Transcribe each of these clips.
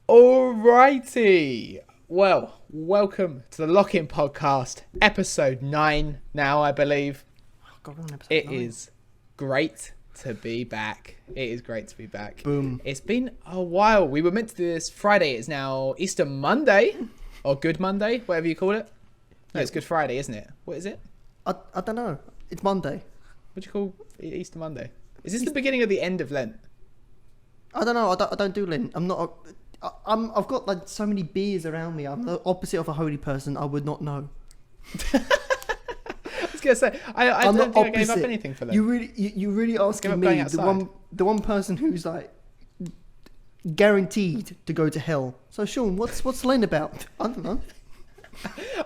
Alrighty. Well, welcome to the Lock-In Podcast, episode 9 now, I believe. Oh, God, we're on episode It 9. is great to be back. It is great to be back. Boom. It's been a while. We were meant to do this Friday. It's now Easter Monday, or Good Monday, whatever you call it. No, it's Good Friday, isn't it? What is it? I don't know. It's Monday. What do you call Easter Monday? Is this the beginning of the end of Lent? I don't know. I don't do Lent. I've got like so many beers around me. I'm the opposite of a holy person. I would not know. I was gonna say I I'm don't the think I gave up opposite. anything for Lent. You really asking up me, going the outside. one person who's like guaranteed to go to hell. So Sean, what's Lent about? I don't know.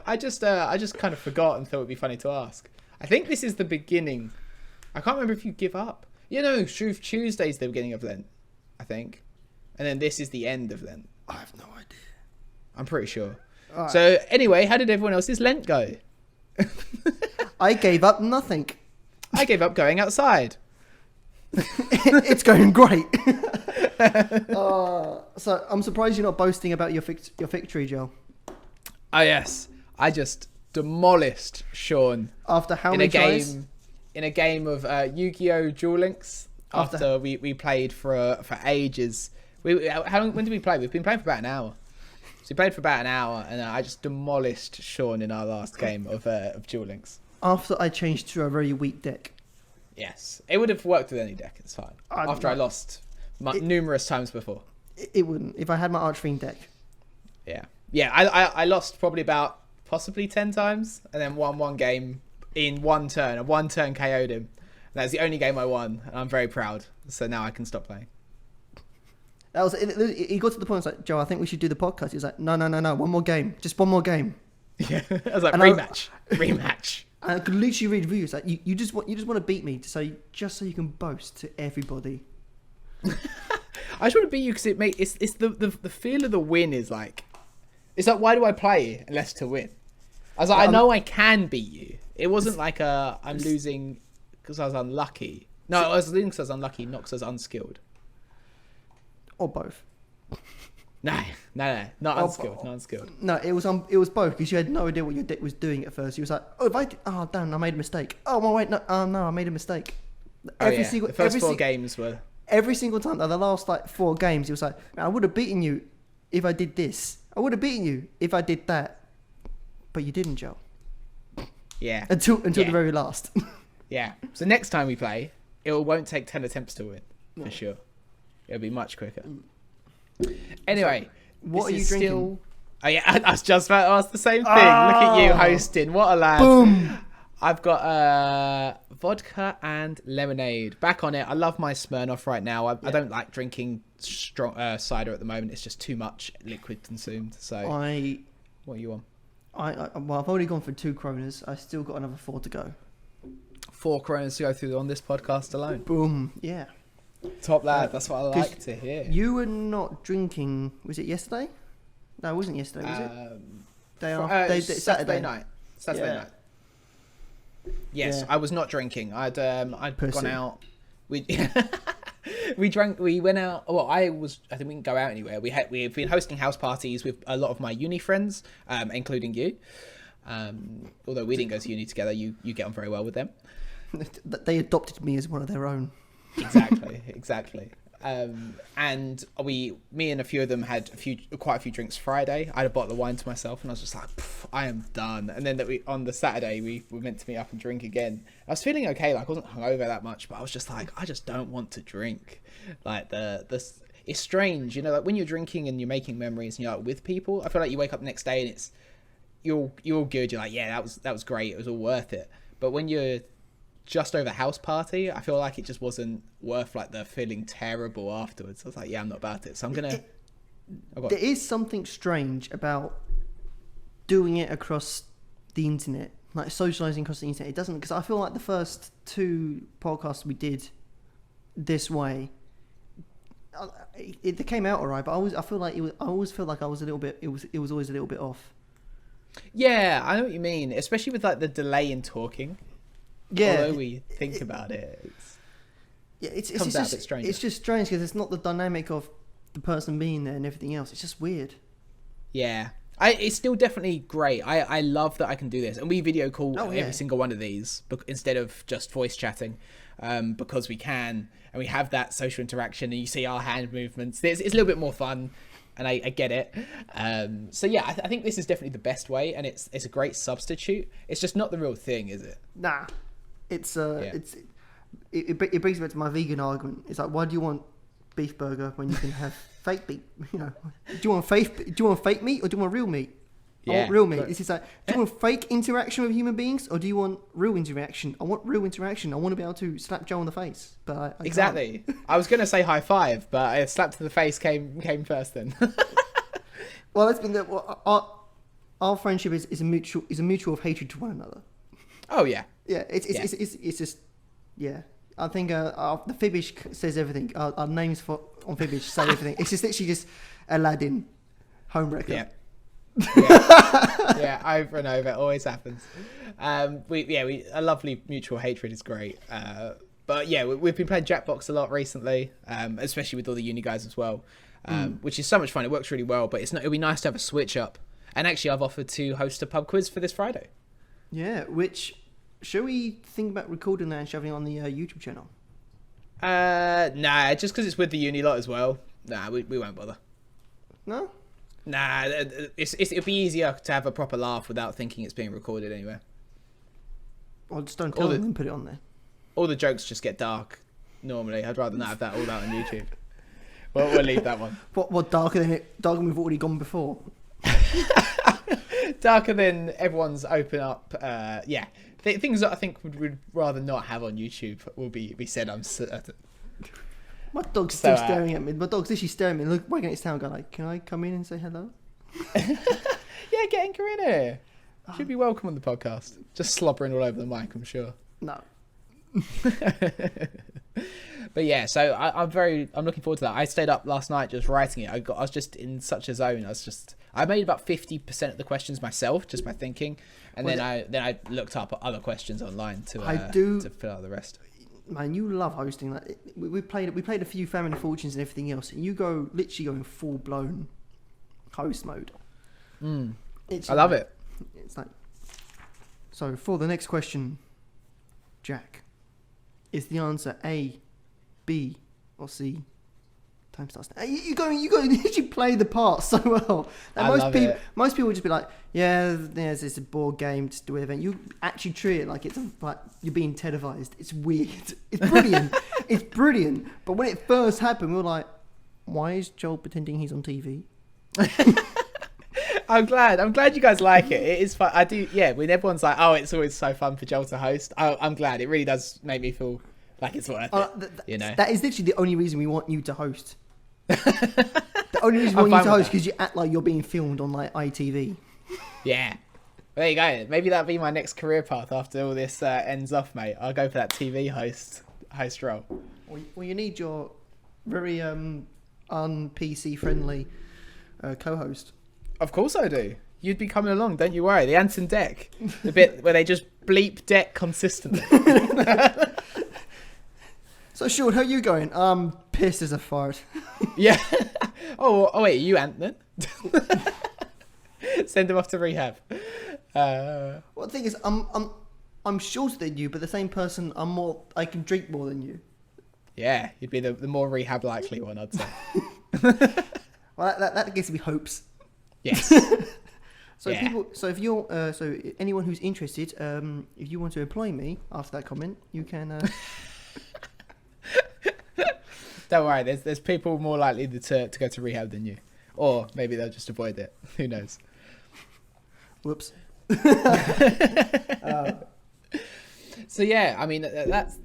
I just kind of forgot and thought it'd be funny to ask. I think this is the beginning. I can't remember if you give up. You know, Shrove Tuesday's the beginning of Lent, I think, and then this is the end of Lent. I have no idea. I'm pretty sure. All right. So anyway, how did everyone else's Lent go? I gave up nothing. I gave up going outside. It's going great. So I'm surprised you're not boasting about your victory, Joe. Oh yes, I just demolished Sean After how in many a tries? game in a game of Yu-Gi-Oh! Duel Links. After we played for ages. When did we play? We've been playing for about an hour. So we played for about an hour, and I just demolished Sean in our last game of Duel Links. After I changed to a very weak deck. Yes, it would have worked with any deck. It's fine. After I lost numerous times before. It wouldn't. If I had my Archfiend deck. Yeah. I lost probably about possibly 10 times, and then won one game in one turn. A one-turn KO'd him. That's the only game I won, and I'm very proud. So now I can stop playing. That was. He got to the point. It's like, Joe, I think we should do the podcast. He was like, no. One more game. Just one more game. Yeah, I was like, And rematch. And I could literally read reviews like, you just want to beat me, so you can boast to everybody. I just want to beat you because it's the feel of the win is like, it's like, why do I play unless to win? I was like, I know I can beat you. It wasn't like I'm losing because I was unlucky. No, I was losing because I was unlucky, not because I was unskilled. Or both. No, not unskilled, not unskilled. No, it was both, because you had no idea what your deck was doing at first. You was like, oh damn, I made a mistake. Oh wait, no, I made a mistake. The first four games were. Every single time, like the last like 4 games, he was like, I would have beaten you if I did this. I would have beaten you if I did that. But you didn't, Joe. Yeah. Until the very last. Yeah. So next time we play, it won't take 10 attempts to win, for sure. It'll be much quicker. Anyway, what are you drinking? Oh yeah, I was just about to ask the same thing. Look at you hosting. What a lad. Boom. I've got vodka and lemonade. Back on it. I love my Smirnoff right now. I don't like drinking strong cider at the moment. It's just too much liquid consumed. So what are you on? Well, I've already gone for 2 Kronas. I still got another 4 to go. 4 Coronas to go through on this podcast alone. Boom. Yeah. Top lad. That's what I like to hear. You were not drinking. Was it yesterday? No, it wasn't yesterday. Was it? Saturday night. Saturday Yeah. night. Yes, Yeah. I was not drinking. I'd Pussy. gone out. We we went out. Well, I think we didn't go out anywhere. We've been hosting house parties with a lot of my uni friends, including you. Although we didn't go to uni together, you get on very well with them. They adopted me as one of their own. Exactly. And me and a few of them had quite a few drinks Friday. I had a bottle of wine to myself, and I was just like, I am done. And then on the Saturday we were meant to meet up and drink again. I was feeling okay, like I wasn't hungover that much, but I was just like, I just don't want to drink. Like it's strange, you know, like when you're drinking and you're making memories and you're like with people. I feel like you wake up the next day and you're all good. You're like, yeah, that was great. It was all worth it. But when you're just over house party, I feel like it just wasn't worth like the feeling terrible afterwards. I was like, yeah, I'm not about it. So I'm gonna. There is something strange about doing it across the internet, like socializing across the internet. It doesn't, because I feel like the first 2 podcasts we did this way, it came out alright, but I always feel like I was a little bit. It was always a little bit off. Yeah, I know what you mean, especially with like the delay in talking. Yeah. Although we think about it, It's comes out a just bit strange. It's just strange because it's not the dynamic of the person being there and everything else. It's just weird. Yeah. It's still definitely great. I love that I can do this. And we video call every single one of these instead of just voice chatting, because we can. And we have that social interaction and you see our hand movements. It's a little bit more fun. And I get it. So yeah, I think this is definitely the best way, and it's a great substitute. It's just not the real thing, is it? Nah, it brings me back to my vegan argument. It's like, why do you want beef burger when you can have fake beef? You know, do you want fake meat or do you want real meat? I want real meat. It's just like, do you want fake interaction with human beings or do you want real interaction? I want real interaction. I want to be able to slap Joe on the face, but I exactly. I was going to say high five, but a slap to the face came first then. Well, that's been our friendship is a mutual of hatred to one another. Oh yeah. Yeah, it's just yeah. I think the Fibish says everything. Our names on Fibish say everything. It's just literally just Aladdin, homewrecker. Yeah. Yeah, over and over. It always happens. A lovely mutual hatred is great. But yeah, we've been playing Jackbox a lot recently, especially with all the uni guys as well, which is so much fun. It works really well, but it'll be nice to have a switch up. And actually, I've offered to host a pub quiz for this Friday. Yeah, which should we think about recording that and shoving on the YouTube channel? Nah, just because it's with the uni lot as well. Nah, we won't bother. No. Nah, it'll be easier to have a proper laugh without thinking it's being recorded anyway. Well, just don't tell them and put it on there. All the jokes just get dark normally. I'd rather not have that all out on YouTube. Well, we'll leave that one. What darker than we've already gone before? Darker than everyone's open up. Yeah, things that I think would rather not have on YouTube will be said. I'm certain. My dog's still staring at me. My dog's literally staring at me, wagging its tail, going like, "Can I come in and say hello?" Yeah, get Inca in here. She'd be welcome on the podcast. Just slobbering all over the mic, I'm sure. No. But yeah, so I'm looking forward to that. I stayed up last night just writing it. I was just in such a zone. I made about 50% of the questions myself just by thinking, and then I looked up other questions online to fill out the rest. Man, you love hosting. Like we played a few Family Fortunes and everything else, and you literally go in full blown host mode. I love it. It's like, so for the next question, Jack, is the answer A, B, or C? Time starts now. You literally play the part so well. Most people would just be like, yeah, it's a board game, just do whatever. You actually treat it like like you're being televised. It's weird. It's brilliant. It's brilliant. But when it first happened, we were like, why is Joel pretending he's on TV? I'm glad you guys like it. It is fun. I do. Yeah, when everyone's like, oh, it's always so fun for Joel to host. I'm glad. It really does make me feel like it's worth it. That is literally the only reason we want you to host. The only reason we want you to host because you act like you're being filmed on like ITV. Yeah. There you go. Maybe that'll be my next career path after all this ends off, mate. I'll go for that TV host role. Well, you need your very un-PC friendly co-host. Of course I do. You'd be coming along, don't you worry. The Anton deck. The bit where they just bleep deck consistently. So, Sean, how are you going? I'm pissed as a fart. Yeah. Oh, wait, you Ant then? Send him off to rehab. Well, the thing is, I'm shorter than you, but the same person, I can drink more than you. Yeah, you'd be the more rehab likely one, I'd say. Well, that gives me hopes. Yes. So anyone who's interested, if you want to employ me after that comment, you can. Don't worry, there's people more likely to go to rehab than you, or maybe they'll just avoid it. Who knows? Whoops. So yeah, I mean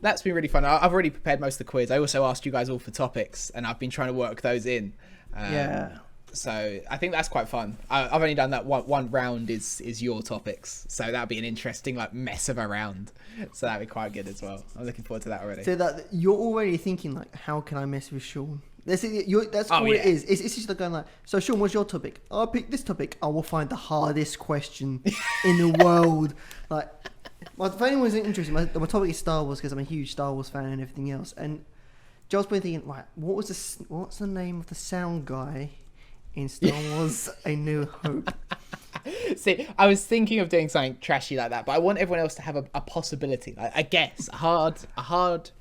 that's been really fun. I've already prepared most of the quiz. I also asked you guys all for topics, and I've been trying to work those in. Yeah. So I think that's quite fun. I've only done that one round is your topics, so that'll be an interesting like mess of a round. So that'll be quite good as well. I'm looking forward to that already. So that you're already thinking like, how can I mess with Sean? That's all it is. It's just like going like, so Sean, what's your topic? I'll pick this topic. I will find the hardest question in the world. Like, well, if anyone's interested, my topic is Star Wars because I'm a huge Star Wars fan and everything else. And Joel's been thinking, right, what's the name of the sound guy in Star Wars A New Hope? See, I was thinking of doing something trashy like that, but I want everyone else to have a possibility, like a guess, a hard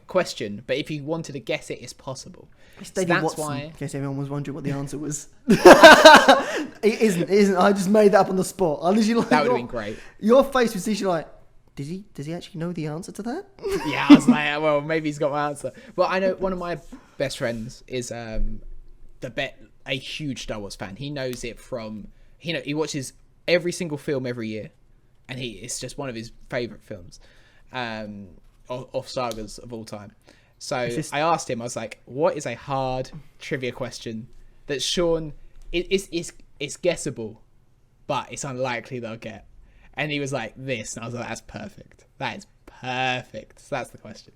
question. But if you wanted to guess it, it's possible. So that's Watson, why. in case everyone was wondering what the answer was. It isn't. I just made that up on the spot. I literally That would have been great. Your face was literally like, does he actually know the answer to that? Yeah, I was like, well, maybe he's got my answer. Well, I know one of my best friends is a huge Star Wars fan. He knows it from he watches every single film every year, and it's just one of his favorite films, of sagas of all time. So I asked him, I was like, what is a hard trivia question that Sean it's guessable, but it's unlikely they'll get? And he was like, this. And I was like, that's perfect. That is perfect. So that's the question.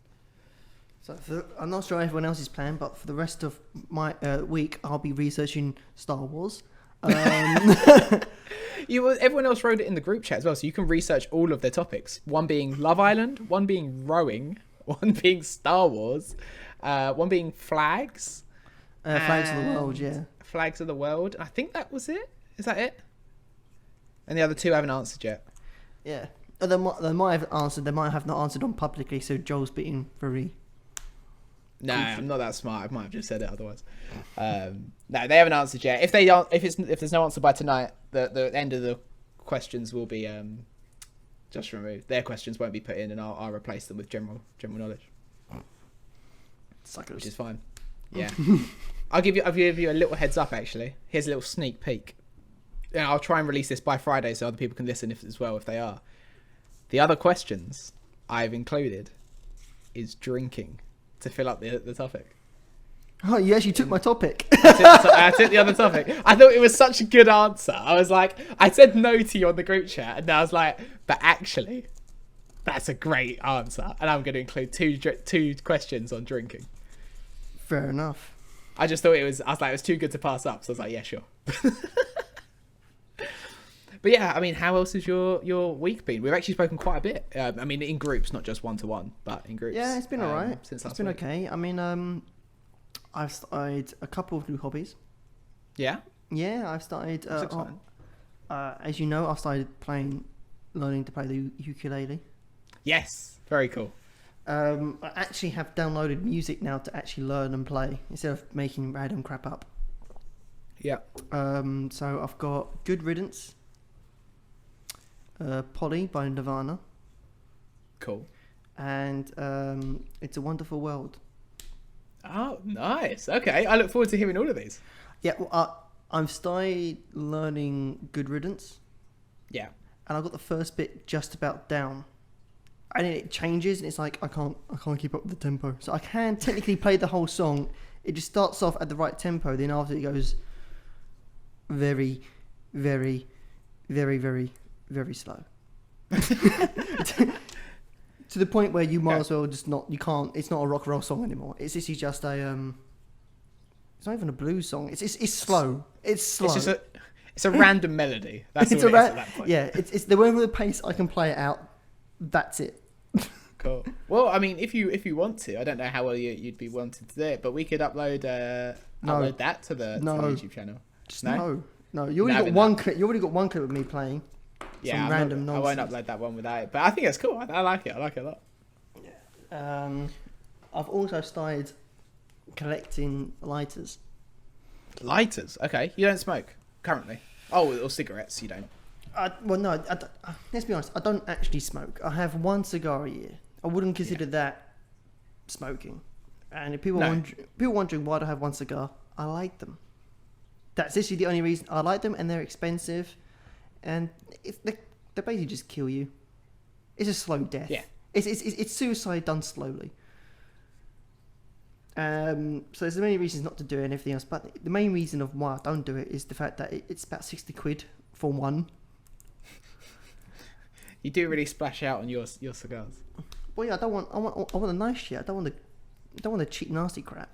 So I'm not sure everyone else's plan, but for the rest of my week, I'll be researching Star Wars. Everyone else wrote it in the group chat as well, so you can research all of their topics. One being Love Island, one being rowing, one being Star Wars, one being flags. Flags of the world, yeah. Flags of the world. I think that was it. Is that it? And the other two haven't answered yet. Yeah. They might have answered. They might have not answered on publicly. So Joel's being very. No, I'm not that smart. I might have just said it otherwise. No, they haven't answered yet. If there's no answer by tonight, the end of the questions will be just removed. Their questions won't be put in, and I'll replace them with general knowledge. Suckers. Which is fine. Yeah. I'll give you a little heads up. Actually, here's a little sneak peek. Yeah, I'll try and release this by Friday so other people can listen if they are. The other questions I've included is drinking to fill up the topic. Oh, you actually took my topic. I took the other topic. I thought it was such a good answer. I was like, I said no to you on the group chat, and I was like, but actually, that's a great answer, and I'm going to include two questions on drinking. Fair enough. I just thought it was too good to pass up, so I was like, yeah, sure. But yeah, I mean, how else has your week been? We've actually spoken quite a bit. I mean, in groups, not just one-to-one, but in groups. Yeah, it's been alright. Since it's been week. okay. I mean, I've started a couple of new hobbies. Yeah? Yeah, I've started. That's exciting. As you know, I've started learning to play the ukulele. Yes, very cool. I actually have downloaded music now to actually learn and play instead of making random crap up. Yeah. So I've got Good Riddance, Polly by Nirvana. Cool. And It's a Wonderful World. Oh, nice. Okay, I look forward to hearing all of these. Yeah, well, I've started learning Good Riddance. Yeah. And I got the first bit just about down. And it changes, and it's like I can't keep up with the tempo. So I can technically play the whole song. It just starts off at the right tempo, then after it goes very, very, very, very, very slow. To the point where you might as well just not. You can't. It's not a rock and roll song anymore. It's literally just a. It's not even a blues song. It's slow. It's slow. It's a random melody. That's all it is at that point. Yeah, it's the whatever the pace I can play it out. That's it. Cool. Well, I mean, if you want to, I don't know how well you'd be wanting to do it, but we could upload that to the YouTube channel. No. You already got one clip. You already got one clip of me playing. Yeah, some random nonsense. I won't upload that one without it, but I think it's cool. I like it. I like it a lot. Yeah. I've also started collecting lighters. Lighters? Okay. You don't smoke currently? Oh, or cigarettes? You don't? Let's be honest. I don't actually smoke. I have one cigar a year. I wouldn't consider that smoking. And if people wondering why do I have one cigar, I like them. That's literally the only reason I like them, and they're expensive, and they basically just kill you. It's a slow death. Yeah. It's suicide done slowly. So there's many reasons not to do it and everything else, but the main reason of why I don't do it is the fact that it's about 60 quid for one. You do really splash out on your cigars. Well, yeah, I want a nice shit. I don't want the cheap nasty crap.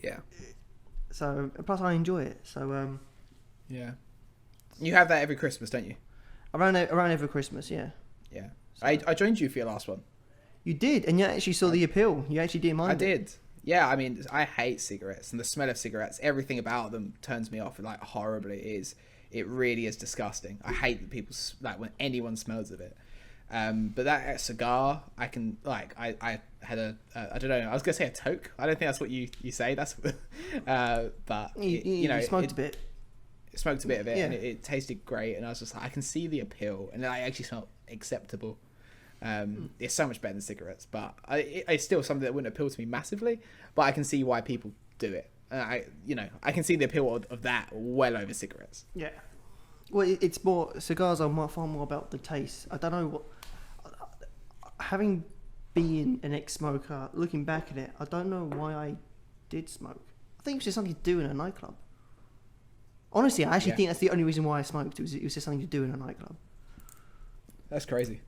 Yeah. So plus I enjoy it. So yeah. You have that every Christmas, don't you? Around every Christmas, yeah. Yeah. So I joined you for your last one. You did, and you actually saw the appeal. You actually didn't mind I it. did. Yeah, I mean, I hate cigarettes, and the smell of cigarettes, everything about them turns me off like horribly. It really is disgusting. I hate that people like when anyone smells of it. But that cigar, I can like. I had I don't know. I was gonna say a toke. I don't think that's what you say. That's, but You smoked a bit. Smoked a bit of it, Yeah. and it tasted great. And I was just like, I can see the appeal, and it actually smelled acceptable. It's so much better than cigarettes, but it's still something that wouldn't appeal to me massively. But I can see why people do it. I can see the appeal of that well over cigarettes. Yeah. Well, it's more cigars are far more about the taste. I don't know what. Having been an ex-smoker, looking back at it, I don't know why I did smoke. I think it was just something to do in a nightclub. Honestly, I actually think that's the only reason why I smoked. It was just something to do in a nightclub. That's crazy.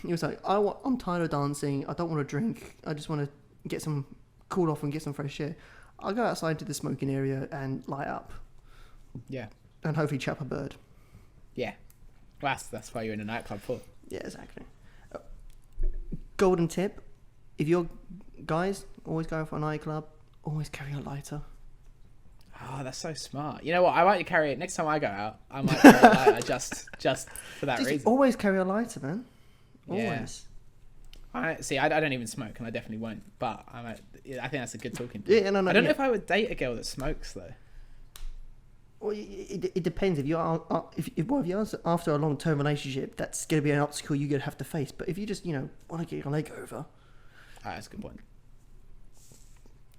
It was like, I'm tired of dancing. I don't want to drink. I just want to get some cool off and get some fresh air. I'll go outside to the smoking area and light up. Yeah. And hopefully chap a bird. Yeah. Well, that's why you're in a nightclub for. Yeah, exactly. Golden tip: if you're guys always going for a nightclub, always carry a lighter. Oh, that's so smart. You know what? I might carry it next time I go out. I might carry a lighter just for that reason. Always carry a lighter, man. Always. Yeah. I don't even smoke, and I definitely won't. But I think that's a good talking point. Yeah, no, I don't know if I would date a girl that smokes though. Well, it depends. If you're after a long-term relationship, that's going to be an obstacle you're going to have to face. But if you just want to get your leg over, That's a good point.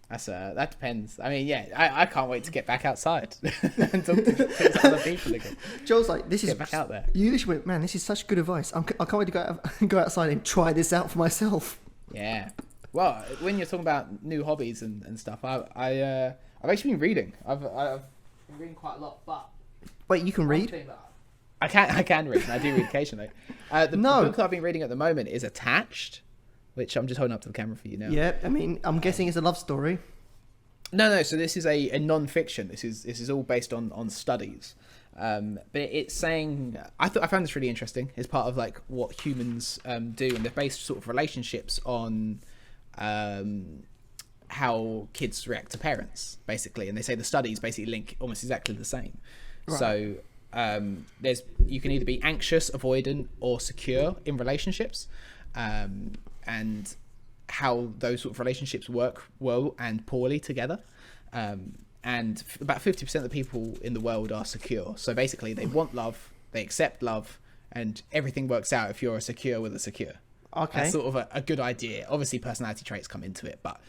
That depends. I mean, yeah, I can't wait to get back outside and talk to other people again. Joel's like, this is back out there. You literally went, man, this is such good advice. I can't wait to go outside and try this out for myself. Yeah. Well, when you're talking about new hobbies and stuff, I've actually been reading. I've been reading quite a lot, but wait, you can read? I can read. And I do read occasionally. The book that I've been reading at the moment is Attached, which I'm just holding up to the camera for you now. Yeah, I mean, I'm guessing it's a love story. No. So this is a non-fiction. This is all based on studies. But it's saying I found this really interesting. It's part of like what humans do, and they're based sort of relationships on how kids react to parents, basically. And they say the studies basically link almost exactly the same. Right. So you can either be anxious, avoidant, or secure in relationships. And how those sort of relationships work well and poorly together. And about 50% of the people in the world are secure. So basically they want love, they accept love, and everything works out if you're a secure with a secure. Okay. That's sort of a good idea. Obviously personality traits come into it, but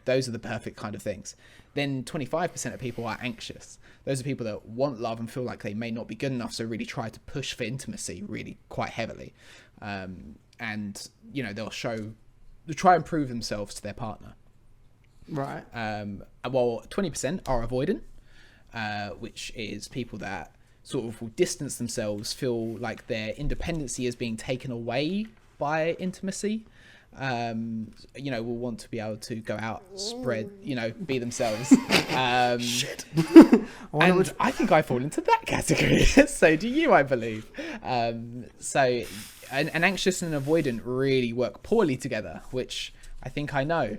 those are the perfect kind of things. Then 25% of people are anxious. Those are people that want love and feel like they may not be good enough, so really try to push for intimacy really quite heavily. And they'll try and prove themselves to their partner. Right. Well, 20% are avoidant, which is people that sort of will distance themselves, feel like their independency is being taken away by intimacy. Will want to be able to go out, spread, be themselves. Shit. And I think I fall into that category. So do you, I believe. So an anxious and avoidant really work poorly together, which I think I know.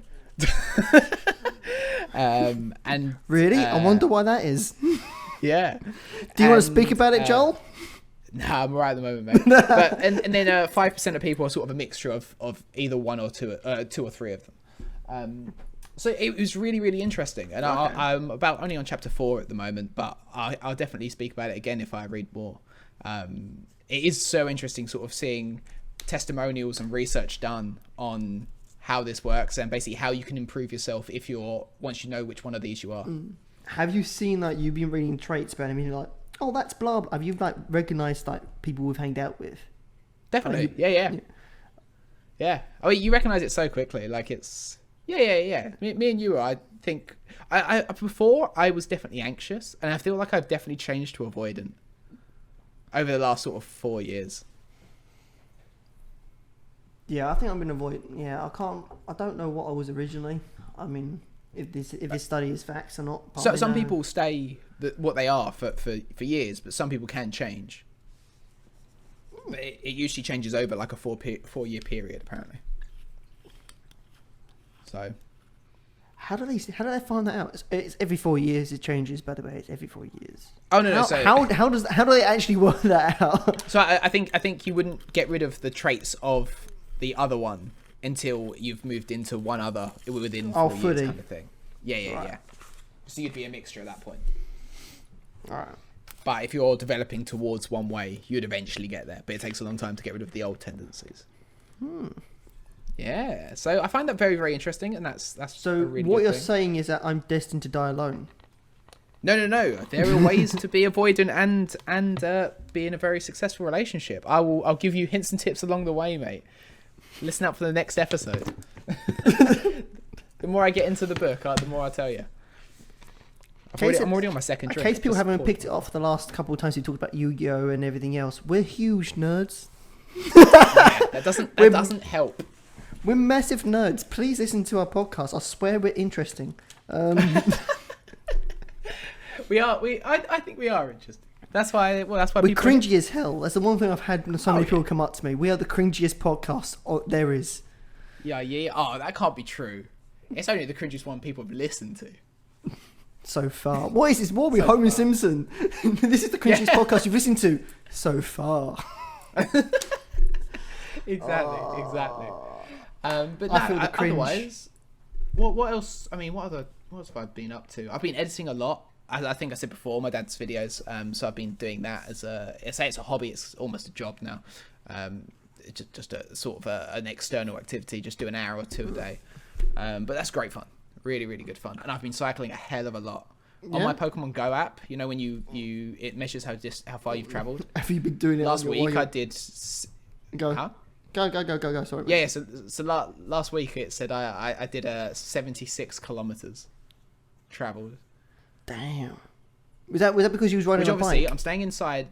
And really, I wonder why that is. Yeah. Do you want to speak about it, Joel? Nah, I'm alright at the moment, mate. But and then 5% of people are sort of a mixture of either one or two or three of them. So it was really, really interesting, and okay. I'm about only on chapter 4 at the moment, but I'll definitely speak about it again if I read more. It is so interesting, sort of seeing testimonials and research done on how this works and basically how you can improve yourself once you know which one of these you are. Have you seen that you've been reading traits about him and you're like, oh, that's blah, blah. Have you recognized people we've hanged out with? Definitely. Yeah. Oh, you recognize it so quickly. Like it's yeah. Me and you, I think I before I was definitely anxious, and I feel like I've definitely changed to avoidant over the last sort of 4 years. Yeah, I think I'm gonna avoid. Yeah, I don't know what I was originally. I mean, if this study is facts or not. So some people stay what they are for years, but some people can change. It usually changes over like a 4 year period, apparently. So How do they find that out? It's every 4 years it changes. By the way, it's every 4 years. oh no, How do they actually work that out? So I think you wouldn't get rid of the traits of the other one until you've moved into one other within 4 years, fully. kind of thing. Yeah. Right. So you'd be a mixture at that point. All right. But if you're developing towards one way, you'd eventually get there. But it takes a long time to get rid of the old tendencies. Yeah. So I find that very, very interesting, and that's So a really what good you're thing. saying is that I'm destined to die alone. No. There are ways to be avoidant and be in a very successful relationship. I'll give you hints and tips along the way, mate. Listen out for the next episode. The more I get into the book, the more I tell you. I'm already on my second drink. In case people Just haven't pause. picked it up for the last couple of times we talked about Yu-Gi-Oh and everything else, we're huge nerds. Yeah, that doesn't help. We're massive nerds. Please listen to our podcast. I swear we're interesting. We are. I think we are interesting. That's why. Well, that's why We're people. cringy as hell. That's the one thing I've had when so many yeah. people come up to me. We are the cringiest podcast there is. Yeah. Oh, that can't be true. It's only the cringiest one people have listened to. So far. What is this? What are we, Homer Simpson? This is the cringiest podcast you've listened to so far. Exactly. But I feel the cringe. Otherwise, what else? I mean, what else have I been up to? I've been editing a lot. I think I said before, my dad's videos. So I've been doing that as it's a hobby. It's almost a job now. It's just a sort of an external activity. Just do an hour or two a day. But that's great fun. Really, really good fun. And I've been cycling a hell of a lot. On my Pokemon Go app, you know, when it measures how far you've travelled. Have you been doing it? Last week I did. Go. Huh? Go. Sorry. Yeah. So last week it said I did 76 kilometers travelled. Damn. Was that because you was riding Which a obviously bike? I'm staying inside.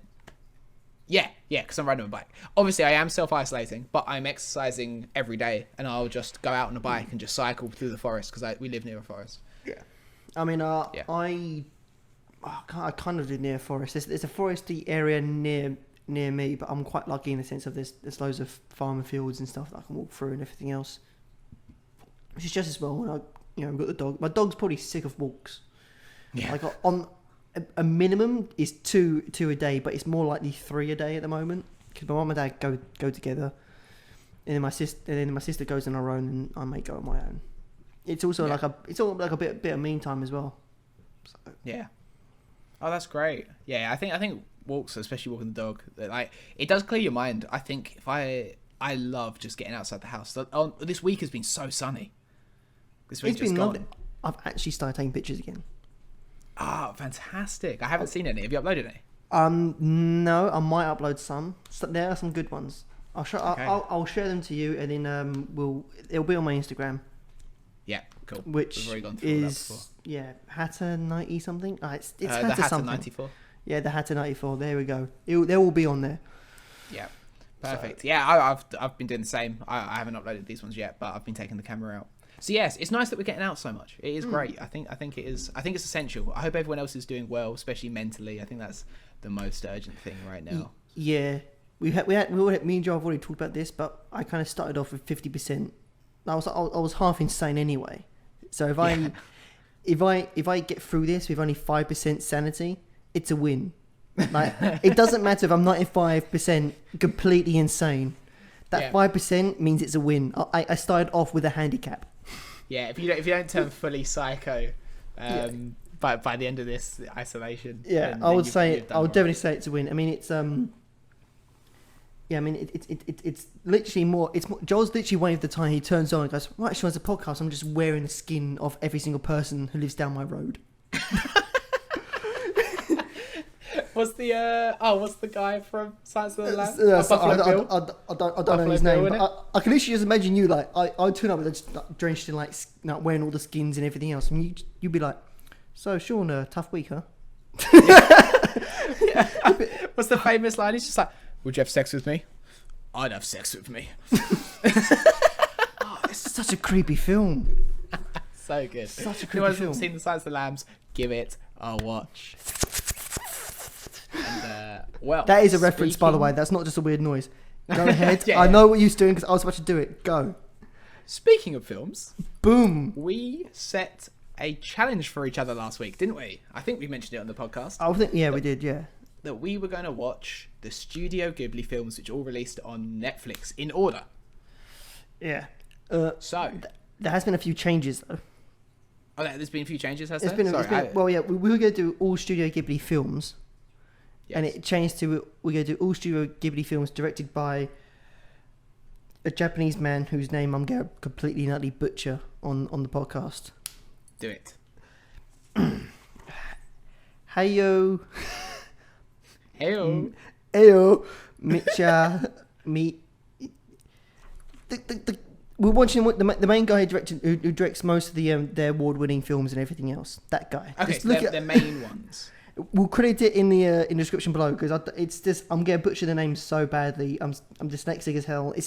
Yeah, because I'm riding a bike. Obviously, I am self-isolating, but I'm exercising every day, and I'll just go out on a bike and just cycle through the forest because we live near a forest. Yeah. I mean, I kind of live near a forest. There's a foresty area near me, but I'm quite lucky in the sense of there's loads of farm and fields and stuff that I can walk through and everything else. Which is just as well when I've got the dog. My dog's probably sick of walks. Yeah. I got on a minimum is two a day, but it's more likely 3 a day at the moment because my mum and dad go together, and then my sister goes on her own, and I may go on my own. It's also like a bit of mean time as well. So. Yeah. Oh, that's great. Yeah, I think walks, especially walking the dog, like it does clear your mind. I think if I love just getting outside the house. This week has been so sunny. This week's It's been gone. lovely. I've actually started taking pictures again. Ah, fantastic! I haven't seen any. Have you uploaded any? No, I might upload some. So there are some good ones. I'll share them to you, and then it'll be on my Instagram. Yeah, cool. Which We've already gone through all that before. Hatter 90 something. It's The Hatter Hatter something. 94. Yeah, the Hatter 94. There we go. They will be on there. Yeah, perfect. Yeah, I've been doing the same. I haven't uploaded these ones yet, but I've been taking the camera out. So yes, it's nice that we're getting out so much. It is great. I think it is. I think it's essential. I hope everyone else is doing well, especially mentally. I think that's the most urgent thing right now. Yeah, me and Joe have already talked about this, but I kind of started off with 50%. I was half insane anyway. So if I get through this with only 5% sanity, it's a win. Like it doesn't matter if I'm 95% completely insane. That 5% means it's a win. I started off with a handicap. Yeah, if you don't turn fully psycho, by the end of this isolation. Yeah, then I would you've say done I would right. definitely say it's a win. I mean, it's it's literally more. It's more, Joel's literally one of the time he turns on and goes, "Right, she wants a podcast. I'm just wearing the skin of every single person who lives down my road." What's the guy from Silence of the Lambs? I don't know his Bill, name, but I can literally just imagine you like I turn up and just like, drenched in like wearing all the skins and everything else, and you'd be like, "So Sean, tough week, huh?" Yeah. What's the famous line? He's just like, "Would you have sex with me? I'd have sex with me." It's such a creepy film. So good. Such a If creepy anyone's film. seen the Silence of the Lambs, give it a watch. And, That is a reference, by the speaking- way. That's not just a weird noise. Go ahead. Yeah. I know what you're doing because I was about to do it. Go. speaking of films, Boom. we set a challenge for each other last week, didn't we? I think we mentioned it on the podcast. I think we did. Yeah. That we were going to watch the Studio Ghibli films, which all released on Netflix in order. Yeah. So there has been a few changes though. Oh, there's been a few changes, has It's there? been, well, yeah, we were going to do all Studio Ghibli films, Yes. and it changed to we're going to do all Studio Ghibli films directed by a Japanese man whose name I'm going to completely and utterly butcher on the podcast. Do it. Heyo. Heyo. Heyo. Micha. We're watching the main guy who directs most of their award-winning films and everything else. That guy. Okay, Just so they're main ones. We'll credit it in the description below because it's just I'm going to butcher the names so badly. I'm dyslexic as hell. It's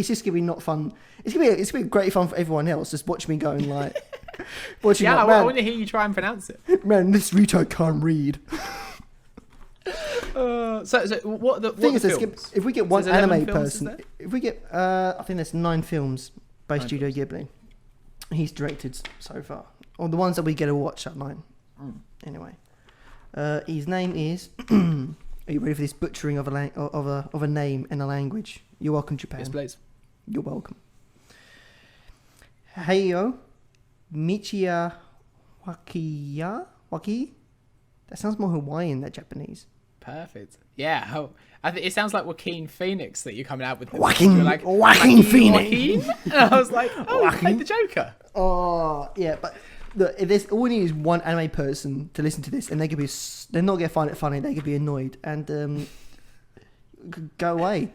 just gonna be not fun. It's gonna be great fun for everyone else. Just watch me going like, watching. Yeah, like, I want to hear you try and pronounce it. Man, this retard can't read. So what the Thing is, films? if we get one So there's 11 anime films, is person, there? if we get, I think there's 9 films by 9 Studio Ghibli. He's directed so far, or the ones that we get to watch at 9. Anyway, his name is. Are you ready for this butchering of a name and a language? You're welcome, Japan. Yes, please. You're welcome. Heyo Michiya Waki. That sounds more Hawaiian than Japanese. Perfect. Yeah. Oh, I think it sounds like Joaquin Phoenix that you're coming out with. Joaquin Phoenix. And I was like, oh, you played the Joker. Oh, yeah, but look, if there's all we need is one anime person to listen to this, and they're not gonna find it funny. They could be annoyed and go away.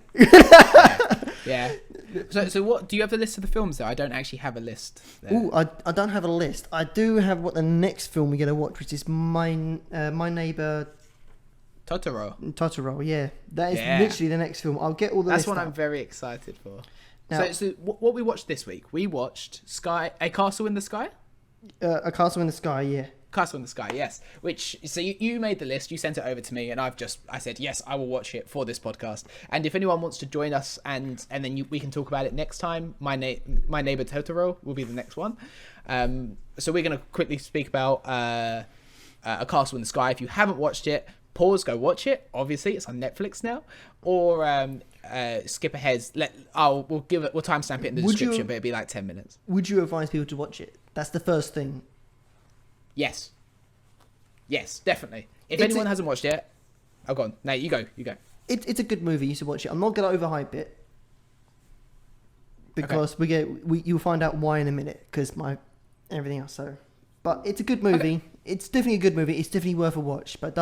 Yeah. So what do you have the list of the films though? I don't actually have a list. Oh, I don't have a list. I do have what the next film we're gonna watch, which is My Neighbor Totoro. Yeah, that is literally the next film. I'll get all the. That's list one up. I'm very excited for. Now, So what we watched this week? We watched A Castle in the Sky. A Castle in the Sky. Yeah. Castle in the Sky, yes. Which, so you made the list, you sent it over to me, and I said, yes, I will watch it for this podcast. And if anyone wants to join us, and then we can talk about it next time, My Neighbor Totoro will be the next one. So we're going to quickly speak about A Castle in the Sky. If you haven't watched it, pause, go watch it. Obviously, it's on Netflix now. Or skip ahead. We'll timestamp it in the description, but it'll be like 10 minutes. Would you advise people to watch it? That's the first thing. Yes, definitely. If anyone hasn't watched it, go on. No, you go. It's a good movie. You should watch it. I'm not going to overhype it because you'll find out why in a minute because everything else. So, but it's a good movie. Okay. It's definitely a good movie. It's definitely worth a watch. But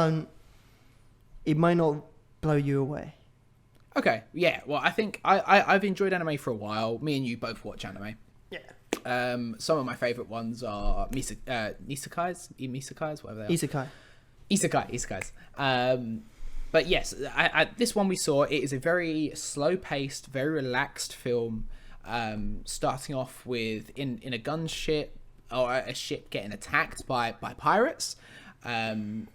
it might not blow you away. Okay. Yeah. Well, I think I've enjoyed anime for a while. Me and you both watch anime. Yeah. Some of my favourite ones are isekais, whatever they are. Isekais. But yes, this one we saw, it is a very slow-paced, very relaxed film, starting off with in a gunship or a ship getting attacked by pirates, and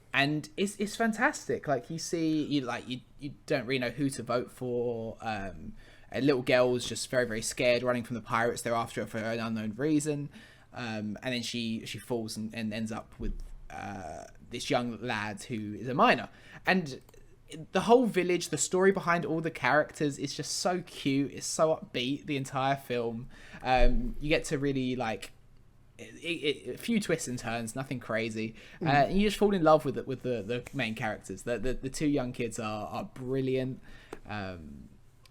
it's fantastic. Like you don't really know who to vote for. A little girl's just very, very scared, running from the pirates. They're after her for an unknown reason. And then she falls and ends up with this young lad who is a minor. And the whole village, the story behind all the characters is just so cute. It's so upbeat, the entire film. You get to really a few twists and turns, nothing crazy. And you just fall in love with the main characters. The two young kids are brilliant.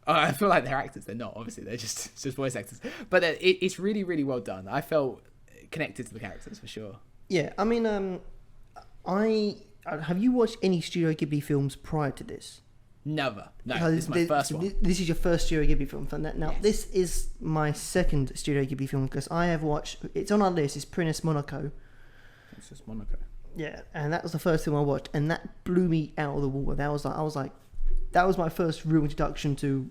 I feel like they're actors. They're not, obviously. They're just voice actors. But it's really, really well done. I felt connected to the characters for sure. Yeah, I mean, have you watched any Studio Ghibli films prior to this? Never. No, this is my first one. This is your first Studio Ghibli film. Now, yes. This is my second Studio Ghibli film because I have watched. It's on our list. It's Princess Monaco. Princess Monaco. Yeah, and that was the first film I watched, and that blew me out of the water. That was my first real introduction to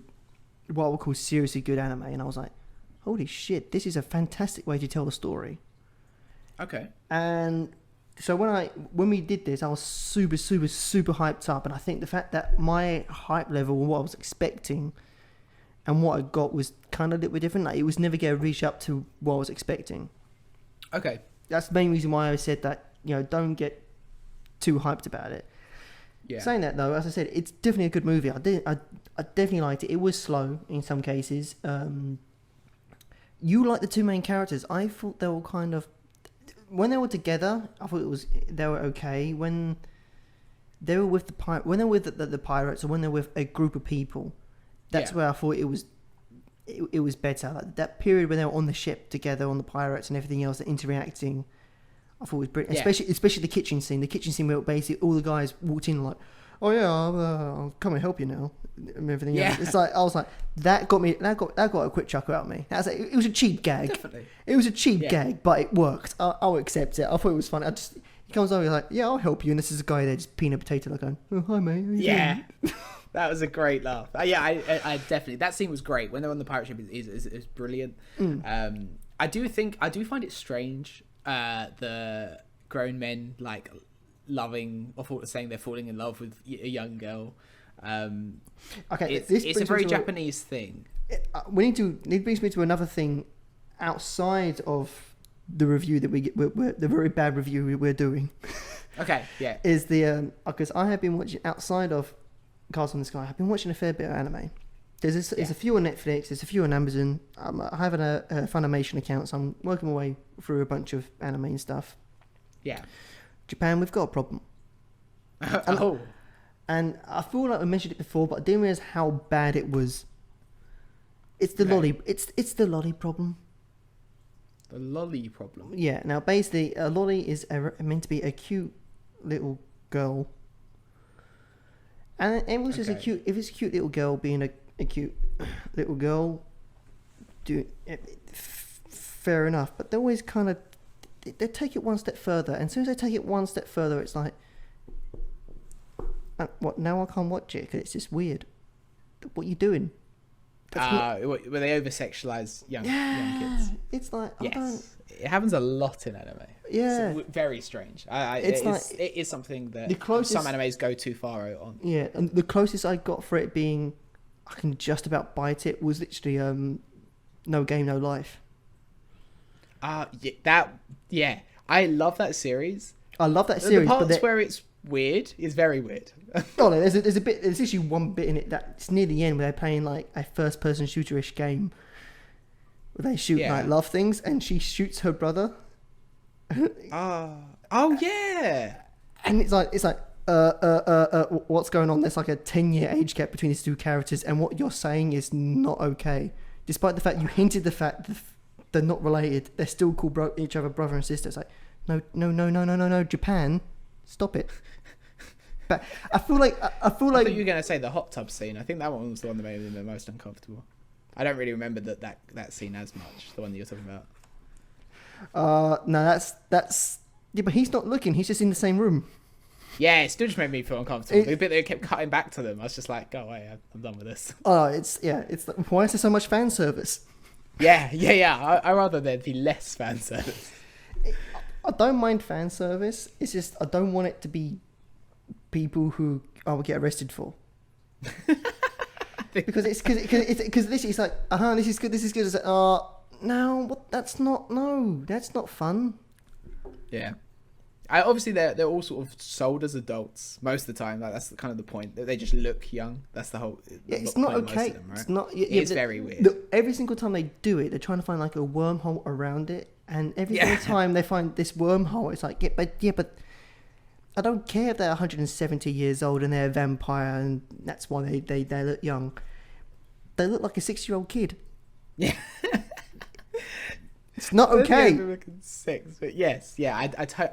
what I would call seriously good anime, and I was like, holy shit, this is a fantastic way to tell the story. Okay. And so when we did this, I was super, super, super hyped up, and I think the fact that my hype level and what I was expecting and what I got was kind of a little bit different. Like, it was never going to reach up to what I was expecting. Okay. That's the main reason why I said that, don't get too hyped about it. Yeah. Saying that though, as I said, it's definitely a good movie. I definitely liked it. It was slow in some cases. You like the two main characters. I thought they were kind of, when they were together, I thought they were okay. When they were with the pirates, or when they were with a group of people, that's where I thought it was better. Like that period when they were on the ship together, on the pirates and everything else, interacting, I thought it was brilliant. Especially the kitchen scene. The kitchen scene where basically all the guys walked in like, "Oh yeah, I'll come and help you now," and everything else. It's like, I was like, that got a quick chuckle out of me. It was a cheap gag. Definitely. It was a cheap gag, but it worked. I'll accept it. I thought it was funny. He comes over, he's like, "Yeah, I'll help you," and this is a guy there just peanut potato, like going, "Oh hi mate." How you doing?" That was a great laugh. I definitely, that scene was great when they're on the pirate ship. Is brilliant. I do find it strange. The grown men like loving or saying they're falling in love with a young girl. Okay, it's a very Japanese thing. It brings me to another thing outside of the review that the very bad review we're doing. Okay, yeah. Is the because I have been watching outside of Cars in the Sky. I've been watching a fair bit of anime. There's a few on Netflix. There's a few on Amazon. I have a Funimation account, so I'm working my way through a bunch of anime and stuff. Yeah. Japan, we've got a problem. And I feel like I mentioned it before, but I didn't realize how bad it was. It's the lolly. It's the lolly problem. The lolly problem. Yeah. Now, basically, a lolly is meant to be a cute little girl, and it was just a cute. If it's a cute little girl being a cute little girl, fair enough. But they always kind of they take it one step further, and as soon as they take it one step further, it's like, what? Now I can't watch it because it's just weird. What are you doing? Where they over sexualize young kids. It's like, it happens a lot in anime. Yeah, it's very strange. It is something that some animes go too far on. Yeah, and the closest I got for it being I can just about bite it was literally No Game No Life. I love that series. I love that series. The parts where it's weird is very weird. There's actually one bit in it that's near the end where they're playing like a first person shooter-ish game where they shoot like love things, and she shoots her brother. Oh yeah. And it's like what's going on? There's like a 10-year age gap between these two characters, and what you're saying is not okay. Despite the fact you hinted the fact that they're not related, they still call each other brother and sister. It's like, no, Japan, stop it. But I feel like I thought you were going to say the hot tub scene. I think that one was the one that made me the most uncomfortable. I don't really remember that scene as much. The one that you're talking about. No, that's yeah, but he's not looking. He's just in the same room. Yeah, it still just made me feel uncomfortable. The bit they kept cutting back to them, I was just like, go away, I'm done with this. Oh, it's why is there so much fan service? Yeah. I rather there be less fan service. I don't mind fan service. It's just I don't want it to be people who I will get arrested for. because this is like, this is good. It's like, no, what? That's not fun. Yeah. Obviously, they're all sort of sold as adults most of the time. Like, that's kind of the point. They just look young. That's the whole. Yeah, it's not okay. Them, right? It's not. Yeah, it's very weird. Every single time they do it, they're trying to find like a wormhole around it, and every single time they find this wormhole, it's like, but I don't care if they're 170 years old and they're a vampire, and that's why they look young. They look like a 6-year-old kid. Yeah. It's not okay. They're looking 6, but yes, yeah, I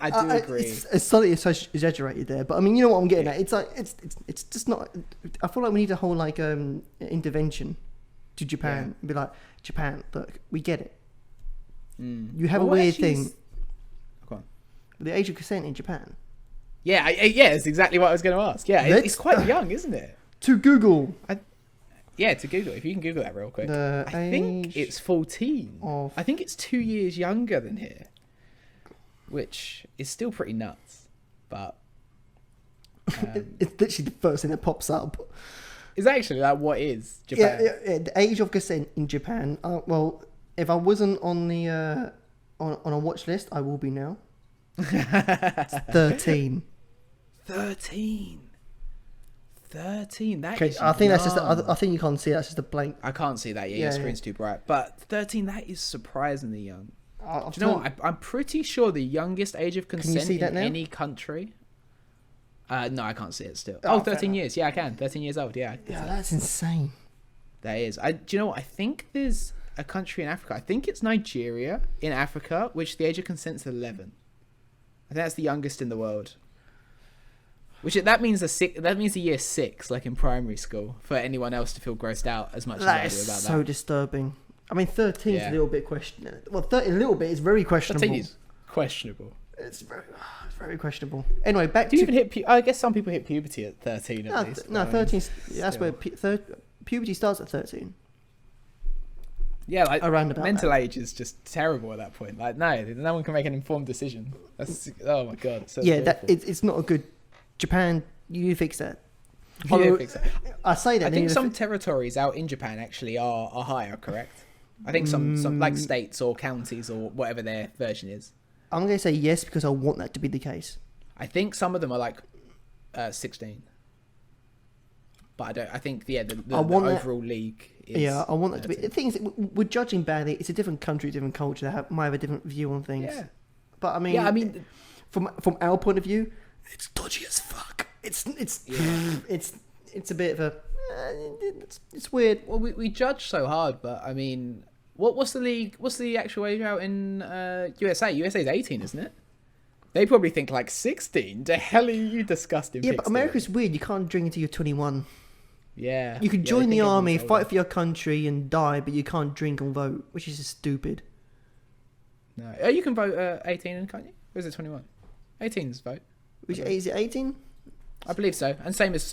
do agree. It's slightly exaggerated there, but I mean, you know what I'm getting at. It's like it's just not. I feel like we need a whole like intervention to Japan. And be like, Japan, look, we get it. You have a weird thing. Go on. The age of consent in Japan. Yeah, that's exactly what I was going to ask. Yeah, it's quite young, isn't it? To Google. To Google. If you can Google that real quick. I think it's 14. I think it's 2 years younger than here, which is still pretty nuts. But it's literally the first thing that pops up. Is actually like what is Japan? Yeah, the age of consent in Japan. Well, if I wasn't on the on a watch list, I will be now. It's 13. 13. 13. That Okay, is I think that's just. young. I think you can't see. That's just a blank. I can't see that. Yeah, your screen's too bright. But 13, that is surprisingly young. Do you know what? I'm pretty sure the youngest age of consent in any country. No, I can't see it still. Oh, 13 years. Yeah, I can. 13 years old. Yeah. Yeah, that's insane. That is. Do you know what? I think there's a country in Africa. I think it's Nigeria in Africa, which the age of consent is 11. I think that's the youngest in the world. That means a year 6, like in primary school, for anyone else to feel grossed out as much as I do about that. That is so disturbing. I mean, 13 is a little bit questionable. Well, 13 a little bit is very questionable. 13 is questionable. It's very questionable. Anyway, back do you to... even hit... I guess some people hit puberty at 13 at least. No, 13... That's where puberty starts at 13. Yeah, like around about mental that. age is just terrible at that point. Like, no one can make an informed decision. That's... Oh my God. It's so it's not a good... Japan, you fix that. Although, fix that. I say that. I think some territories out in Japan actually are higher, correct? I think some like states or counties or whatever their version is. I'm going to say yes because I want that to be the case. I think some of them are like 16. But I don't. I think the overall league is... Yeah, I want that to be... The thing is, we're judging badly. It's a different country, different culture. They might have a different view on things. Yeah. But I mean... From our point of view... It's dodgy as fuck. It's a bit of a... It's weird. Well, we judge so hard, but I mean, what's the league? What's the actual age out in USA? USA is 18, isn't it? They probably think like 16. The hell are you disgusting? Yeah, but America's weird. You can't drink until you're 21. Yeah. You can join the army, fight for your country, and die, but you can't drink and vote, which is just stupid. No, you can vote 18, can't you? Or is it 21? 18's vote. Which is it? 18? I believe so, and same as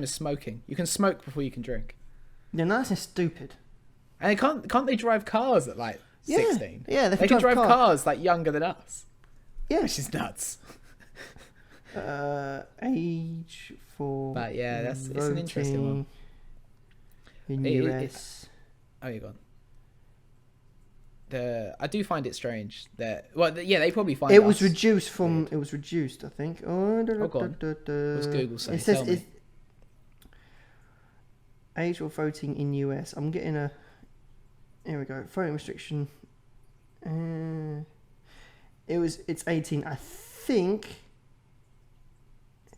smoking. You can smoke before you can drink. Yeah, no, that's just stupid. And can't they drive cars at like 16? Yeah, they can drive cars like younger than us. Yeah, which is nuts. Age for... But yeah, it's an interesting one. In US. Oh, you're gone. I do find it strange that... Well, they probably find it was reduced from... weird. It was reduced, I think. Go on. What's Google saying? Tell me. Age of voting in US. I'm getting a... Here we go. Voting restriction. It's 18. I think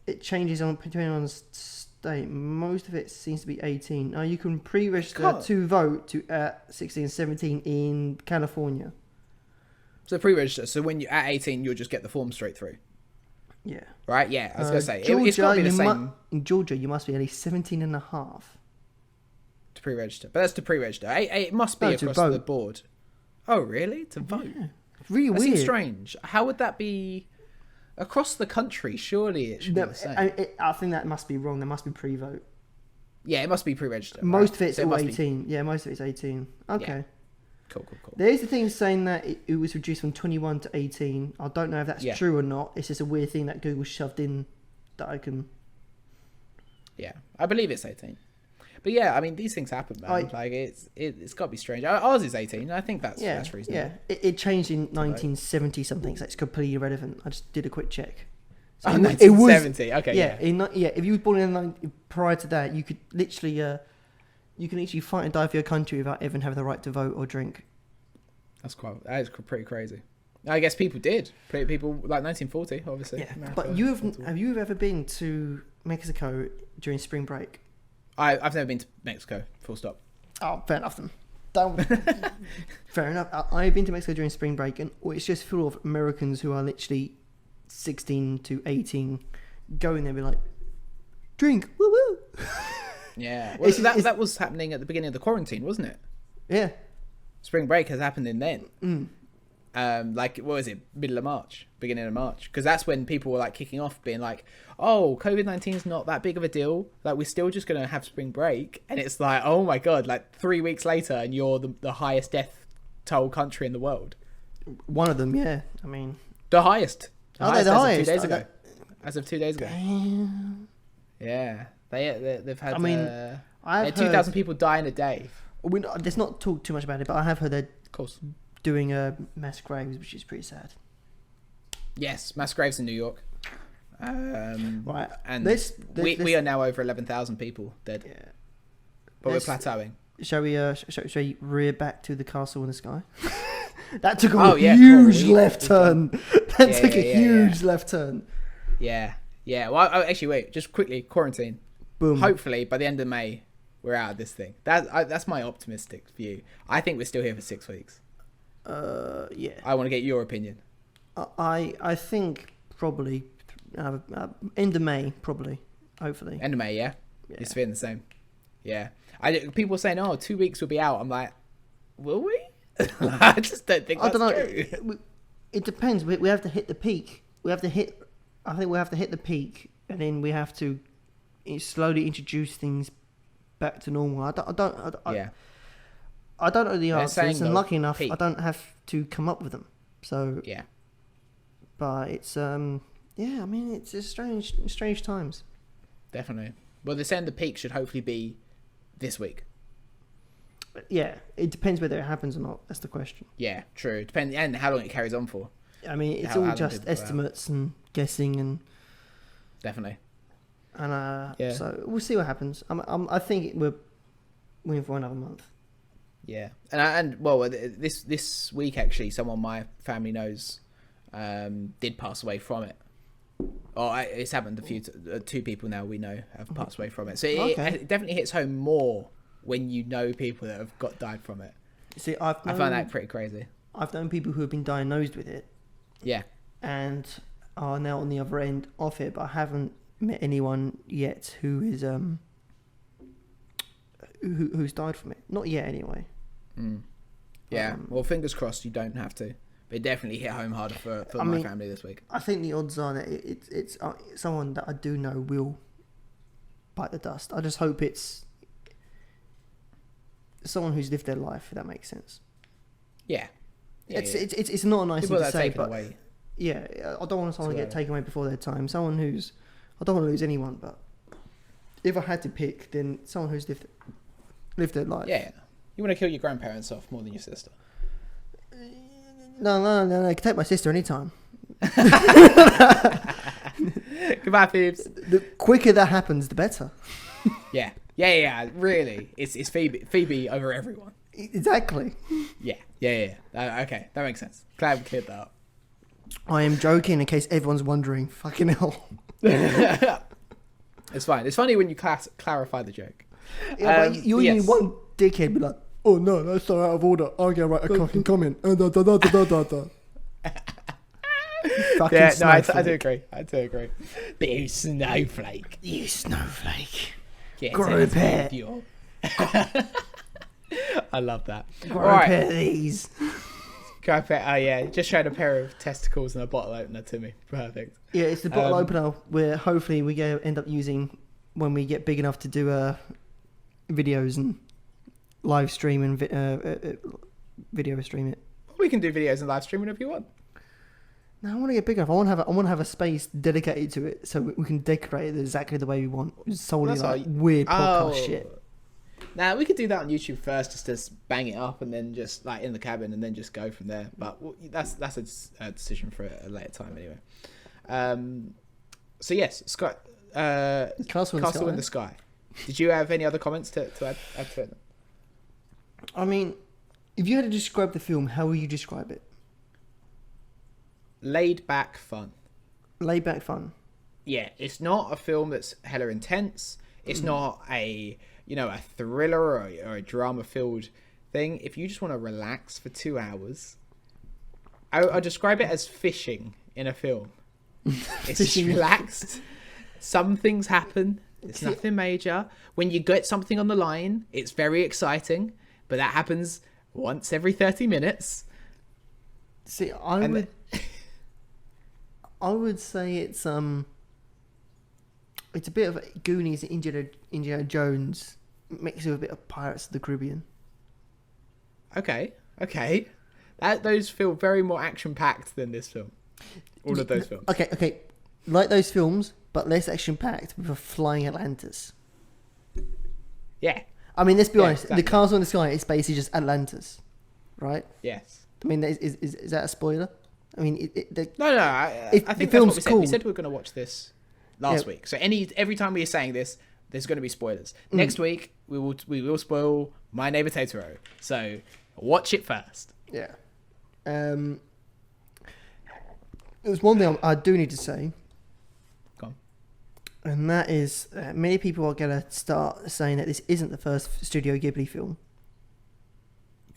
it changes depending on state. Most of it seems to be 18. Now you can pre-register to vote at 16 and 17 in California. So pre-register. So when you're at 18, you'll just get the form straight through. Yeah. Right? Yeah, I was going to say. Georgia, it's got to be the same. In Georgia, you must be at least 17 and a half. To pre-register. But that's to pre-register. It must be across the board. Oh, really? To vote? Yeah. Really weird. Seems strange. How would that be across the country? Surely it should be the same. I think that must be wrong. There must be pre-vote. Yeah, it must be pre-registered. Most of it's 18. Yeah, most of it's 18. Okay. Yeah. Cool. There's the thing saying that it was reduced from 21 to 18. I don't know if that's true or not. It's just a weird thing that Google shoved in that I can... Yeah, I believe it's 18. But yeah, I mean, these things happen, man. It's got to be strange. Ours is 18. I think that's reasonable. Yeah, it changed in 1970 something, so it's completely irrelevant. I just did a quick check. So 1970. Okay. Yeah. If you were born in prior to that, you could literally, fight and die for your country without even having the right to vote or drink. That is pretty crazy. I guess people did. People like 1940, obviously. Yeah, America, but have you ever been to Mexico during spring break? I've never been to Mexico. Full stop. Oh, fair enough then. Fair enough. I've been to Mexico during spring break, and it's just full of Americans who are literally 16 to 18, going there and be like, drink, woo woo. Yeah, well, that was happening at the beginning of the quarantine, wasn't it? Yeah. Spring break has happened in then. Like, what was it? Beginning of March, because that's when people were like kicking off, being like, "Oh, COVID-19 is not that big of a deal. Like, we're still just gonna have spring break." And it's like, oh my god, like 3 weeks later, and you're the highest death toll country in the world. One of them, yeah. I mean, the highest. They're the highest. As of 2 days ago. Damn. Yeah, they've had. I mean, I've 2,000 people die in a day. Let's not talk too much about it, but I have heard they're Of course. doing mass graves, which is pretty sad. Yes, mass graves in New York. Right, and we are now over 11,000 people dead. Yeah. But we're plateauing. Shall we rear back to the castle in the sky? That took a huge left turn. That took a huge left turn. Yeah. Well, actually, wait. Just quickly, quarantine. Boom. Hopefully, by the end of May, we're out of this thing. That's my optimistic view. I think we're still here for 6 weeks. Yeah. I want to get your opinion. I think probably end of May, probably. Hopefully. End of May, yeah? It's feeling the same. Yeah. People are saying, 2 weeks we'll be out. I'm like, will we? I just don't think that's true. It depends. We have to hit the peak. I think we have to hit the peak, and then we have to slowly introduce things back to normal. I don't know the answers, and lucky enough, I don't have to come up with them. So yeah. But it's it's a strange times. Definitely. Well, they're saying the peak should hopefully be this week. Yeah, it depends whether it happens or not. That's the question. Yeah, true. Depends, and how long it carries on for. I mean, it's all just estimates and guessing, and definitely. And so we'll see what happens. I think we're in for another month. Yeah, and this week actually, someone my family knows did pass away from it. It's happened. Two people now we know have passed away from it. So it definitely hits home more when you know people that have died from it. See, I find that pretty crazy. I've known people who have been diagnosed with it. Yeah. And are now on the other end of it, but I haven't met anyone yet who is who's died from it. Not yet, anyway. Yeah. Well, fingers crossed you don't have to. But it definitely hit home harder for my family this week. I think the odds are that it's someone that I do know will bite the dust. I just hope it's someone who's lived their life, if that makes sense. Yeah. It's not a nice thing to say, but away. Yeah, I don't want someone to get taken away before their time. I don't want to lose anyone, but if I had to pick, then someone who's lived their life. Yeah. You want to kill your grandparents off more than your sister? No. I can take my sister anytime. Goodbye, Phoebes. The quicker that happens, the better. Yeah. Really, it's Phoebe over everyone. Exactly. Yeah. Okay, that makes sense. Glad we cleared that up. I am joking in case everyone's wondering. Fucking hell. It's fine. It's funny when you clarify the joke. Yeah, but you need one dickhead be like, oh no, that's so out of order. I'm gonna write a fucking comment. Yeah, no, I do agree. But you snowflake. Yeah, grow a pair. I love that. Grow a pair of these. Grow a pair. Oh yeah, just showed a pair of testicles and a bottle opener to me. Perfect. Yeah, it's the bottle opener where hopefully we end up using when we get big enough to do videos and live stream and video stream it. We can do videos and live stream whenever you want. No, I want to get big enough. I want to have a space dedicated to it so we can decorate it exactly the way we want. Solely weird podcast shit. Nah, we could do that on YouTube first, just to bang it up and then just like in the cabin and then just go from there. But that's a decision for a later time anyway. So yes, Sky, Castle in the Sky. Did you have any other comments to add to it? I mean, if you had to describe the film, how would you describe it? Laid back fun. Laid back fun. Yeah, it's not a film that's hella intense. It's not a thriller or a drama filled thing. If you just want to relax for 2 hours, I describe it as fishing in a film. It's just relaxed. Some things happen. It's nothing major. When you get something on the line, it's very exciting, but that happens once every 30 minutes. See, I would say it's a bit of Goonies and Indiana Jones mixed with a bit of Pirates of the Caribbean. Okay. Those feel very more action packed than this film. All of those films. Okay. Like those films, but less action packed with a flying Atlantis. Yeah. I mean, let's be Yeah, honest. exactly. The castle in the sky is basically just Atlantis, right? Yes. I mean, is that a spoiler? I mean, No. I think that's film's what we said. cool. We said we were going to watch this last week. So every time we are saying this, there's going to be spoilers. Next week we will spoil My Neighbor Totoro. So watch it first. Yeah. There's one thing I do need to say, Go on. and that is many people are going to start saying that this isn't the first Studio Ghibli film.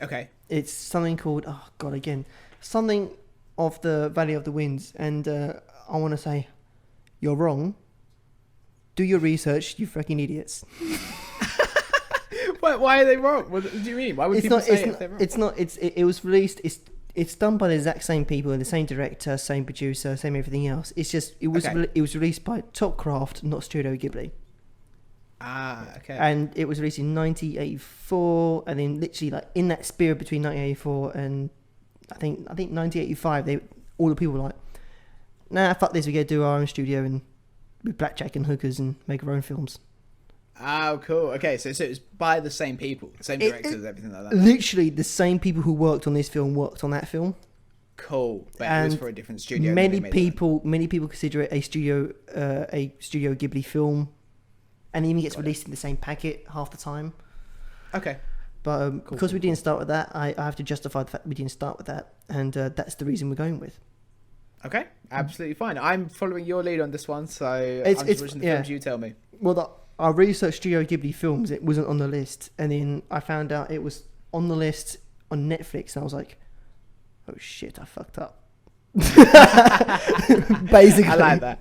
Okay. It's something called, something of the Valley of the Winds, and I want to say, you're wrong. Do your research, you freaking idiots. Why are they wrong? What do you mean? Why would people say if they're wrong? It was released. It's done by the exact same people, and the same director, same producer, same everything else. It's just it was released by Topcraft, not Studio Ghibli. Ah, okay. And it was released in 1984, and then literally like in that spirit between 1984 and I think 1985, all the people were like, nah, fuck this, we gotta do our own studio and with blackjack and hookers and make our own films. Oh, cool. Okay, so it's by the same people, the same directors, everything like that. Literally the same people who worked on this film worked on that film. Cool, but it was for a different studio. Many people consider it a Studio Ghibli film, and it even gets released in the same packet half the time. Okay. But because we didn't start with that, I have to justify the fact that we didn't start with that, and that's the reason we're going with. Okay, absolutely fine. I'm following your lead on this one, so I'm just watching the films you tell me. Well, I researched Studio Ghibli films. It wasn't on the list, and then I found out it was on the list on Netflix, and I was like, "Oh shit, I fucked up." Basically, I like that.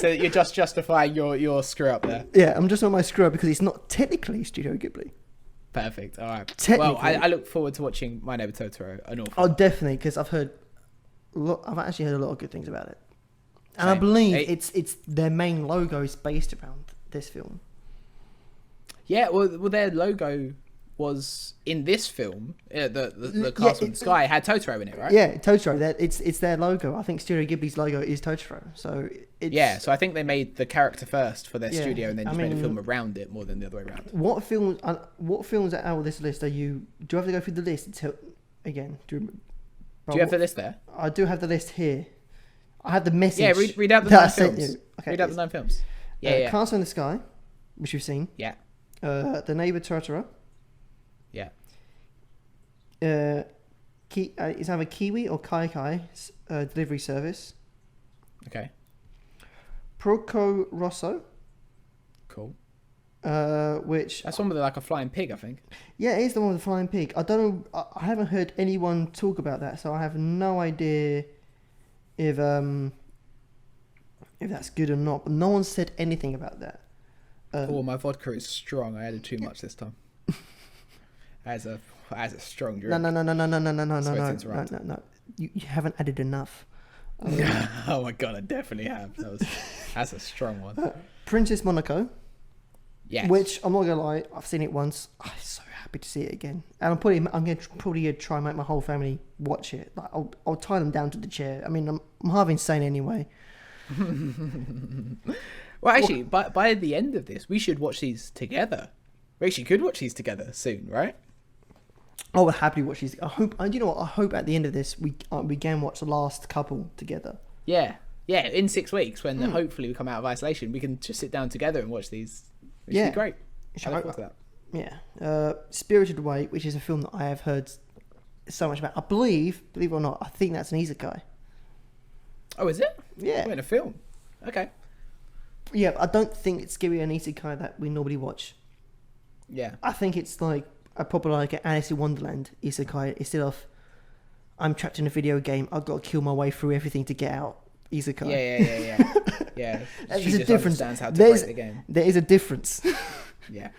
So you're just justifying your screw up there. Yeah, I'm just on my screw up because it's not technically Studio Ghibli. Perfect. All right. Technically, well, I look forward to watching My Neighbor Totoro. Oh, definitely, because I've actually heard a lot of good things about it, and Same. I believe it's their main logo is based around this film. Yeah, well, their logo was in this film. The castle in the sky had Totoro in it, right? Yeah, Totoro. It's their logo. I think Studio Ghibli's logo is Totoro. So so I think they made the character first for their studio, and then just made a film around it more than the other way around. What films are out of this list? Do you have to go through the list again? Do you have the list there? I do have the list here. I have the message. Yeah, read out the 9 films. Okay, read out the 9 films. Yeah. Castle in the Sky, which you've seen. Yeah. The Neighbor Totoro. Yeah. It's either Kiwi or Kai delivery service. Okay. Proco Rosso. Cool. Which that's one with like a flying pig, I think. Yeah, it is the one with the flying pig. I don't know. I haven't heard anyone talk about that, so I have no idea if that's good or not. But no one said anything about that. My vodka is strong. I added too much this time. As a strong drink. No. You haven't added enough. Oh my god, I definitely have. That's a strong one. Princess Monaco. Yes. Which I'm not gonna lie, I've seen it once. I'm so happy to see it again, and I'm probably gonna try and make my whole family watch it. Like I'll tie them down to the chair. I mean, I'm half insane anyway. Well, actually, by the end of this, we should watch these together. We actually could watch these together soon, right? I would happily watch these. I hope. You know what? I hope at the end of this, we can watch the last couple together. Yeah. In 6 weeks, when hopefully we come out of isolation, we can just sit down together and watch these. Which would be great. I look forward to that. Yeah. Spirited Away, which is a film that I have heard so much about. I believe it or not, I think that's an isekai. Oh, is it? Yeah. In a film. Okay. Yeah, I don't think it's scary an isekai that we normally watch. Yeah. I think it's like a proper like an Alice in Wonderland isekai instead of I'm trapped in a video game, I've got to kill my way through everything to get out. Isekai. Yeah. Yeah. There's a difference. How to play the game. There is a difference. Yeah.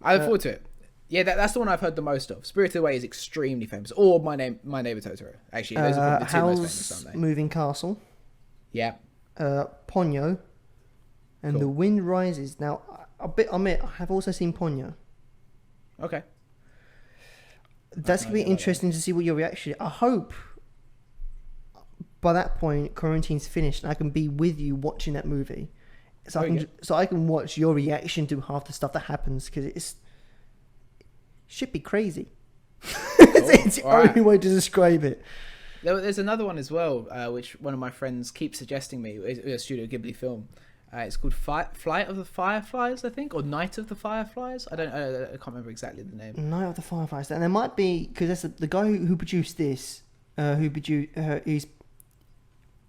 I look forward to it. Yeah, that's the one I've heard the most of. Spirited Away is extremely famous. Or My Neighbor Totoro. Actually, those are probably the two most famous, aren't they? Moving Castle. Yeah. Ponyo. And The Wind Rises. Now, I have also seen Ponyo. Okay. That's going to be interesting to see what your reaction is. I hope by that point quarantine's finished and I can be with you watching that movie. so I can watch your reaction to half the stuff that happens because it's should be crazy. It's the only way to describe it. There's another one as well, which one of my friends keeps suggesting me. It's a Studio Ghibli film. It's called Flight of the Fireflies, I think, or Night of the Fireflies. I can't remember exactly the name. Night of the Fireflies, and there might be because that's the guy who produced this. He's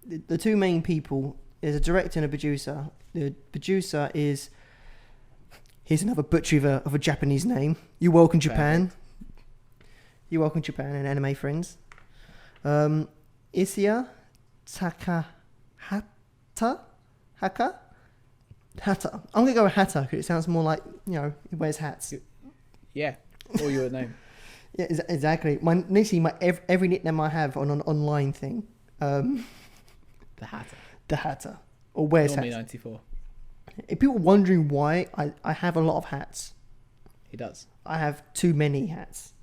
the two main people. There's a director and a producer. The producer is. Here's another butchery of a Japanese name. You're welcome, Japan. Perfect. You're welcome, Japan and anime friends. Isia Takahata? Haka? Hatta. I'm going to go with Hatta because it sounds more like, he wears hats. Yeah, or your name. Yeah, exactly. Every nickname I have on an online thing. The Hatter. The Hatter. Or wears Normally hats. 94. If people are wondering why, I have a lot of hats. He does. I have too many hats.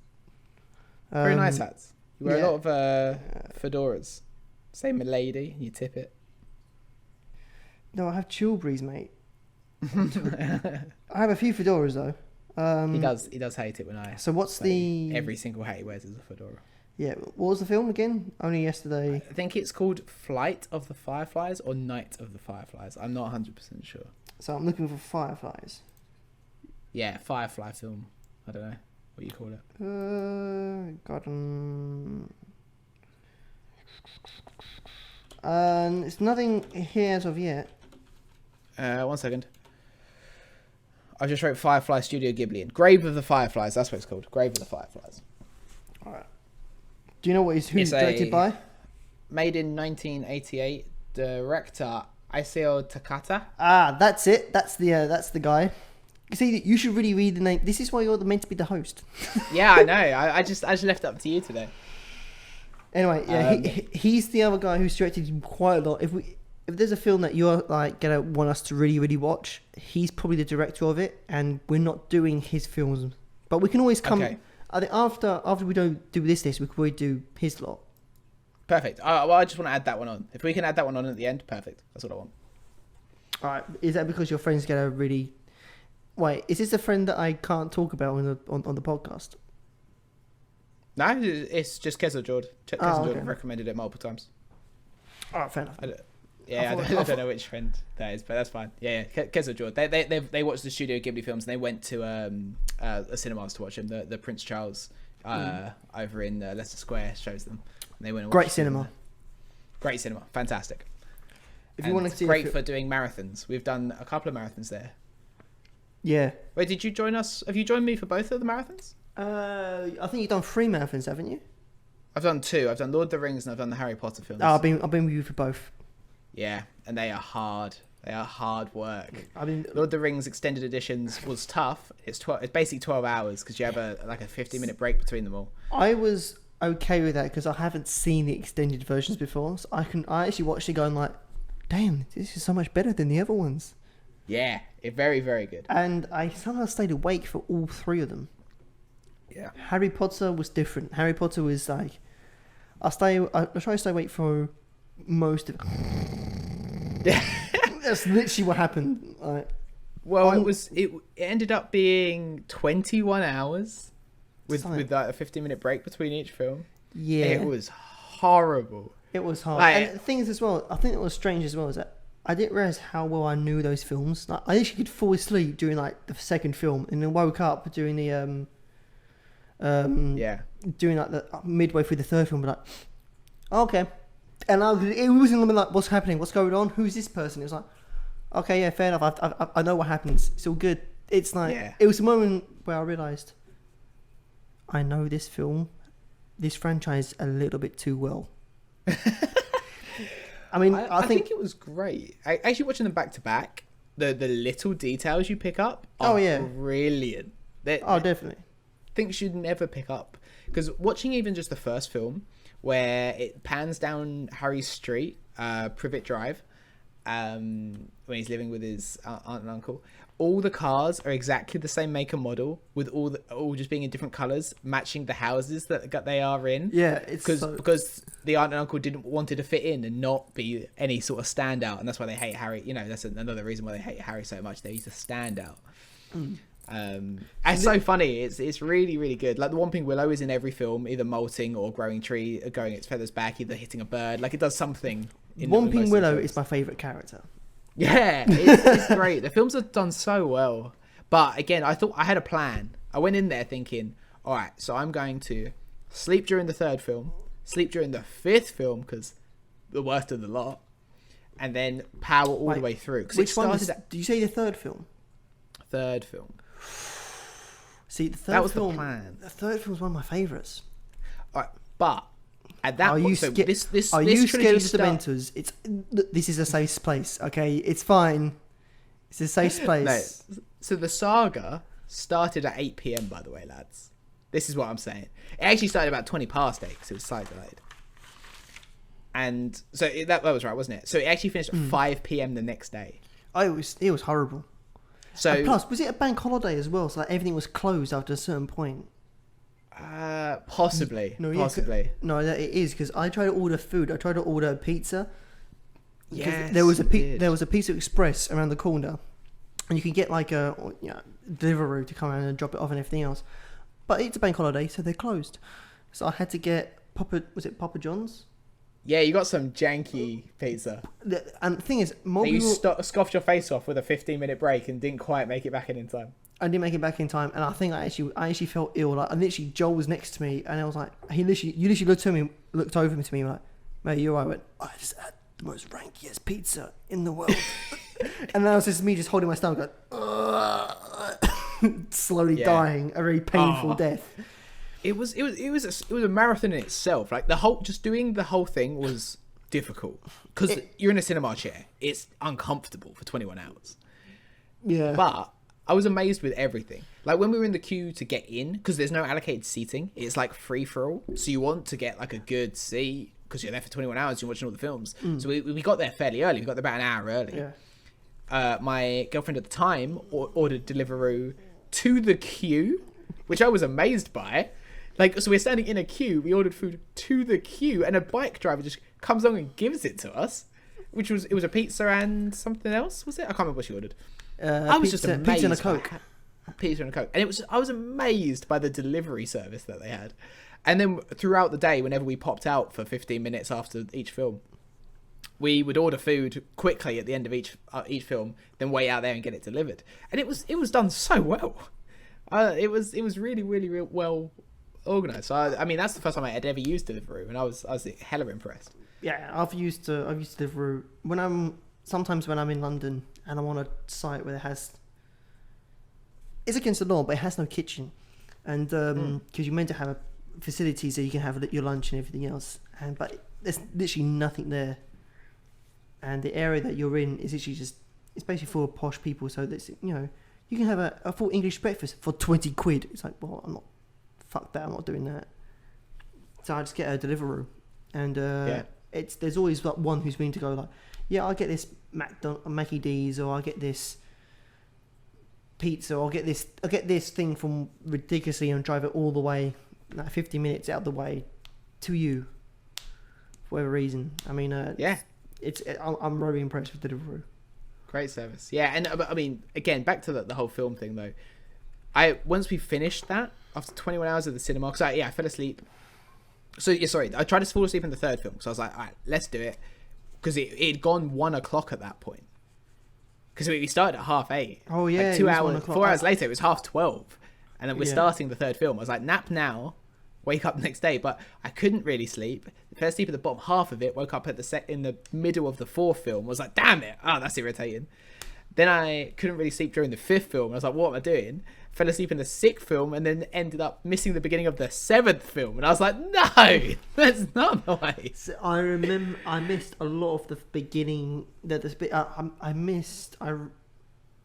Very nice hats. You wear a lot of fedoras. Say milady, you tip it. No, I have chilbreeze, mate. I have a few fedoras though. He does hate it when I. So what's the? Every single hat he wears is a fedora. Yeah. What was the film again? Only yesterday. I think it's called Flight of the Fireflies or Night of the Fireflies. I'm not 100% sure. So I'm looking for Fireflies. Yeah, Firefly film. I don't know what you call it. It's nothing here as of yet. 1 second. I just wrote Firefly Studio Ghibli in. Grave of the Fireflies. That's what it's called. Grave of the Fireflies. All right. Do you know who's directed by? Made in 1988. Director Isao Takata. Ah, that's it. That's the guy. See, you should really read the name. This is why you're meant to be the host. Yeah, I know. I just left it up to you today. Anyway, yeah, he's the other guy who's directed quite a lot. If there's a film that you're like gonna want us to really, really watch, he's probably the director of it, and we're not doing his films. But we can always come. Okay. I think after we don't do this list, we could probably do his lot. Perfect. Well, I just want to add that one on. If we can add that one on at the end, perfect. That's what I want. All right. Is that because your friend's gonna really? Wait, is this a friend that I can't talk about on the podcast? No, it's just Kezo Jord. Jordan recommended it multiple times. All right, fair enough. I don't know which friend that is, but that's fine. Yeah. Kezo Jord. They watched the Studio Ghibli films and they went to a cinemas to watch them. The Prince Charles over in Leicester Square shows them. And they went and Great cinema. Great cinema. Fantastic. If you want to see, great for doing marathons. We've done a couple of marathons there. Yeah. Wait, did you join us? Have you joined me for both of the marathons? I think you've done 3 marathons, haven't you? I've done 2. I've done Lord of the Rings and I've done the Harry Potter films. I've been with you for both. Yeah, and they are hard. They are hard work. I mean, Lord of the Rings extended editions was tough. It's basically 12 hours because you have a 50-minute break between them all. I was okay with that because I haven't seen the extended versions before, so I actually watched it going like, damn, this is so much better than the other ones. Yeah, very, very good. And I somehow stayed awake for all 3 of them. Yeah. Harry Potter was different. Harry Potter was like, I try to stay awake for most of it. Yeah. That's literally what happened. It ended up being 21 hours with like a 15-minute break between each film. Yeah. It was horrible. It was hard. And things as well, I think it was strange as well, is that I didn't realise how well I knew those films. Like, I actually could fall asleep during like the second film and then woke up during the during like the midway through the third film, but like, oh, okay. And it wasn't like, what's happening? What's going on? Who's this person? It was like, okay, yeah, fair enough. I know what happens. It's all good. It's like, It was a moment where I realised I know this franchise a little bit too well. I mean, I think it was great. Actually, watching them back to back, the little details you pick up are brilliant. Definitely. Things you'd never pick up. Because watching even just the first film, where it pans down Harry's street, Privet Drive, when he's living with his aunt and uncle. All the cars are exactly the same make and model, with all just being in different colours, matching the houses that they are in. Yeah, because the aunt and uncle didn't wanted to fit in and not be any sort of standout, and that's why they hate Harry. You know, that's another reason why they hate Harry so much. He's a standout. And it's so funny. It's really, really good. Like the Whomping Willow is in every film, either molting or growing its feathers back, either hitting a bird. Like it does something. Whomping Willow is my favourite character. Yeah, it's great. The films are done so well. But again, I thought I had a plan. I went in there thinking, all right, so I'm going to sleep during the third film, sleep during the fifth film, because the worst of the lot, and then power all the way through. Which one did you say the third film? Third film. See, the third that was film, the plan. The third film was one of my favourites. All right, but at that point, so this are you scared of trilogy Dementors? This is a safe place, okay? It's fine. It's a safe place. No. So the saga started at 8 p.m. by the way, lads. This is what I'm saying. It actually started about 20 past 8 because it was side delayed. And so that was right, wasn't it? So it actually finished at 5 p.m. the next day. Oh, it was horrible. So and plus, was it a bank holiday as well? So like everything was closed after a certain point. Possibly. Possibly. No, it is because I tried to order food. I tried to order pizza. Yes, there was a Pizza Express around the corner, and you can get like a Deliveroo to come around and drop it off and everything else. But it's a bank holiday, so they're closed. So I had to get Papa John's? Yeah, you got some janky pizza. And the thing is, you scoffed your face off with a 15-minute break and didn't quite make it back in time. I didn't make it back in time, and I think I actually felt ill. Like, Joel was next to me, and I was like, you literally looked over to me, like, mate, you're right. I went, I just had the most rankiest pizza in the world, and that was just me just holding my stomach, going, slowly dying a very painful death. It was a marathon in itself. Like doing the whole thing was difficult because you're in a cinema chair. It's uncomfortable for 21 hours. Yeah, but I was amazed with everything. Like when we were in the queue to get in, because there's no allocated seating, it's like free for all. So you want to get like a good seat because you're there for 21 hours. You're watching all the films. So we got there fairly early. We got there about an hour early. Yeah. My girlfriend at the time ordered Deliveroo to the queue, which I was amazed by. Like, so we're standing in a queue. We ordered food to the queue, and a bike driver just comes along and gives it to us. It was a pizza and something else. Was it? I can't remember what she ordered. I was just amazed. Pizza and a Coke. Pizza and a Coke, and I was amazed by the delivery service that they had. And then throughout the day, whenever we popped out for 15 minutes after each film, we would order food quickly at the end of each film, then wait out there and get it delivered. And it was done so well. It was really, really, really well organised. So I mean, that's the first time I had ever used Deliveroo, and I was hella impressed. Yeah, I've used Deliveroo sometimes when I'm in London and I'm on a site where it's against the law, but it has no kitchen, and because you're meant to have a facility so you can have your lunch and everything else, but there's literally nothing there, and the area that you're in is literally it's basically full of posh people, so that's you can have a full English breakfast for 20 quid. It's like, well, fuck that, I'm not doing that. So I just get a Deliveroo, and there's always like one who's willing to go like, yeah, I'll get this Mackie D's, or I'll get this pizza, or I'll get this thing from ridiculously and drive it all the way, like 50 minutes out of the way to you, for whatever reason. I mean, I'm very impressed with Deliveroo. Great service. Yeah, and I mean, again, back to the whole film thing though. Once we finished that, after 21 hours of the cinema, because I fell asleep. So yeah, sorry, I tried to fall asleep in the third film, so I was like, all right, let's do it, because it had gone 1 o'clock at that point. Because we started at 8:30. Oh yeah, like 4 hours later, it was 12:30, and then we're starting the third film. I was like, nap now, wake up next day, but I couldn't really sleep. Fell asleep at the bottom half of it, woke up in the middle of the fourth film. I was like, damn it, that's irritating. Then I couldn't really sleep during the fifth film. I was like, what am I doing? Fell asleep in the sixth film, and then ended up missing the beginning of the seventh film. And I was like, no, that's not the way. So I remember I missed a lot of the beginning. I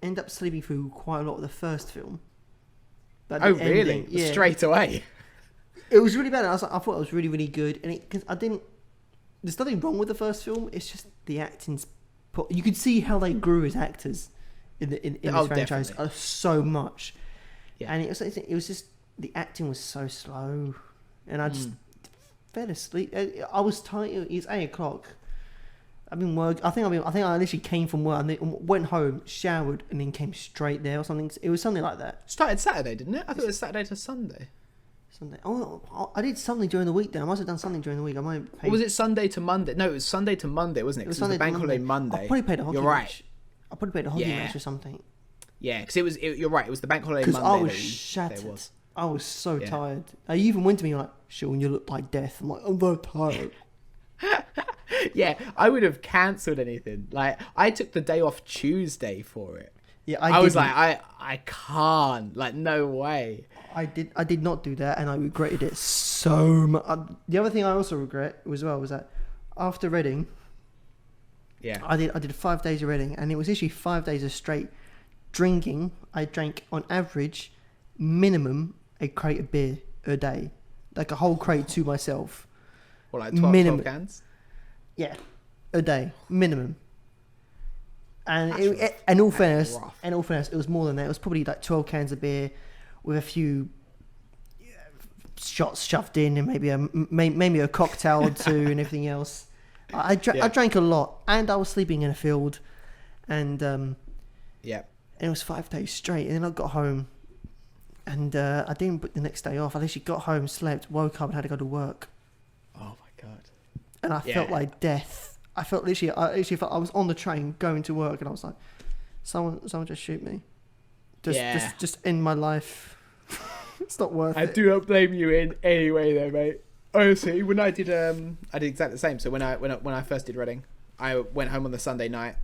ended up sleeping through quite a lot of the first film. But really? Yeah. Straight away? It was really bad. I thought it was really, really good. And because there's nothing wrong with the first film. It's just the acting's You could see how they grew as actors in this franchise so much. Yeah. And it was just the acting was so slow, and I just fell asleep. I was tired. It's 8:00. I've been work. I think I literally came from work and then went home, showered, and then came straight there or something. It was something like that. Started Saturday, didn't it? I thought it was Saturday to Sunday. Sunday. Oh, I did something during the week. Then I must have done something during the week. I might. Or was it Sunday to Monday? No, it was Sunday to Monday, wasn't it? Because it was the bank holiday Monday. I probably played a hockey You're right. match. I probably played a hockey match or something. Yeah, because you're right. It was the bank holiday Monday. Because I was shattered. I was so tired. You even went to me like, Sean, you look like death. I'm like, I'm very tired. Yeah, I would have cancelled anything. Like, I took the day off Tuesday for it. Yeah, I was like, I can't. Like, no way. I did not do that, and I regretted it so much. The other thing I also regret was that after Reading, I did 5 days of Reading, and it was actually 5 days of straight drinking. I drank on average minimum a crate of beer a day, like a whole crate to myself. What, like 12 cans? Yeah, a day minimum. And in all fairness, it was more than that. It was probably like 12 cans of beer with a few shots shoved in, and maybe a cocktail or two, and everything else. I drank a lot, and I was sleeping in a field, and and it was 5 days straight. And then I got home, and I didn't book the next day off. I literally got home, slept, woke up, and had to go to work. Oh my god! And I felt like death. I literally felt I was on the train going to work, and I was like, someone just shoot me. Just end my life. It's not worth it. I do not blame you in any way though, mate. Honestly, when I did exactly the same. So when I first did Reading, I went home on the Sunday night.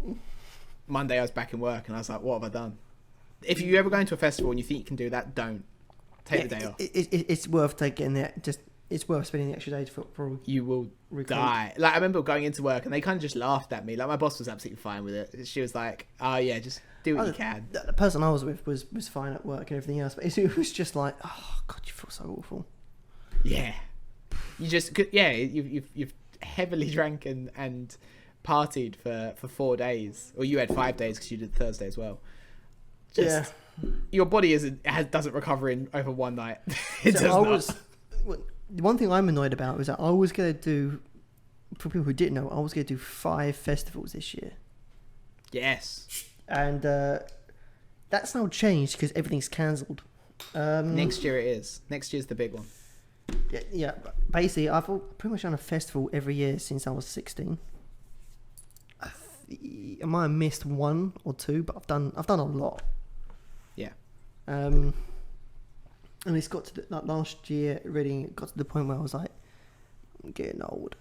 Monday I was back in work, and I was like, what have I done? If you ever go into a festival and you think you can do that, don't. Take the day off. It's worth taking it. It's worth spending the extra day for you will die. Like, I remember going into work and they kind of just laughed at me. Like, my boss was absolutely fine with it. She was like, "Oh yeah, just do what you can." The person I was with was fine at work and everything else, but it was just like, oh god, you feel so awful. Yeah, you've heavily drank and partied for 4 days, or you had 5 days because you did Thursday as well. Your body doesn't recover in over one night. The one thing I'm annoyed about was that I was going to do, for people who didn't know, I was going to do 5 festivals this year. Yes. And that's now changed because everything's cancelled. Next year it is. Next year's the big one. Yeah. Basically, I've pretty much done a festival every year since I was 16. I might have missed 1 or 2, but I've done a lot. Yeah. And it's got to like last year, Reading, it got to the point where I was like, I'm getting old.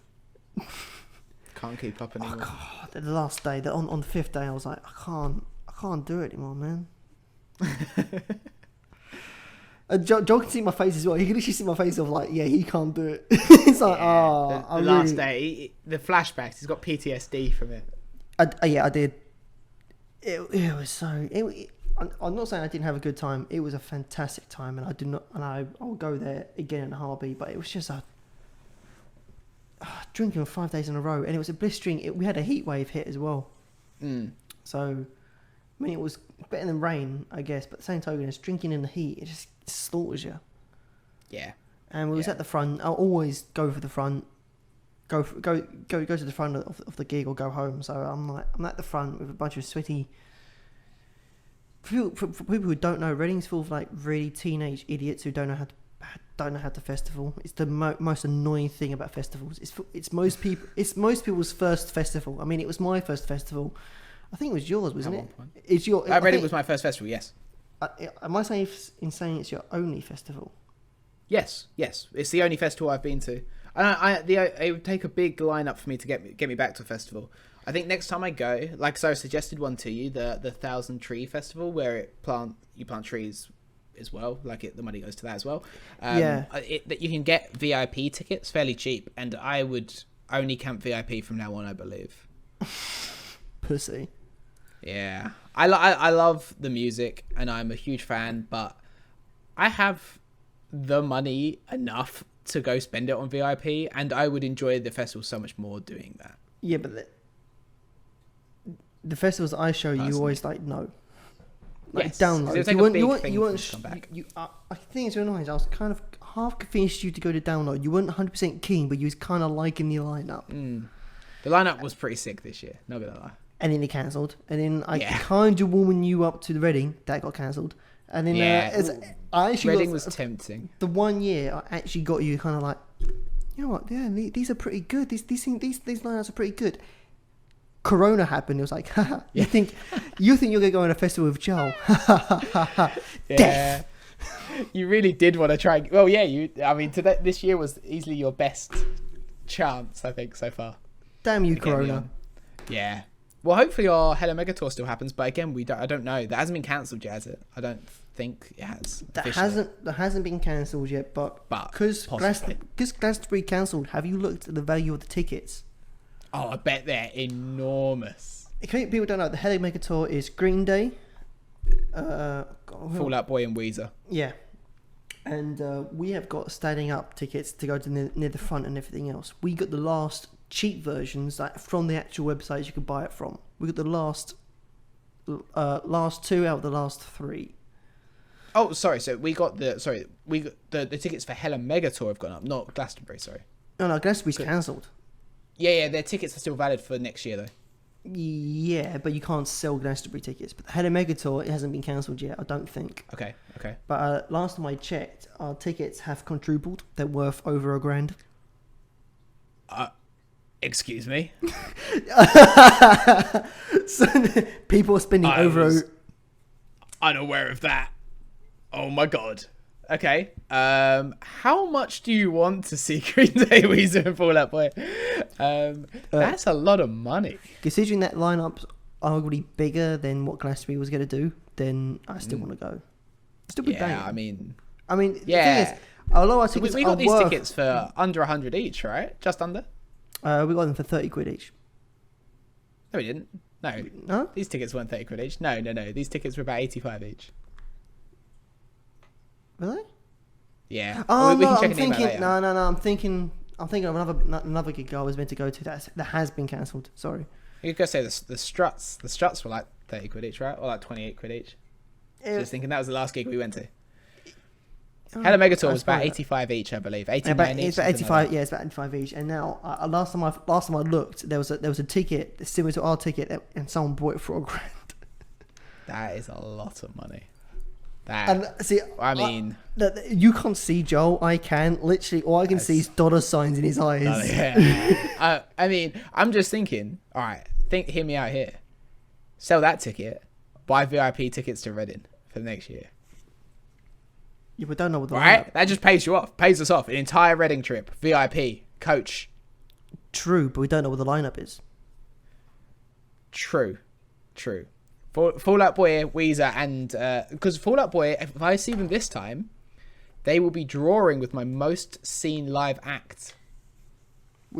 Can't keep up anymore. Oh God, the last day, on the 5th day, I was like, I can't do it anymore, man. Joe can see my face as well. He can literally see my face of like, yeah, he can't do it. It's like, the last day, the flashbacks. He's got PTSD from it. I did. It was so. I'm not saying I didn't have a good time. It was a fantastic time, and I'll go there again in a heartbeat. But it was just drinking 5 days in a row, and it was a blistering. We had a heat wave hit as well. So, I mean, it was better than rain, I guess. But at the same token, it's drinking in the heat. It just slaughters you. Yeah. And we was at the front. I'll always go for the front. Go to the front of the gig or go home. So I'm at the front with a bunch of sweaty. For people who don't know, Reading's full of like really teenage idiots who don't know how to festival. It's the most annoying thing about festivals. It's most people's first festival. I mean, it was my first festival. I think it was yours, wasn't it? It's your. Reading was my first festival. Yes. Am I saying it's your only festival? Yes. It's the only festival I've been to. It would take a big lineup for me to get me back to a festival. I think next time I go, like, so I suggested one to you, the 1,000 Tree Festival, where you plant trees as well. Like, the money goes to that as well. That you can get VIP tickets fairly cheap, and I would only camp VIP from now on, I believe. Pussy. Yeah, I love the music, and I'm a huge fan, but I have the money enough to go spend it on VIP, and I would enjoy the festival so much more doing that. Yeah, but the festivals I show you always like no. Like Yes, downloads. it's like you a big thing you for weren't. them to come back. I think it's really nice. I was kind of half convinced you to go to download. You weren't 100% keen, but you was kind of liking the lineup. The lineup was pretty sick this year. Not gonna lie. And then it cancelled. And then I kind of warming you up to the Reading that got cancelled. And then I actually Reading was tempting. The 1 year I actually got you kind of like, you know what? Yeah, these are pretty good. These lineups are pretty good. Corona happened. It was like, haha, you think you're gonna go on a festival with Joel? Death. You really did want to try. Well, yeah. I mean, this year was easily your best chance, I think, so far. Damn you, Corona. Yeah. Well, hopefully our Hello Mega Tour still happens, but again, I don't know. That hasn't been cancelled yet, has it? I don't think it has. That hasn't been cancelled yet, but because Glastonbury cancelled, have you looked at the value of the tickets? Oh, I bet they're enormous. In case people don't know, the Hello Mega Tour is Green Day, Fall Out Boy and Weezer. Yeah. And we have got standing up tickets to go to near the front and everything else. We got the last cheap versions from the actual websites you could buy it from. We got the last 2 out of the last 3. Oh, sorry. So we got the tickets for Hello Mega Tour have gone up, not Glastonbury. Sorry. No, Glastonbury's cancelled. Yeah. Their tickets are still valid for next year though. Yeah, but you can't sell Glastonbury tickets. But the Hello Mega Tour, it hasn't been cancelled yet, I don't think. Okay. But last time I checked, our tickets have quadrupled. They're worth over $1,000. Excuse me? So people are spending unaware of that. Oh my god. Okay. How much do you want to see Green Day, Weezer and Fall Out Boy? That's a lot of money. Considering that lineup's arguably bigger than what Glastonbury was going to do, then I still want to go. Still be banging. I mean, yeah. The thing is, although our tickets we got these tickets for under 100 each, right? Just under. We got them for 30 quid each. No, we didn't. No. These tickets weren't 30 quid each. No. These tickets were about 85 each. Really? Yeah. Oh, we can check I'm an email thinking. later. No. I'm thinking of another gig I was meant to go to that has been cancelled. Sorry. You could go say the Struts. The Struts were like 30 quid each, right? Or like 28 quid each. Just thinking that was the last gig we went to. Hello Mega Tour was about 85 each, I believe. 89 each. It's about 85. Like it's about 85 each. And now, last time I looked, there was a ticket similar to our ticket, and someone bought it for $1,000. That is a lot of money. You can't see Joel. I can. Literally, all I can see is dollar signs in his eyes. Oh, yeah. I mean, I'm just thinking. All right, hear me out here. Sell that ticket. Buy VIP tickets to Reading for next year. Yeah, we don't know what the lineup. That just pays us off. An entire Reading trip, VIP, coach. True, but we don't know what the lineup is. True. Fall Out Boy, Weezer, and because Fall Out Boy, if I see them this time, they will be drawing with my most seen live act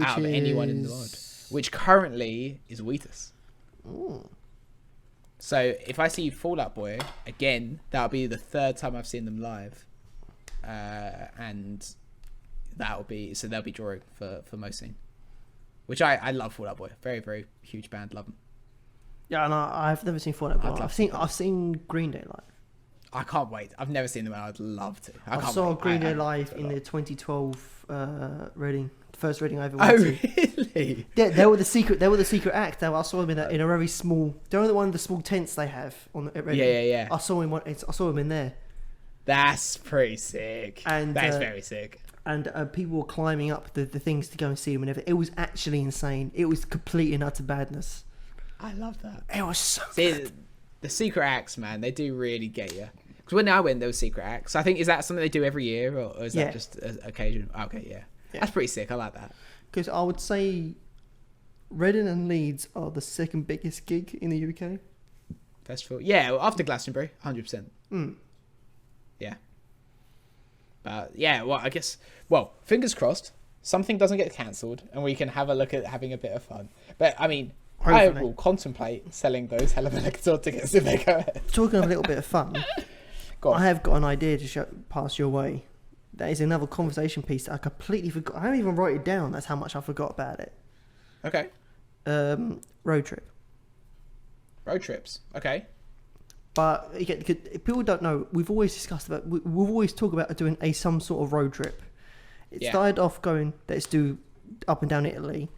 out of anyone in the world, which currently is Wheatus. Ooh. So if I see Fall Out Boy again, that'll be the 3rd time I've seen them live, and they'll be drawing for most seen, which I love Fall Out Boy, very very huge band, love them. Yeah, no, I've never seen Fall Out Boy. I've seen Green Day live. I can't wait. I've never seen them, and I'd love to. I saw Green Day live in the 2012 Reading, the first Reading I ever went to. Oh, really? Yeah, they were the secret act. I saw them in a very small. They're only one of the small tents they have at Reading. Yeah. I saw him in there. That's pretty sick. And that's very sick. And people were climbing up the things to go and see him and everything. It was actually insane. It was complete and utter badness. I love that. It was so good. The secret acts, man, they do really get you. Because when I went, there was secret acts. I think, is that something they do every year, or is that just an occasion? Okay, yeah. That's pretty sick. I like that. Because I would say Reading and Leeds are the second biggest gig in the UK. Festival. Yeah, after Glastonbury, 100%. Yeah. But yeah, well, I guess, fingers crossed, something doesn't get cancelled and we can have a look at having a bit of fun. But I mean, hopefully. I will contemplate selling those Hello Mega Tour tickets if they go ahead. Talking of a little bit of fun, I have got an idea to pass your way. That is another conversation piece that I completely forgot. I haven't even wrote it down. That's how much I forgot about it. Okay. Road trip. Road trips. Okay. But again, people don't know. We've always discussed about. We've always talked about doing some sort of road trip. It started off going, let's do up and down Italy.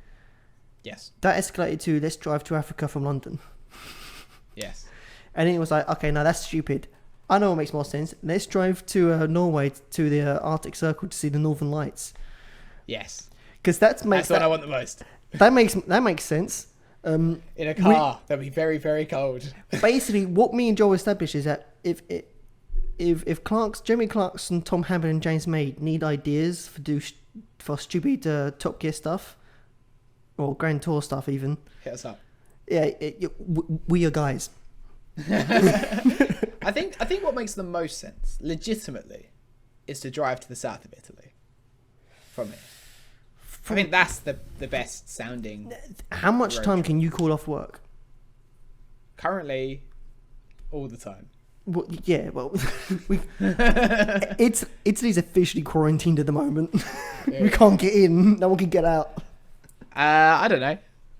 Yes. That escalated to let's drive to Africa from London. Yes. And then it was like, okay, now that's stupid. I know what makes more sense. Let's drive to Norway to the Arctic Circle to see the Northern Lights. Yes. Because that's what I want the most. That makes sense. In a car that'd be very, very cold. Basically, what me and Joel established is that if Jeremy Clarkson, Tom Hammond, and James May need ideas for stupid Top Gear stuff or Grand Tour stuff, even hit us up. Yeah, we are guys. I think what makes the most sense, legitimately, is to drive to the south of Italy from here. I think that's the best sounding. How much time can you call off work? Currently, all the time. Well, Italy's officially quarantined at the moment. Yeah. We can't get in. No one can get out. I don't know.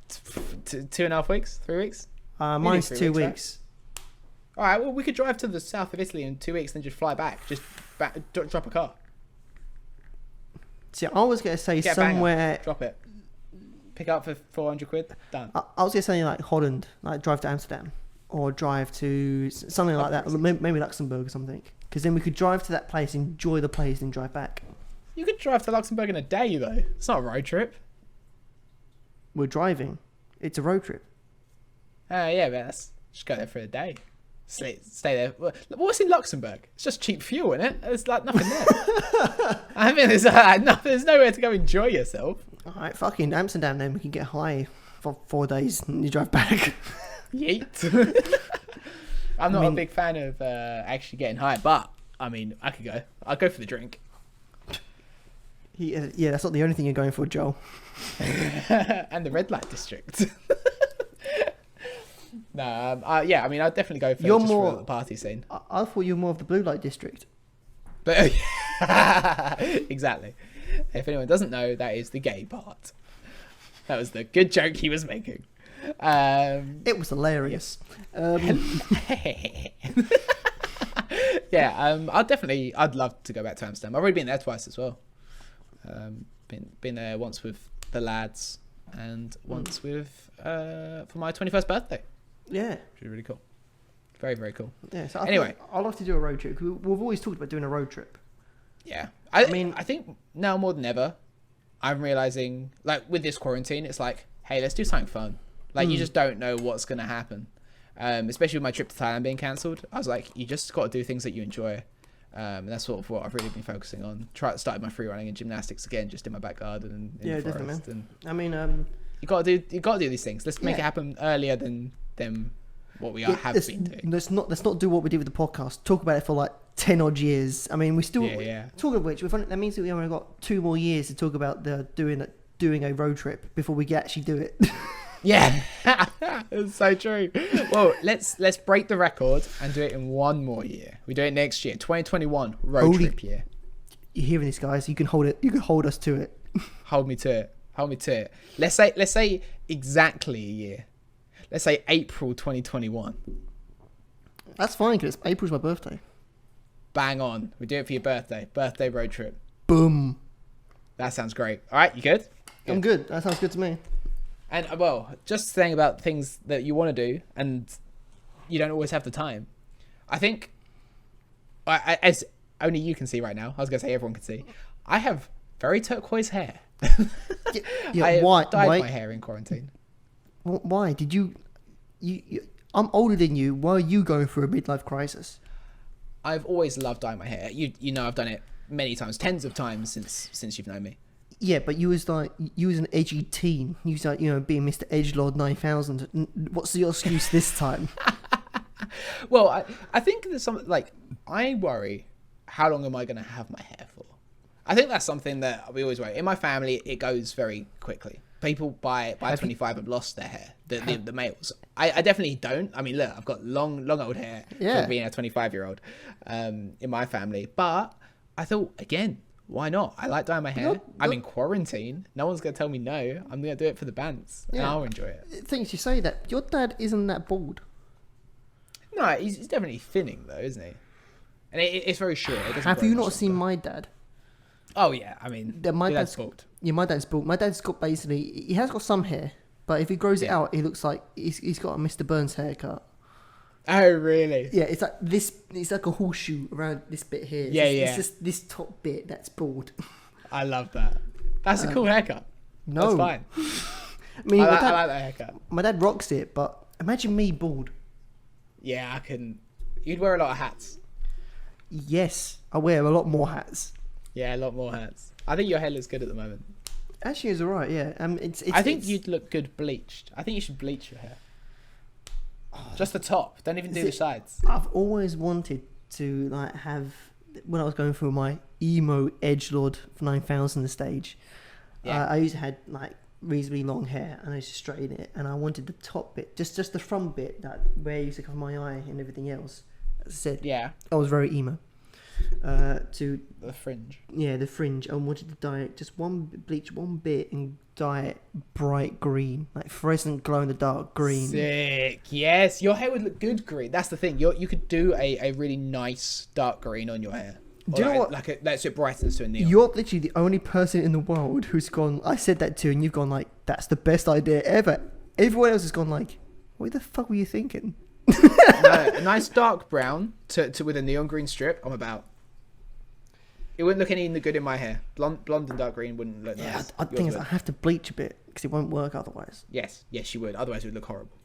2.5 weeks, 3 weeks. Mine's 2 weeks. Right? All right. Well, we could drive to the south of Italy in 2 weeks, then just fly back. Just drop a car. See, I was going to say somewhere. Drop it. Pick up for 400 quid. Done. I was going to say like Holland, like drive to Amsterdam or drive to something like that. Maybe Luxembourg or something. Because then we could drive to that place, enjoy the place, and drive back. You could drive to Luxembourg in a day, though. It's not a road trip. We're driving. It's a road trip. Yeah, but just go there for a day. Stay there. What's in Luxembourg? It's just cheap fuel, isn't it? There's like nothing there. I mean, there's nowhere to go enjoy yourself. All right, fucking Amsterdam then. We can get high for 4 days and you drive back. Yeet. I'm not a big fan of actually getting high, but I mean, I could go. I'll go for the drink. Yeah, that's not the only thing you're going for, Joel. And the red light district. No, yeah, I mean, I'd definitely go for for the party scene. I thought you were more of the blue light district. But exactly. If anyone doesn't know, that is the gay part. That was the good joke he was making. It was hilarious. Yeah, I'd love to go back to Amsterdam. I've already been there twice as well. Been there once with the lads and once with for my 21st birthday. Yeah, which is really cool. Very, very cool. Yeah. So anyway, I'd love to do a road trip. We've always talked about doing a road trip. Yeah, I think now more than ever, I'm realizing, like with this quarantine, it's like, hey, let's do something fun. Like you just don't know what's gonna happen. Especially with my trip to Thailand being cancelled, I was like, you just got to do things that you enjoy. And that's sort of what I've really been focusing on. Started my free running and gymnastics again, just in my back garden and in the forest. Definitely. And I mean, you got to do these things. Let's make it happen earlier than what we have been doing. Let's not do what we did with the podcast. Talk about it for like 10 odd years. I mean, we still talking of which, that means that we only got 2 more years to talk about doing a road trip before we can actually do it. Yeah, it's so true. Well, let's break the record and do it in 1 more year. We do it next year, 2021 road trip year. You're hearing this, guys? You can hold it. You can hold us to it. Hold me to it. Let's say exactly a year. Let's say April 2021. That's fine because April's my birthday. Bang on. We do it for your birthday. Birthday road trip. Boom. That sounds great. All right, you good? I'm good. That sounds good to me. And, well, just saying about things that you want to do and you don't always have the time. I think, as only you can see right now, I was going to say everyone can see, I have very turquoise hair. Why? I dyed my hair in quarantine. Why? Did you... I'm older than you. Why are you going through a midlife crisis? I've always loved dyeing my hair. You know I've done it many times, tens of times since you've known me. Yeah, but you was an edgy teen. You was like, being Mr. Edgelord 9000. What's your excuse this time? Well, I think there's something like, I worry, how long am I going to have my hair for? I think that's something that we always worry. In my family, it goes very quickly. People by 25 have lost their hair, the males. I definitely don't. I mean, look, I've got long old hair for being a 25-year-old in my family. But I thought, again, why not? I like dyeing my hair. I'm in quarantine. No one's going to tell me no. I'm going to do it for the bands. And I'll enjoy it. Things you say that. Your dad isn't that bald. No, he's definitely thinning though, isn't he? And it's very short. It doesn't Have grow you much not seen longer. my dad? Oh yeah, I mean, My your dad's dad's bald. Yeah, my dad's bald. My dad's got basically, he has got some hair, but if he grows it Yeah. out, he looks like he's got a Mr. Burns haircut. Oh really? Yeah, it's like this. It's like a horseshoe around this bit here. Yeah, It's just this top bit that's bald. I love that. That's a cool haircut. No, That's fine. I mean, I my like dad, that haircut. my dad rocks it, but imagine me bald. Yeah, I can. You'd wear a lot of hats. Yes, I wear a lot more hats. Yeah, a lot more hats. I think your hair looks good at the moment. Actually, it's alright. Yeah, I think you'd look good bleached. I think you should bleach your hair. Just the top. Don't even do the sides. I've always wanted to like have when I was going through my emo edgelord 9000 stage. Yeah. I used to had like reasonably long hair, and I used to straighten it, and I wanted the top bit, just the front bit that where I used to cover my eye and everything else. As I said, Yeah, I was very emo. To the fringe. the fringe. I wanted to dye it just bleach one bit and dye it bright green, like fluorescent glow in the dark green. Sick. Yes, your hair would look good green. That's the thing. You could do a really nice dark green on your hair. Do you know what? That's it brightens to a neon. You're literally the only person in the world who's gone. I said that to, and you've gone like, "That's the best idea ever." Everyone else has gone like, "What the fuck were you thinking?" No, a nice dark brown to with a neon green strip. I'm about. It wouldn't look any good in my hair. Blonde and dark green wouldn't look Yeah, nice. I Yours think is would. I have to bleach a bit because it won't work otherwise. Yes, you would. Otherwise, it would look horrible.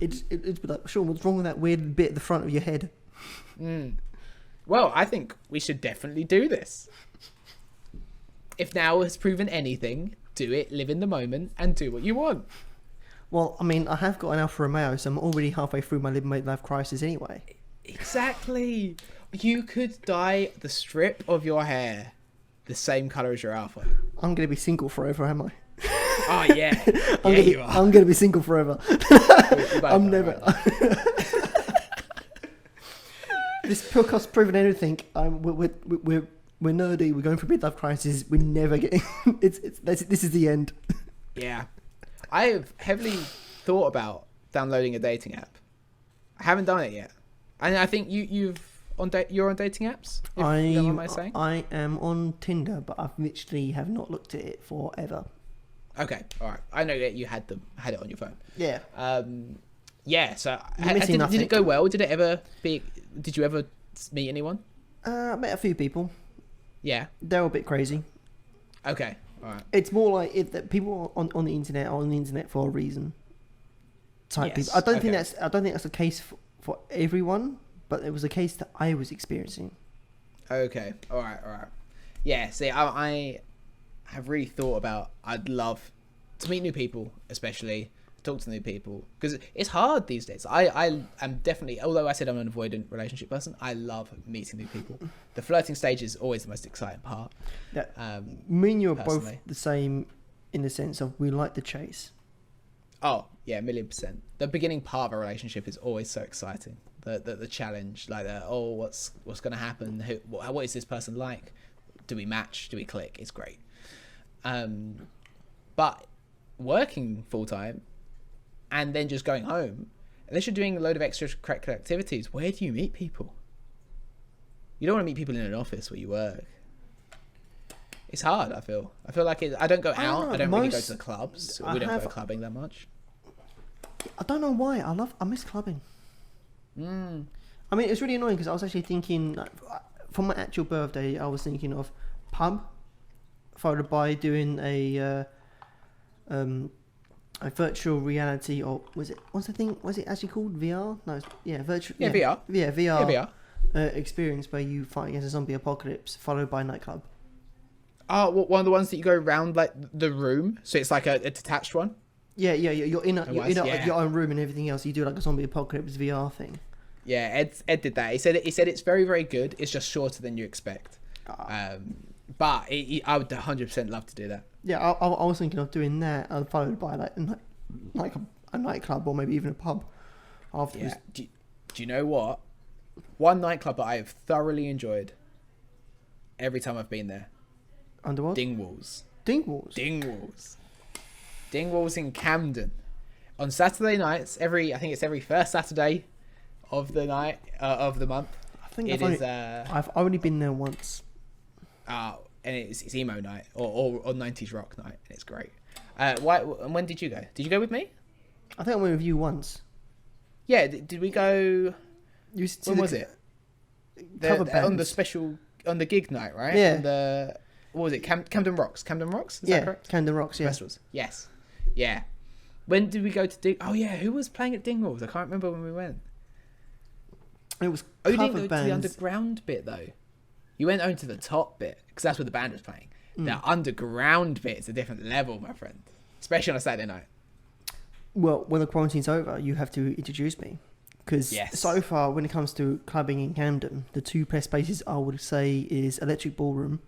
It'd be like, Sean, what's wrong with that weird bit at the front of your head? Well, I think we should definitely do this. If now has proven anything, do it, live in the moment, and do what you want. Well, I mean, I have got an Alfa Romeo, so I'm already halfway through my midlife crisis anyway. Exactly. You could dye the strip of your hair the same colour as your Alpha. I'm going to be single forever, am I? Oh, yeah. You are. I'm going to be single forever. I'm never. This podcast's proven anything. We're nerdy. We're going for midlife crisis. We're never getting. This is the end. Yeah. I have heavily thought about downloading a dating app. I haven't done it yet. And I think you're on dating apps? If you don't mind my saying? I am on Tinder, but I've literally have not looked at it forever. Okay, all right. I know that you had it on your phone. Yeah. Yeah. So missing did it nothing. go well? Did you ever meet anyone? I met a few people. Yeah. They're all a bit crazy. Okay. All right. It's more like that people on the internet are on the internet for a reason. Type Yes, people. I don't think okay. that's the case for everyone, but it was a case that I was experiencing. Okay. All right. Yeah. See, I have really thought about. I'd love to meet new people, especially talk to new people, because it's hard these days. I am definitely, although I said I'm an avoidant relationship person, I love meeting new people. The flirting stage is always the most exciting part. Me and you are personally. both the same in the sense of we like the chase. Oh yeah, 1,000,000%. The beginning part of a relationship is always so exciting. The challenge, like what's going to happen? What is this person like? Do we match? Do we click? It's great. But working full time and then just going home, unless you're doing a load of extracurricular activities, where do you meet people? You don't want to meet people in an office where you work. It's hard. I feel like I don't go out. I don't really go to the clubs. We don't go clubbing that much. I don't know why. I miss clubbing. I mean, it's really annoying because I was actually thinking, like, for my actual birthday, I was thinking of pub, followed by doing a virtual reality, or what's the thing? Was it actually called VR? No, virtual. Yeah, VR. Yeah, VR. Yeah, VR. Experience where you fight against a zombie apocalypse, followed by a nightclub. Oh, one of the ones that you go around like the room, so it's like a detached one. Yeah. You're in Yeah. your own room and everything else. You do like a zombie apocalypse VR thing. Yeah, Ed did that. He said it's very, very good. It's just shorter than you expect. But I would 100% love to do that. Yeah, I was thinking of doing that, followed by like a nightclub or maybe even a pub afterwards. Yeah. Do you know what? One nightclub that I have thoroughly enjoyed every time I've been there. Underworld? Dingwalls. Dingwalls in Camden. On Saturday nights, I think it's every first Saturday of the night of the month. I think I've only been there once. And it's emo night or 90s rock night, and it's great. Why? And when did you go? Did you go with me? I think I went with you once. Yeah. Did we go? When was it? On the special on the gig night, right? Yeah. What was it? Camden Rocks. Camden Rocks. Is that correct? Camden Rocks. Yeah. Festivals. Yes. Yeah. When did we go to Oh yeah, who was playing at Dingwalls? I can't remember when we went. It was. You didn't go to the underground bit though. You went only to the top bit because that's where the band was playing. The underground bit is a different level, my friend, especially on a Saturday night. Well, when the quarantine's over, you have to introduce me. Because so far, when it comes to clubbing in Camden, the two best places I would say is Electric Ballroom.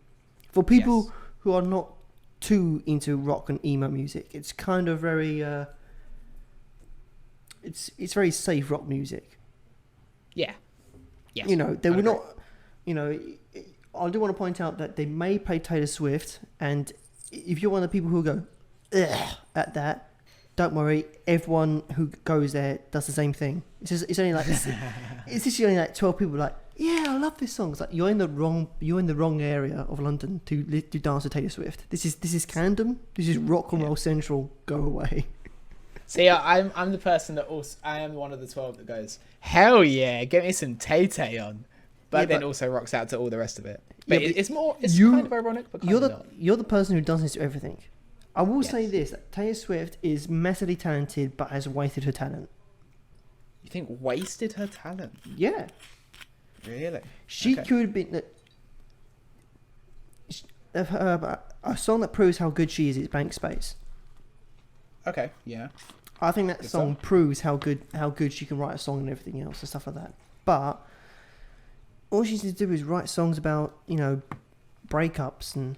For people who are not too into rock and emo music, it's kind of very... it's very safe rock music. Yeah. Yes. You know, they were not... You know, I do want to point out that they may play Taylor Swift, and if you're one of the people who go, ugh, at that, don't worry, everyone who goes there does the same thing. It's only like it's just only like 12 people like, yeah, I love this song. It's like you're in the wrong area of London to dance to Taylor Swift. This is Camden. This is rock and roll central. Go away. See, I'm the person that also I am one of the 12 that goes, hell yeah, get me some Tay-Tay on, but then also rocks out to all the rest of it. But it's kind of ironic. But you're the person who dances to everything. I will say this: Taylor Swift is massively talented, but has wasted her talent. You think wasted her talent? Yeah. Really? She could have been... a song that proves how good she is Blank Space. Okay, yeah. I think that song proves how good she can write a song and everything else and stuff like that. But all she needs to do is write songs about, you know, breakups and...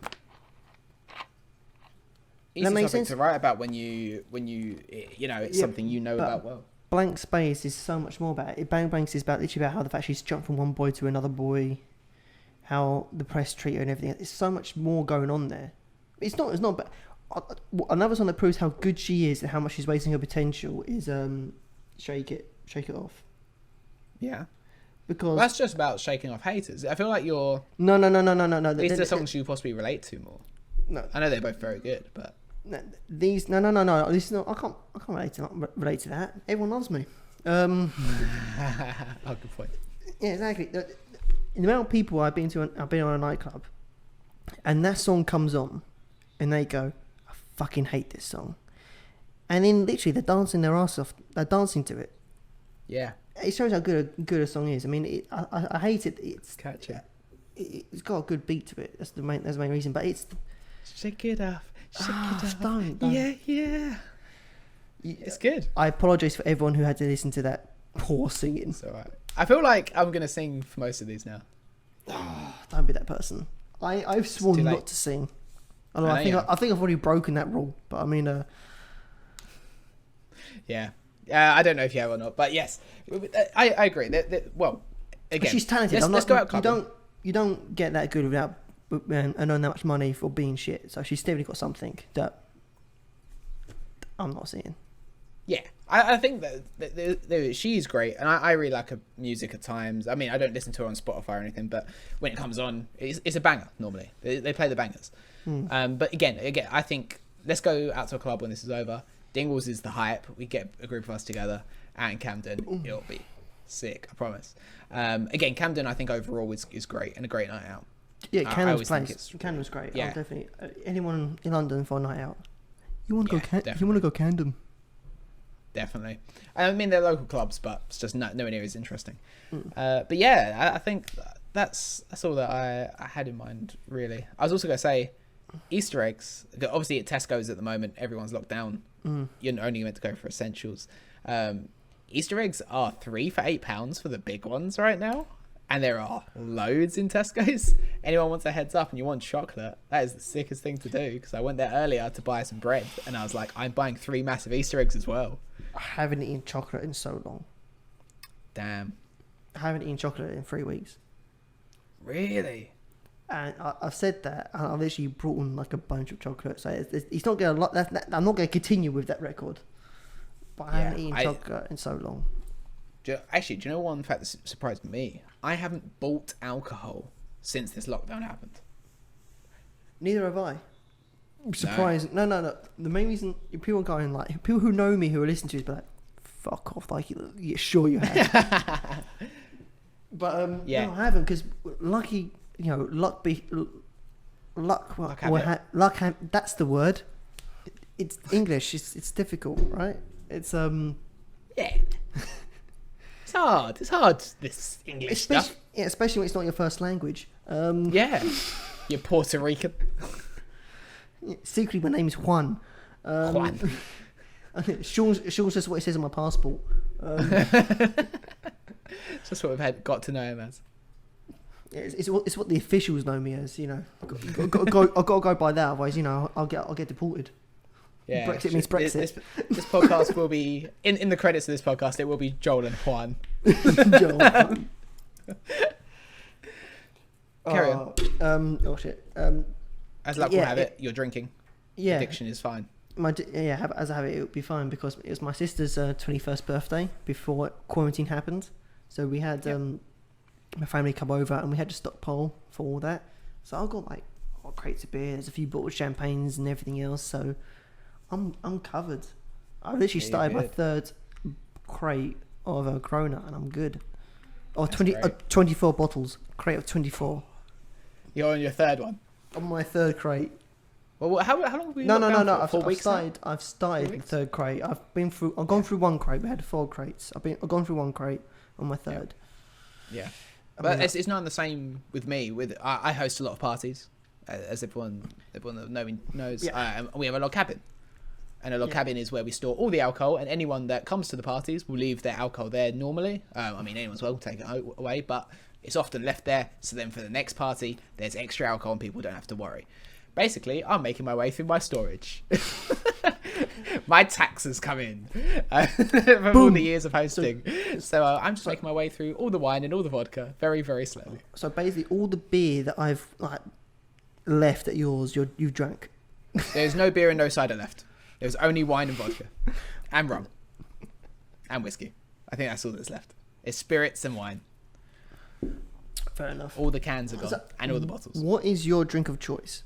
Easy that makes topic sense to write about when you know it's something you know about well. Blank Space is so much more about it. Blank is literally about how the fact she's jumped from one boy to another boy, how the press treat her and everything. There's so much more going on there. It's not. But another song that proves how good she is and how much she's wasting her potential is Shake It Off. Yeah. Because that's just about shaking off haters. I feel like you're no. These are the songs you possibly relate to more. No, I know they're both very good, but these no. This is not. I can't relate to that. Everyone loves me. Oh, good point. Yeah, exactly. The amount of people I've been on a nightclub, and that song comes on, and they go, "I fucking hate this song," and then literally they're dancing their ass off. They're dancing to it. Yeah. It shows how good a song is. I mean, I hate it. It's catchy. It's got a good beat to it. That's the main reason. But it's shake it off. Shake it off. Don't. Yeah. It's good. I apologise for everyone who had to listen to that poor singing. It's alright. I feel like I'm gonna sing for most of these now. Don't be that person. I've sworn not to sing. I think I've already broken that rule. But I mean, yeah. I don't know if you have or not, but yes, I agree. Well, again, she's talented. Let's go out clubbing. You don't get that good without earning that much money for being shit. So she's definitely got something that I'm not seeing. Yeah, I think that she's great, and I really like her music at times. I mean, I don't listen to her on Spotify or anything, but when it comes on, it's a banger normally. They play the bangers. But again, I think let's go out to a club when this is over. Dingwalls is the hype. We get a group of us together out in Camden. It'll be sick, I promise. Again, Camden, I think overall is great and a great night out. Yeah, Camden's great. Yeah, definitely. Anyone in London for a night out, you want to go? You want to go Camden? Definitely. I mean, they're local clubs, but it's just nowhere near as interesting. But yeah, I think that's all that I had in mind. Really, I was also going to say Easter eggs. Obviously, at Tesco's at the moment, everyone's locked down. You're only meant to go for essentials. Easter eggs are £3 for £8 for the big ones right now, and there are loads in Tesco's. Anyone wants a heads up and you want chocolate, that is the sickest thing to do, because I went there earlier to buy some bread and I was like, I'm buying 3 massive Easter eggs as well. I haven't eaten chocolate in so long. Damn. I haven't eaten chocolate in 3 weeks. Really? And I've said that, and I've literally brought in like a bunch of chocolate. So it's not going to... I'm not going to continue with that record. But I haven't eaten chocolate in so long. Actually, do you know one fact that surprised me? I haven't bought alcohol since this lockdown happened. Neither have I. I'm surprised. No. The main reason people are going like people who know me who are listening to it be like, fuck off. Like, yeah, sure you have. But yeah, no, I haven't because lucky, luck. That's the word. It's English. It's difficult, right? It's yeah. It's hard. It's hard. This English stuff. Yeah, especially when it's not your first language. Yeah. You're Puerto Rican. Secretly, my name's Juan. Juan. Sean's just what it says on my passport. It's just what we've got to know him as. It's what the officials know me as. I've got to go by that. Otherwise, I'll get deported. Yeah, Brexit means Brexit. This podcast will be in the credits of this podcast. It will be Joel and Juan. Joel. Carry on. Oh shit. As luck will have it, you're drinking. Yeah. Addiction is fine. As I have it, it would be fine because it was my sister's 21st birthday before quarantine happened. So we had my family come over and we had to stockpile for all that. So I got like crates of beer, there's a few bottled champagnes and everything else. So I'm covered. I literally started my third crate of a Corona and I'm good. Or 24 bottles, crate of 24. You're on your third one. On my third crate. Well, how long have we? No. I've started the third crate. I've gone through one crate. We had 4 crates. I've gone through one crate on my third. Yeah. But it's not the same with me. I host a lot of parties, as everyone that knows. Yeah. We have a log cabin, and a log cabin is where we store all the alcohol. And anyone that comes to the parties will leave their alcohol there normally. Anyone's welcome to take it away, but it's often left there. So then for the next party, there's extra alcohol, and people don't have to worry. Basically, I'm making my way through my storage. My taxes come in from all the years of hosting. So I'm just making my way through all the wine and all the vodka very, very slowly. So basically, all the beer that I've left at yours, you've drank. There's no beer and no cider left. There's only wine and vodka. And rum. And whiskey. I think that's all that's left. It's spirits and wine. Fair enough. All the cans are gone. And all the bottles. What is your drink of choice?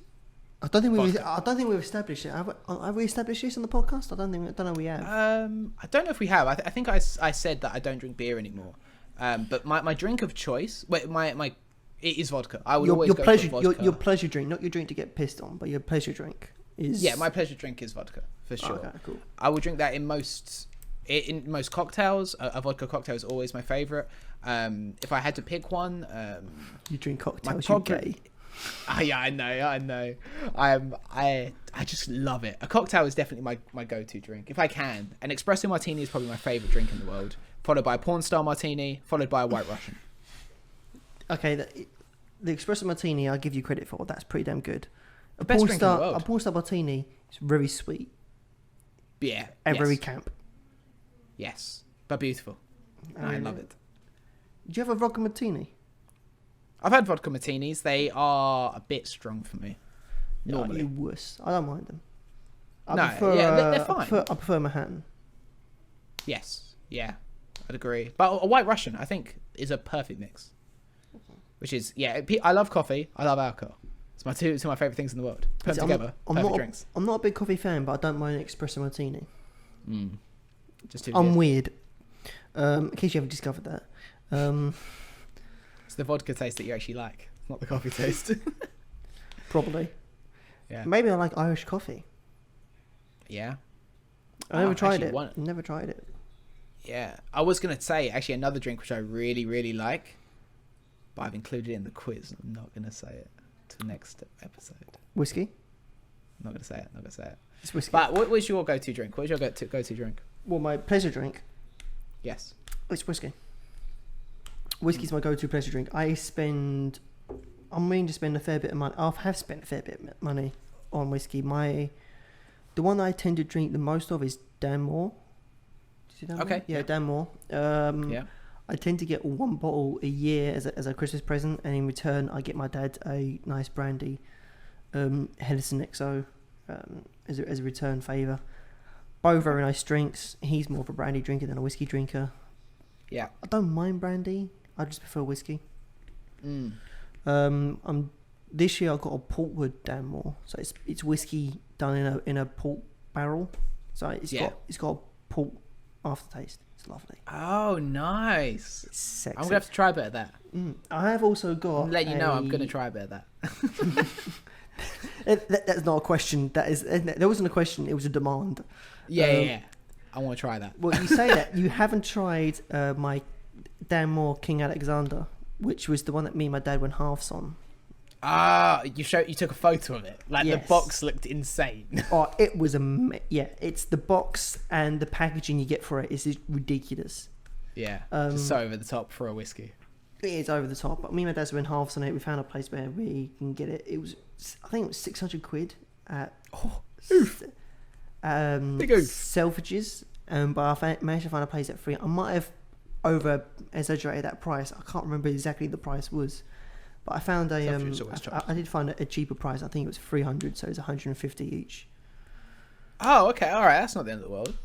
I don't think we've established it. Have we established this on the podcast? I don't know we have. I don't know if we have. I think I said that I don't drink beer anymore. But my drink of choice, it is vodka. I would always go for vodka. Your pleasure drink, not your drink to get pissed on, but your pleasure drink is. Yeah, my pleasure drink is vodka for sure. Okay, cool. I would drink that in most cocktails. A vodka cocktail is always my favorite. If I had to pick one, you drink cocktails. You're gay. Yeah, I know. I just love it. A cocktail is definitely my go-to drink if I can. An espresso martini is probably my favorite drink in the world, followed by a porn star martini, followed by a white Russian. Okay, the espresso martini I'll give you credit for. That's pretty damn good. The best drink in the world. A porn star martini is very sweet. Yeah. And very camp. Yes, but beautiful. I love it. Do you have a vodka martini? I've had vodka martinis. They are a bit strong for me. Normally. You wuss. I don't mind them. They're fine. I prefer Manhattan. Yes. Yeah. I'd agree. But a white Russian, I think, is a perfect mix. Which is, I love coffee. I love alcohol. It's two of my favourite things in the world. Put them together. Perfect drinks. I'm not a big coffee fan, but I don't mind an espresso martini. Just too I'm weird. In case you haven't discovered that. It's the vodka taste that you actually like, not the coffee taste. Probably. Yeah. Maybe I like Irish coffee. Yeah. I never tried it. Never tried it. Yeah. I was going to say, actually, another drink which I really, really like, but I've included it in the quiz. I'm not going to say it to the next episode. Whiskey? I'm not going to say it. It's whiskey. But what was your go-to drink? What was your go-to drink? Well, my pleasure drink? Yes. It's whiskey. Whiskey's my go-to pleasure drink. I'm willing to spend a fair bit of money. I have spent a fair bit of money on whiskey. The one I tend to drink the most of is Danmore. Do you see Danmore? Okay. Yeah, Danmore. I tend to get 1 bottle a year as a Christmas present, and in return, I get my dad a nice brandy, Hennessy XO, as a return favour. Both very nice drinks. He's more of a brandy drinker than a whiskey drinker. Yeah. I don't mind brandy. I just prefer whiskey. This year I got a Portwood Danmore, so it's whiskey done in a port barrel, so it's got a port aftertaste. It's lovely. Oh, nice. It's sexy. I'm gonna have to try a bit of that. I have also got. Let you know, I'm gonna try a bit of that. That's not a question. There wasn't a question. It was a demand. Yeah. I want to try that. Well, you say that you haven't tried my Danmore King Alexander, which was the one that me and my dad went halves on. You took a photo of it. Like, yes. The box looked insane. Oh, it was it's the box and the packaging you get for it is ridiculous. Yeah, just so over the top for a whiskey. It is over the top. But me and my dad's went halves on it. We found a place where we can get it. I think it was £600 at Selfridges. But I managed to find a place at free. I might have over exaggerated that price. I can't remember exactly the price was. But I found I did find a cheaper price. I think it was 300, so it's 150 each. Oh, okay, all right. That's not the end of the world.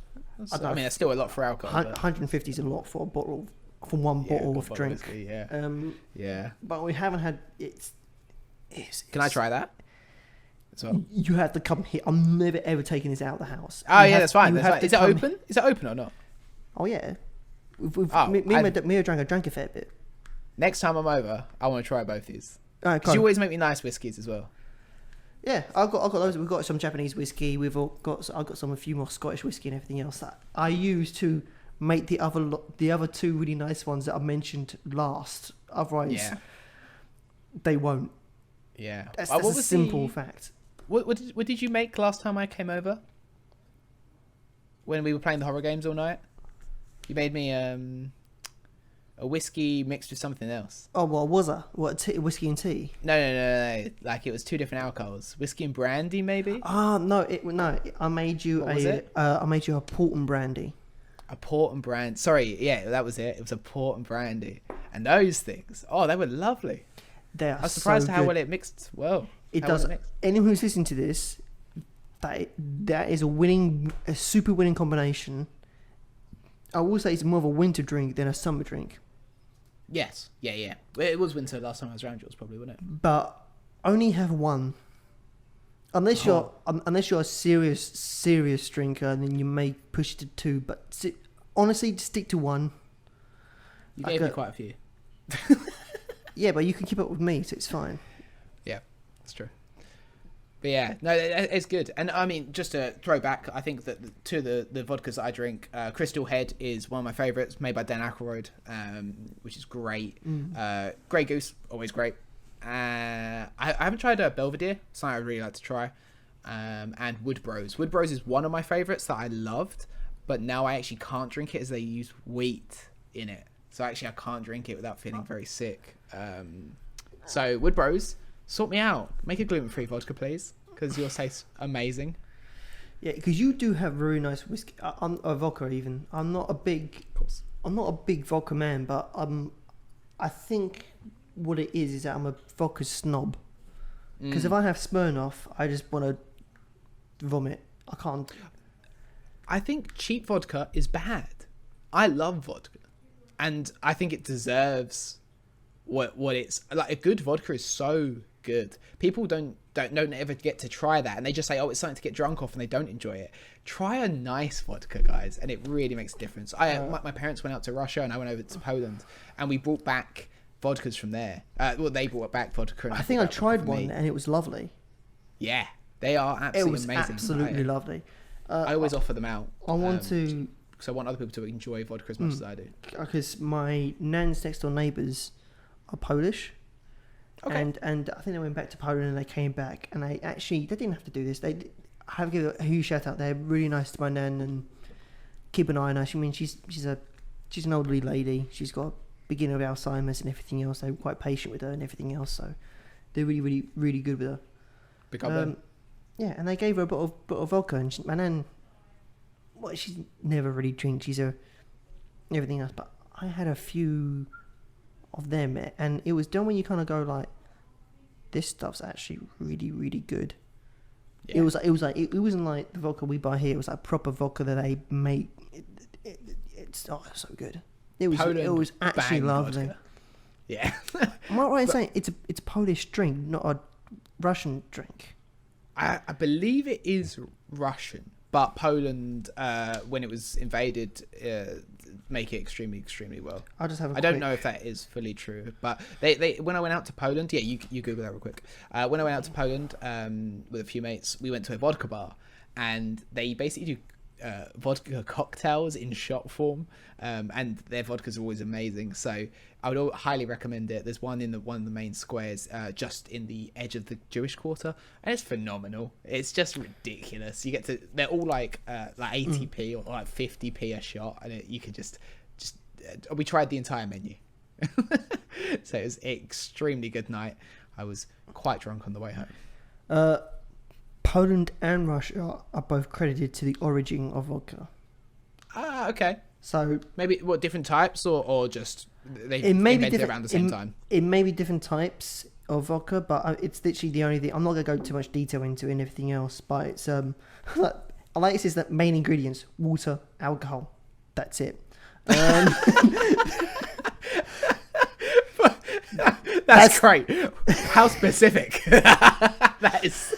I mean, that's still a lot for alcohol. 150 is a lot for one bottle of drink. Whiskey, yeah. But we haven't had Can I try that? As well? You have to come here. I'm never ever taking this out of the house. Oh, yeah, that's fine. Is it open? Is it open or not? Oh yeah. Me and drank a fair bit. Next time I'm over, I want to try both these. Because you always make me nice whiskies as well. Yeah, I've got loads. We've got some Japanese whiskey. I've got a few more Scottish whiskey and everything else that I use to make the other two really nice ones that I mentioned last. Otherwise, they won't. Yeah, that's a simple fact. What did you make last time I came over? When we were playing the horror games all night, you made me a whiskey mixed with something else. Oh, what was that? Whiskey and tea? No. Like, it was two different alcohols. Whiskey and brandy, maybe? No. I made you I made you a port and brandy. A port and brandy. Sorry, yeah, that was it. It was a port and brandy. And those things, they were lovely. I was surprised so how good. well it mixed well. It does. Anyone who's listening to this, that is a super winning combination. I will say it's more of a winter drink than a summer drink. Yes, yeah. It was winter last time I was around yours, probably, wasn't it? But only have one. Unless you're a serious drinker, then you may push it to two. But honestly, stick to one. You gave me quite a few. Yeah, but you can keep up with me, so it's fine. Yeah, that's true. But yeah, no, it's good. And I mean, just to throw back, I think that the vodkas that I drink, Crystal Head is one of my favourites, made by Dan Aykroyd, which is great. Grey Goose, always great. I haven't tried Belvedere, something I'd really like to try. And Woodbros. Woodbros is one of my favourites that I loved, but now I actually can't drink it as they use wheat in it. So actually I can't drink it without feeling very sick. So Woodbros, sort me out. Make a gluten-free vodka, please, because yours tastes amazing. Yeah, because you do have very nice whiskey. I'm a vodka even. I'm not a big vodka man, but I think what it is that I'm a vodka snob. Because if I have Smirnoff, I just want to vomit. I can't. I think cheap vodka is bad. I love vodka, and I think it deserves what it's like. A good vodka is so good. People don't ever get to try that, and they just say, "Oh, it's something to get drunk off," and they don't enjoy it. Try a nice vodka, guys, and it really makes a difference. My parents went out to Russia, and I went over to Poland, and we brought back vodkas from there. They brought back vodka. And I think I tried one, and it was lovely. Yeah, they are absolutely amazing. It was absolutely lovely. I always offer them out. I want to. So I want other people to enjoy vodka as much as I do. Because my nan's next door neighbours are Polish. Okay. And I think they went back to Poland and they came back and they didn't have to do this. I have to give a huge shout out. They're really nice to my nan and keep an eye on her. I mean, she's an elderly lady. She's got a beginning of Alzheimer's and everything else. They're quite patient with her and everything else. So they're really, really, really good with her. Big up then. Yeah, and they gave her a bottle of vodka and my nan, she's never really drinks. She's everything else. But I had a few of them, and it was done when you kind of go like, this stuff's actually really, really good. Yeah. It wasn't like the vodka we buy here. It was like proper vodka that they make. It's so good. It was Poland actually bang lovely. vodka. Yeah. Am I right in saying it's a Polish drink, not a Russian drink? I believe it is Russian, but Poland, when it was invaded, make it extremely well. I'll just have. I don't know if that is fully true, but they when I went out to Poland, yeah, you Google that real quick. When I went out to Poland with a few mates, we went to a vodka bar, and they basically do vodka cocktails in shot form, and their vodkas are always amazing. So I would highly recommend it. There's one in one of the main squares, just in the edge of the Jewish quarter, and it's phenomenal. It's just ridiculous. You get to, they're all like 80p or like 50p a shot, and you could just we tried the entire menu. So it was an extremely good night. I was quite drunk on the way home. Poland and Russia are both credited to the origin of vodka. Ah, okay. So maybe what, different types, or just they it may be invented it around the same time? It may be different types of vodka, but it's literally the only thing. I'm not going to go too much detail into it and everything else, but it's I like it says that main ingredients: water, alcohol. That's it. That's great. How specific. That is.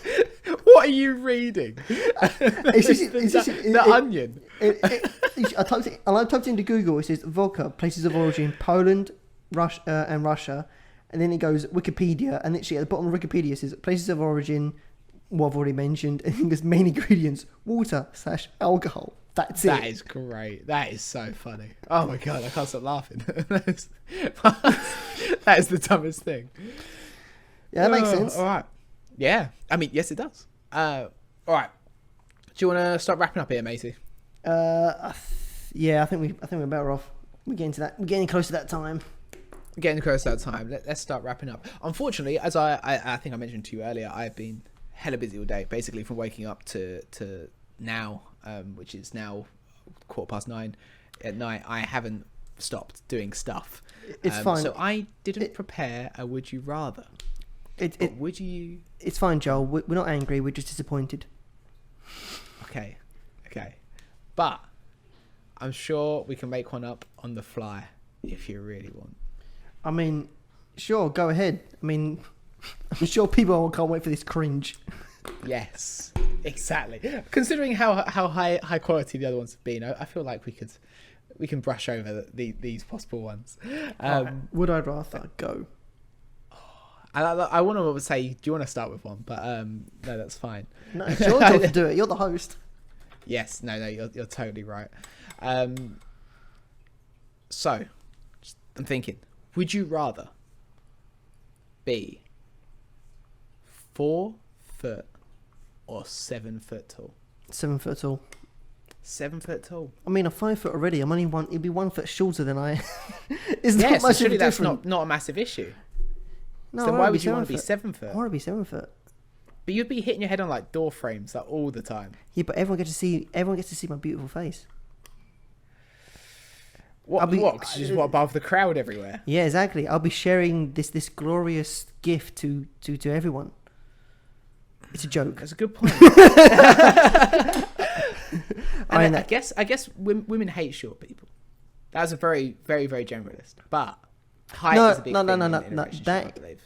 What are you reading? The Onion. I typed into Google. It says vodka, places of origin: Poland, Russia, and Russia. And then it goes Wikipedia, and literally at the bottom of Wikipedia it says places of origin, what I've already mentioned, and then there's main ingredients: water / alcohol. That's it. That is great. That is so funny. Oh my god, I can't stop laughing. That is the dumbest thing. Yeah, that makes sense. All right. Yeah, I mean, yes, it does. All right. Do you want to start wrapping up here, matey? Yeah, I think we're better off. We're getting to that. We're getting close to that time. Getting close to that time. Let's start wrapping up. Unfortunately, as I think I mentioned to you earlier, I've been hella busy all day, basically from waking up to now, which is now 9:15 at night. I haven't stopped doing stuff. It's fine. So I didn't prepare a would you rather. Would you? It's fine, Joel. We're not angry. We're just disappointed. Okay. But I'm sure we can make one up on the fly if you really want. I mean, sure, go ahead. I mean, I'm sure people can't wait for this cringe. Yes, exactly. Considering how high quality the other ones have been, I feel like we can brush over these possible ones. Would I rather go? I want to say, do you want to start with one? But no, that's fine. No, it's your job to do it. You're the host. Yes, no, you're totally right. So, I'm thinking, would you rather be 4 foot or 7 foot tall? 7 foot tall. 7 foot tall. I mean, I'm 5 foot already. I'm only one. It'd be 1 foot shorter than I. It's not much of a that's difference. not a massive issue. No, so why would you want to be 7 foot? I want to be 7 foot. But you'd be hitting your head on like door frames like all the time. Yeah, but everyone gets to see my beautiful face. What? Because you just want above the crowd everywhere. Yeah, exactly. I'll be sharing this glorious gift to everyone. It's a joke. That's a good point. I guess women hate short people. That was a very, very, very generalist. But height is a big thing in a relationship, I believe.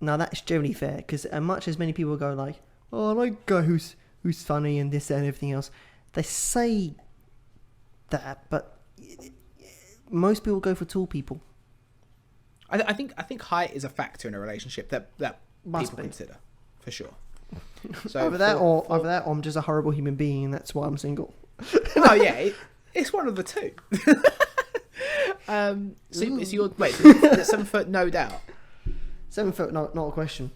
No, that's generally fair, because as much as many people go like, "Oh, I like a guy who's funny and this that, and everything else," they say that, but most people go for tall people. I think height is a factor in a relationship that Must people be. consider, for sure. So either that or I'm just a horrible human being, and that's why I'm single. Oh yeah, it's one of the two. So you're 7 foot, no doubt. 7 foot, not a question.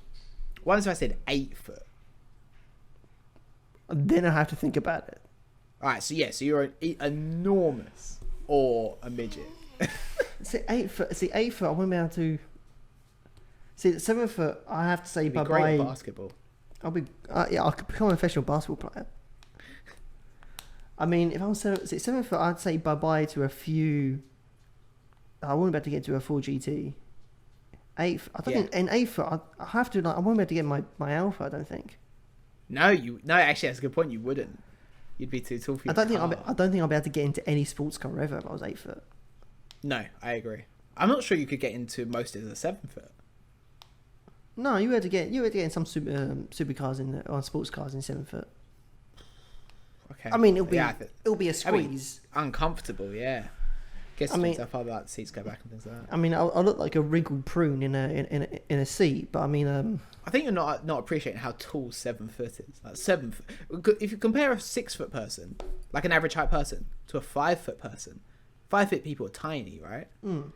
What if I said 8 foot? Then I have to think about it. All right, so you're an enormous or a midget. See, 8 foot. See, 8 foot. I won't be able to. See, 7 foot. I have to say You'd be great at basketball. I'll be. I could become a professional basketball player. I mean, if I'm 7 foot, I'd say bye to a few. I wouldn't be able to get to a full GT. 8. I don't think in 8 foot. I have to. I won't be able to get my alpha. I don't think. No, actually, that's a good point. You wouldn't. You'd be too tall for your I don't think I'll be able to get into any sports car ever if I was 8 foot. No, I agree. I'm not sure you could get into most as a 7 foot. No, you had to get in some supercars or sports cars in 7 foot. Okay. I mean, it'll be a I mean, squeeze. uncomfortable, yeah. Guess I mean, stuff like seats go back and things like that. I mean, I look like a wrinkled prune in a seat, but I mean, I think you're not appreciating how tall 7 foot is. Like 7 foot. If you compare a 6 foot person, like an average height person, to a 5 foot person, 5 foot people are tiny, right? Mm.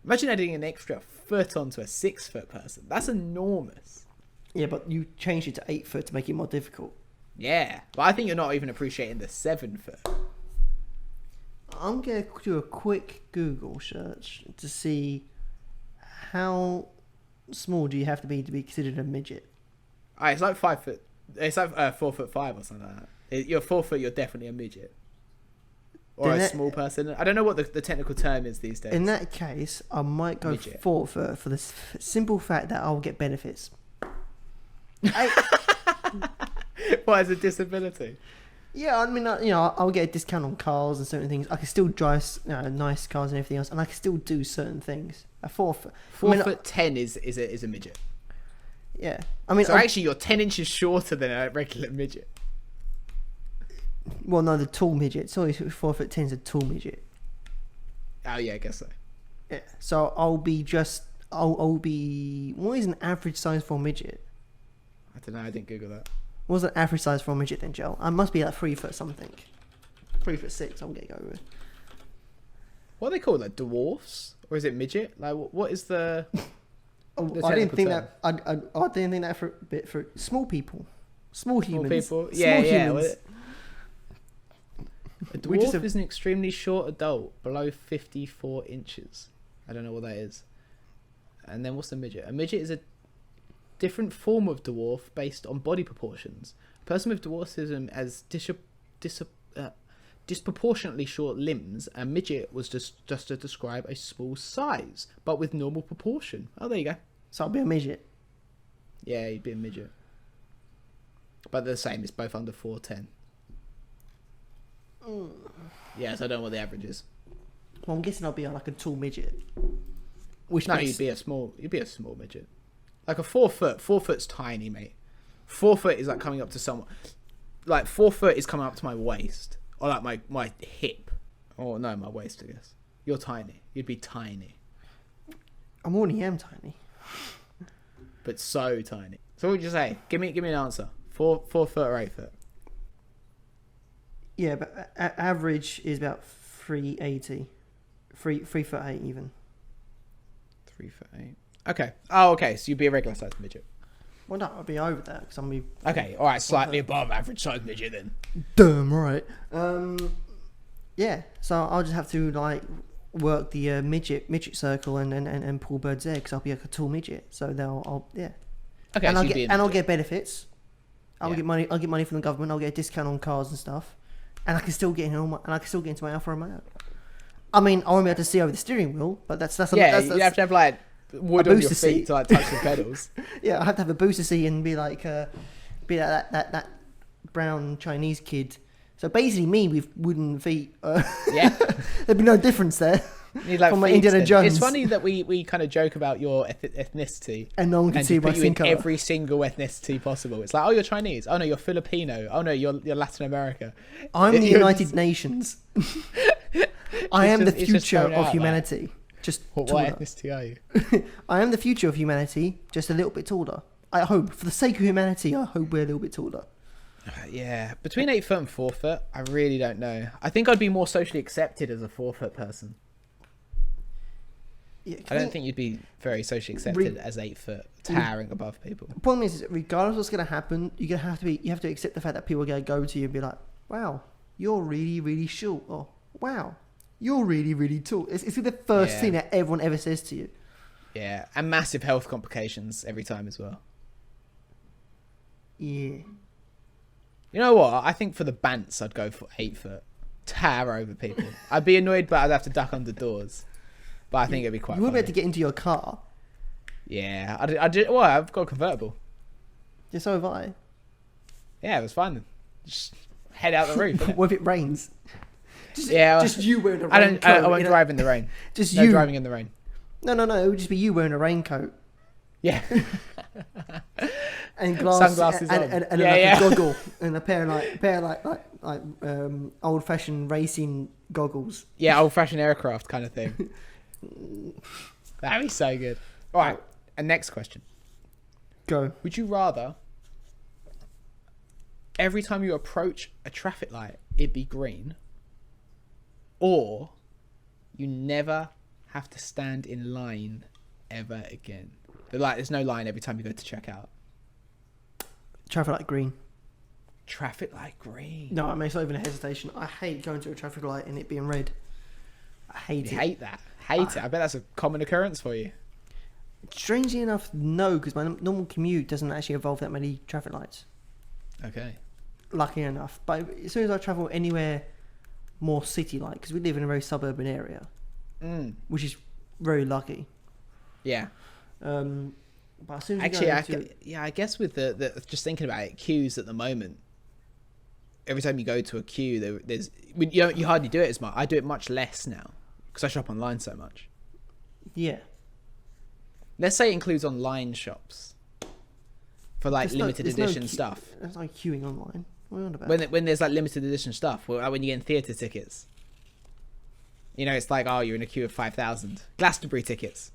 Imagine adding an extra foot onto a 6 foot person. That's enormous. Yeah, but you changed it to 8 foot to make it more difficult. Yeah, but I think you're not even appreciating the 7 foot. I'm going to do a quick Google search to see how small do you have to be considered a midget. It's like 5 foot. It's like 4'5" or something like that. You're 4 foot. You're definitely a midget, or a small person. I don't know what the technical term is these days. In that case, I might go midget. 4 foot for the simple fact that I'll get benefits. What, as a disability? Yeah, I mean, I'll get a discount on cars and certain things. I can still drive nice cars and everything else, and I can still do certain things. A 4 foot, 4'10" is a midget. Yeah, I mean, so actually, you're 10 inches shorter than a regular midget. Well, no, the tall midget. Sorry, 4'10" is a tall midget. Oh yeah, I guess so. Yeah, so I'll be. What is an average size for a midget? I don't know. I didn't Google that. What's an average size for a midget then, Joel? I must be like 3 foot something. 3'6". I'm gonna go with. What are they called? Like dwarfs, or is it midget? Like what is the? I didn't think term? That. I didn't think that for small people, small humans. Small people. Yeah, yeah. Humans. A dwarf is an extremely short adult, below 54 inches. I don't know what that is. And then what's a midget? A midget is a different form of dwarf based on body proportions. A person with dwarfism has disproportionately short limbs. A midget was just to describe a small size, but with normal proportion. Oh, there you go. So I'll be a midget. Yeah, you'd be a midget. But they're the same. It's both under 4'10". Yeah, so I don't know what the average is. Well, I'm guessing I'll be like a tall midget. You'd be a small midget. Like a 4 foot. 4 foot's tiny, mate. 4 foot is like coming up to someone. Like 4 foot is coming up to my waist, or like my hip. Oh no, my waist, I guess. You're tiny. You'd be tiny. I already am tiny. But so tiny. So what would you say? Give me an answer. 4 foot or 8 foot? Yeah, but average is about 3'80". 3'8" even. 3'8". Okay. Oh, okay. So you'd be a regular sized midget. Well, no, I'll be over that because I'm. Okay. All right. Slightly above average sized midget then. Damn right. Yeah. So I'll just have to like work the midget circle and pull birds there because I'll be like a tall midget. So yeah. Okay. And so I'll get benefits. I'll Yeah. get money. I'll get money from the government. I'll get a discount on cars and stuff. And I can still get into my Alfa Romeo. I mean, I won't be able to see over the steering wheel, but that's you have to have like wood on your feet seat to like touch the pedals. Yeah, I have to have a booster seat and be like that brown Chinese kid. So basically, me with wooden feet. Yeah, there'd be no difference there. Need, like, from my Indiana Jones. It's funny that we kind of joke about your ethnicity, and no one can see my put you skin in color. every single ethnicity possible. It's like, oh, you're Chinese. Oh no, you're Filipino. Oh no, you're Latin America. I'm the United Nations. I am the future of humanity. Just what ethnicity are you? I am the future of humanity, just a little bit taller. I hope, for the sake of humanity, I hope we're a little bit taller. Yeah, between 8 foot and 4 foot, I really don't know. I think I'd be more socially accepted as a 4 foot person. Yeah, I don't think you'd be very socially accepted as 8 foot, towering above people. The problem is, regardless of what's going to happen, you have to accept the fact that people are going to go to you and be like, "Wow, you're really, really short," or "Wow, you're really, really tall." It's the first thing that everyone ever says to you. Yeah, and massive health complications every time as well. Yeah. You know what? I think for the bants, I'd go for 8 foot. Tower over people. I'd be annoyed, but I'd have to duck under doors. But I think it'd be quite. You wouldn't be able to get into your car. Yeah, well, I've got a convertible. Yeah, so have I. Yeah, it was fine then. Just head out the roof. What if it rains? Just you wearing a raincoat. I won't drive in the rain. Just no you driving in the rain. No. It would just be you wearing a raincoat. Yeah. And glasses, sunglasses and a goggle and a pair of old fashioned racing goggles. Yeah, old fashioned aircraft kind of thing. That'd be so good. All right, and next question. Go. Would you rather every time you approach a traffic light it be green, or you never have to stand in line ever again? There's no line every time you go to check out. Traffic light green. Traffic light green. No, I mean, it's not even a hesitation. I hate going to a traffic light and it being red. I hate it. Hate that. Hate it. I bet that's a common occurrence for you. Strangely enough, no, because my normal commute doesn't actually involve that many traffic lights. Okay. Lucky enough. But as soon as I travel anywhere more city-like, because we live in a very suburban area, which is very lucky. Yeah. But as soon as actually, I guess with the just thinking about it, queues at the moment. Every time you go to a queue, there's you hardly do it as much. I do it much less now because I shop online so much. Yeah. Let's say it includes online shops for like limited edition stuff. There's no queuing online. What are you on about? When there's like limited edition stuff, well, when you're getting theatre tickets, it's like, oh, you're in a queue of 5,000 Glastonbury tickets.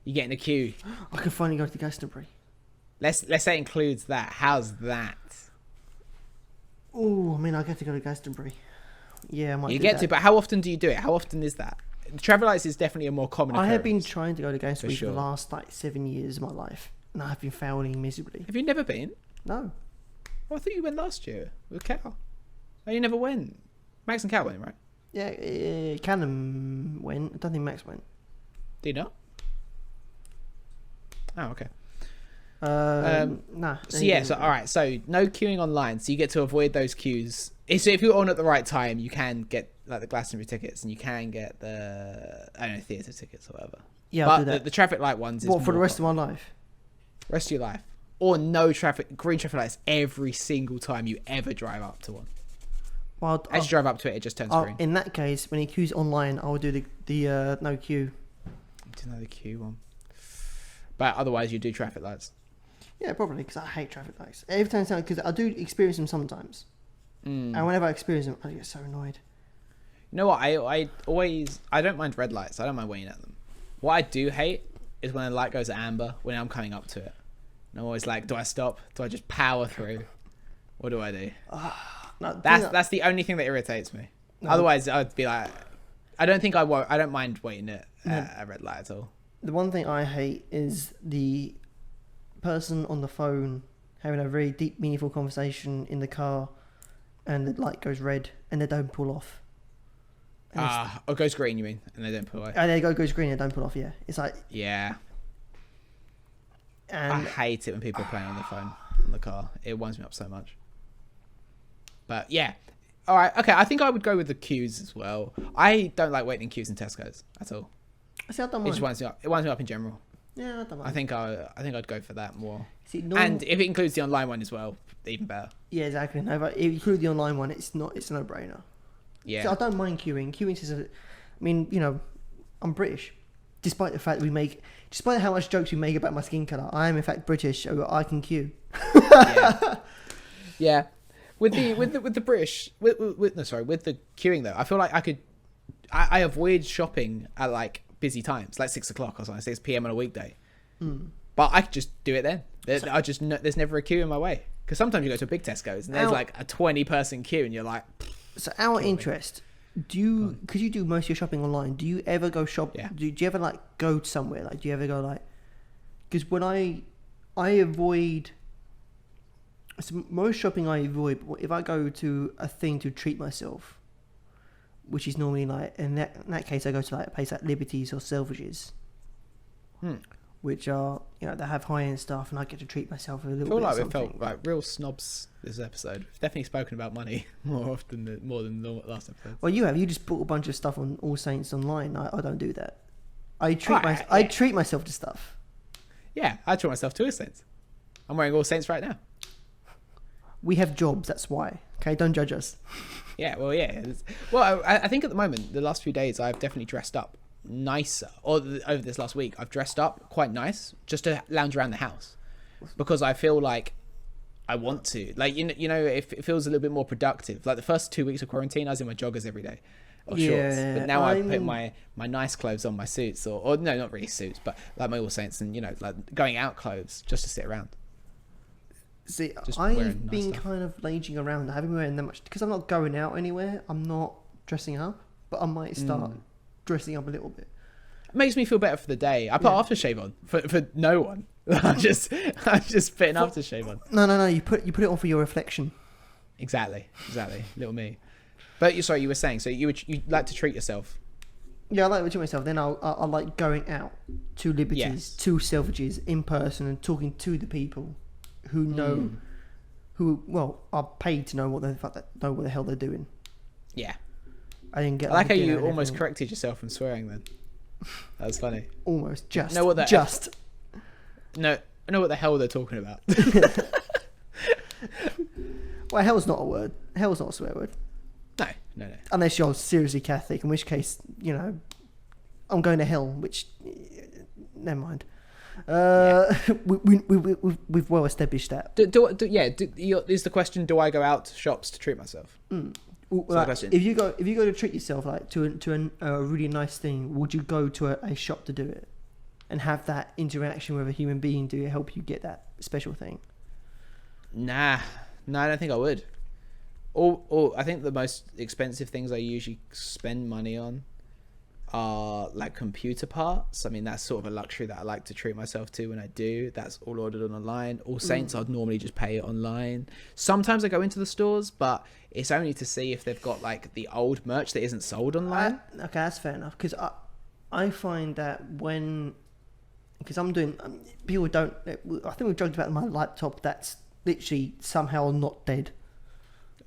You get in a queue. I can finally go to Glastonbury. Let's say it includes that. How's that? Oh, I mean, I get to go to Glastonbury. Yeah, I might. You get to, but how often do you do it? How often is that? The traffic lights is definitely a more common occurrence. I have been trying to go to Glastonbury for sure. the last 7 years of my life, and I have been failing miserably. Have you never been? No. Oh, I thought you went last year with Cal. Oh, you never went. Max and Cal went, right? Yeah, Callum went. I don't think Max went. Do you not? Oh, okay. Nah. So yeah, all right. So no queuing online, so you get to avoid those queues. So if you're on at the right time, you can get like the Glastonbury tickets, and you can get the theatre tickets or whatever. Yeah, I'll do but that. the traffic light ones is What, for the more rest of my life? rest of your life, or no green traffic lights every single time you ever drive up to one. Well, As you drive up to it, it just turns green. In that case, when he queues online, I'll do the no queue. Do know the queue one, but otherwise you do traffic lights. Yeah, probably, because I hate traffic lights. Every time, because I do experience them sometimes. And whenever I experience them, I get so annoyed. You know what? I don't mind red lights. I don't mind waiting at them. What I do hate is when a light goes amber when I'm coming up to it. And I'm always like, do I stop? Do I just power through? What do I do? No, That's the only thing that irritates me. No. Otherwise, I'd be like, I don't mind waiting at a red light at all. The one thing I hate is the person on the phone having a very deep, meaningful conversation in the car, and the light goes red, and they don't pull off. Or goes green, you mean? And they don't pull off. And they goes green and don't pull off. Yeah, it's like yeah. And I hate it when people are playing on the phone in the car. It winds me up so much. But yeah. All right. Okay. I think I would go with the queues as well. I don't like waiting in queues in Tesco's at all. See, I don't mind. It just winds me up. It winds me up in general. Yeah, I don't mind. I think I'd go for that more. See, and if it includes the online one as well, even better. Yeah, exactly. No, but if you include the online one, it's a no-brainer. Yeah. So I don't mind queuing. Queuing is I mean, I'm British. Despite the fact despite how much jokes we make about my skin colour, I am in fact British, so I can queue. Yeah. With the British, with the queuing though, I feel like I avoid shopping at like busy times, like 6 o'clock or something, 6 p.m. on a weekday. But I could just do it then. There's never a queue in my way. Because sometimes you go to a big Tesco's and there's like a 20-person queue and you're like... So our interest, because you do most of your shopping online, do you ever go shop? Yeah. Do you ever like go somewhere? Like, do you ever go like... Because when I avoid... So most shopping I avoid, but if I go to a thing to treat myself, which is normally like... In that case, I go to like a place like Liberties or Selfridges. Which are, they have high-end stuff, and I get to treat myself a little bit. I feel like we felt like real snobs this episode. We've definitely spoken about money more than the last episode. Well, you just bought a bunch of stuff on All Saints online. I don't do that. I treat myself to stuff. Yeah, I treat myself to All Saints. I'm wearing All Saints right now. We have jobs, that's why. Okay, don't judge us. Yeah, well, yeah. Well, I think at the moment, the last few days, I've definitely dressed up nicer. Over this last week, I've dressed up quite nice just to lounge around the house because I feel like I want to. Like, it feels a little bit more productive. Like the first 2 weeks of quarantine, I was in my joggers every day or shorts. But now I put my nice clothes on, my suits, or no, not really suits, but like my All Saints and, like going out clothes just to sit around. See, Just I've been kind of laging around. I haven't been wearing that much because I'm not going out anywhere. I'm not dressing up, but I might start dressing up a little bit. It makes me feel better for the day. I put aftershave on for no one. I'm just putting aftershave on. No. You put it on for your reflection. Exactly. Little me. But you were saying, so you like to treat yourself. Yeah, I like to treat myself. Then I like going out to Liberties, to Selfridges in person and talking to the people who know, who are paid to know what the hell they're doing. Yeah. I didn't get. I like how you almost corrected yourself from swearing then. That was funny. Almost. Just. No, I know what the hell they're talking about. Well, hell's not a word. Hell's not a swear word. No. Unless you're seriously Catholic, in which case, I'm going to hell, which, never mind. We've well established that. Is the question, do I go out to shops to treat myself? If you go to treat yourself, like to a really nice thing, would you go to a shop to do it and have that interaction with a human being to help you get that special thing? Nah, I don't think I would. Or I think the most expensive things I usually spend money on are like computer parts. I mean, that's sort of a luxury that I like to treat myself to when I do. That's all ordered on online. All Saints, I'd normally just pay it online. Sometimes I go into the stores, but it's only to see if they've got like the old merch that isn't sold online. Okay, that's fair enough. Because I find that because I'm doing, people don't, I think we've joked about my laptop that's literally somehow not dead.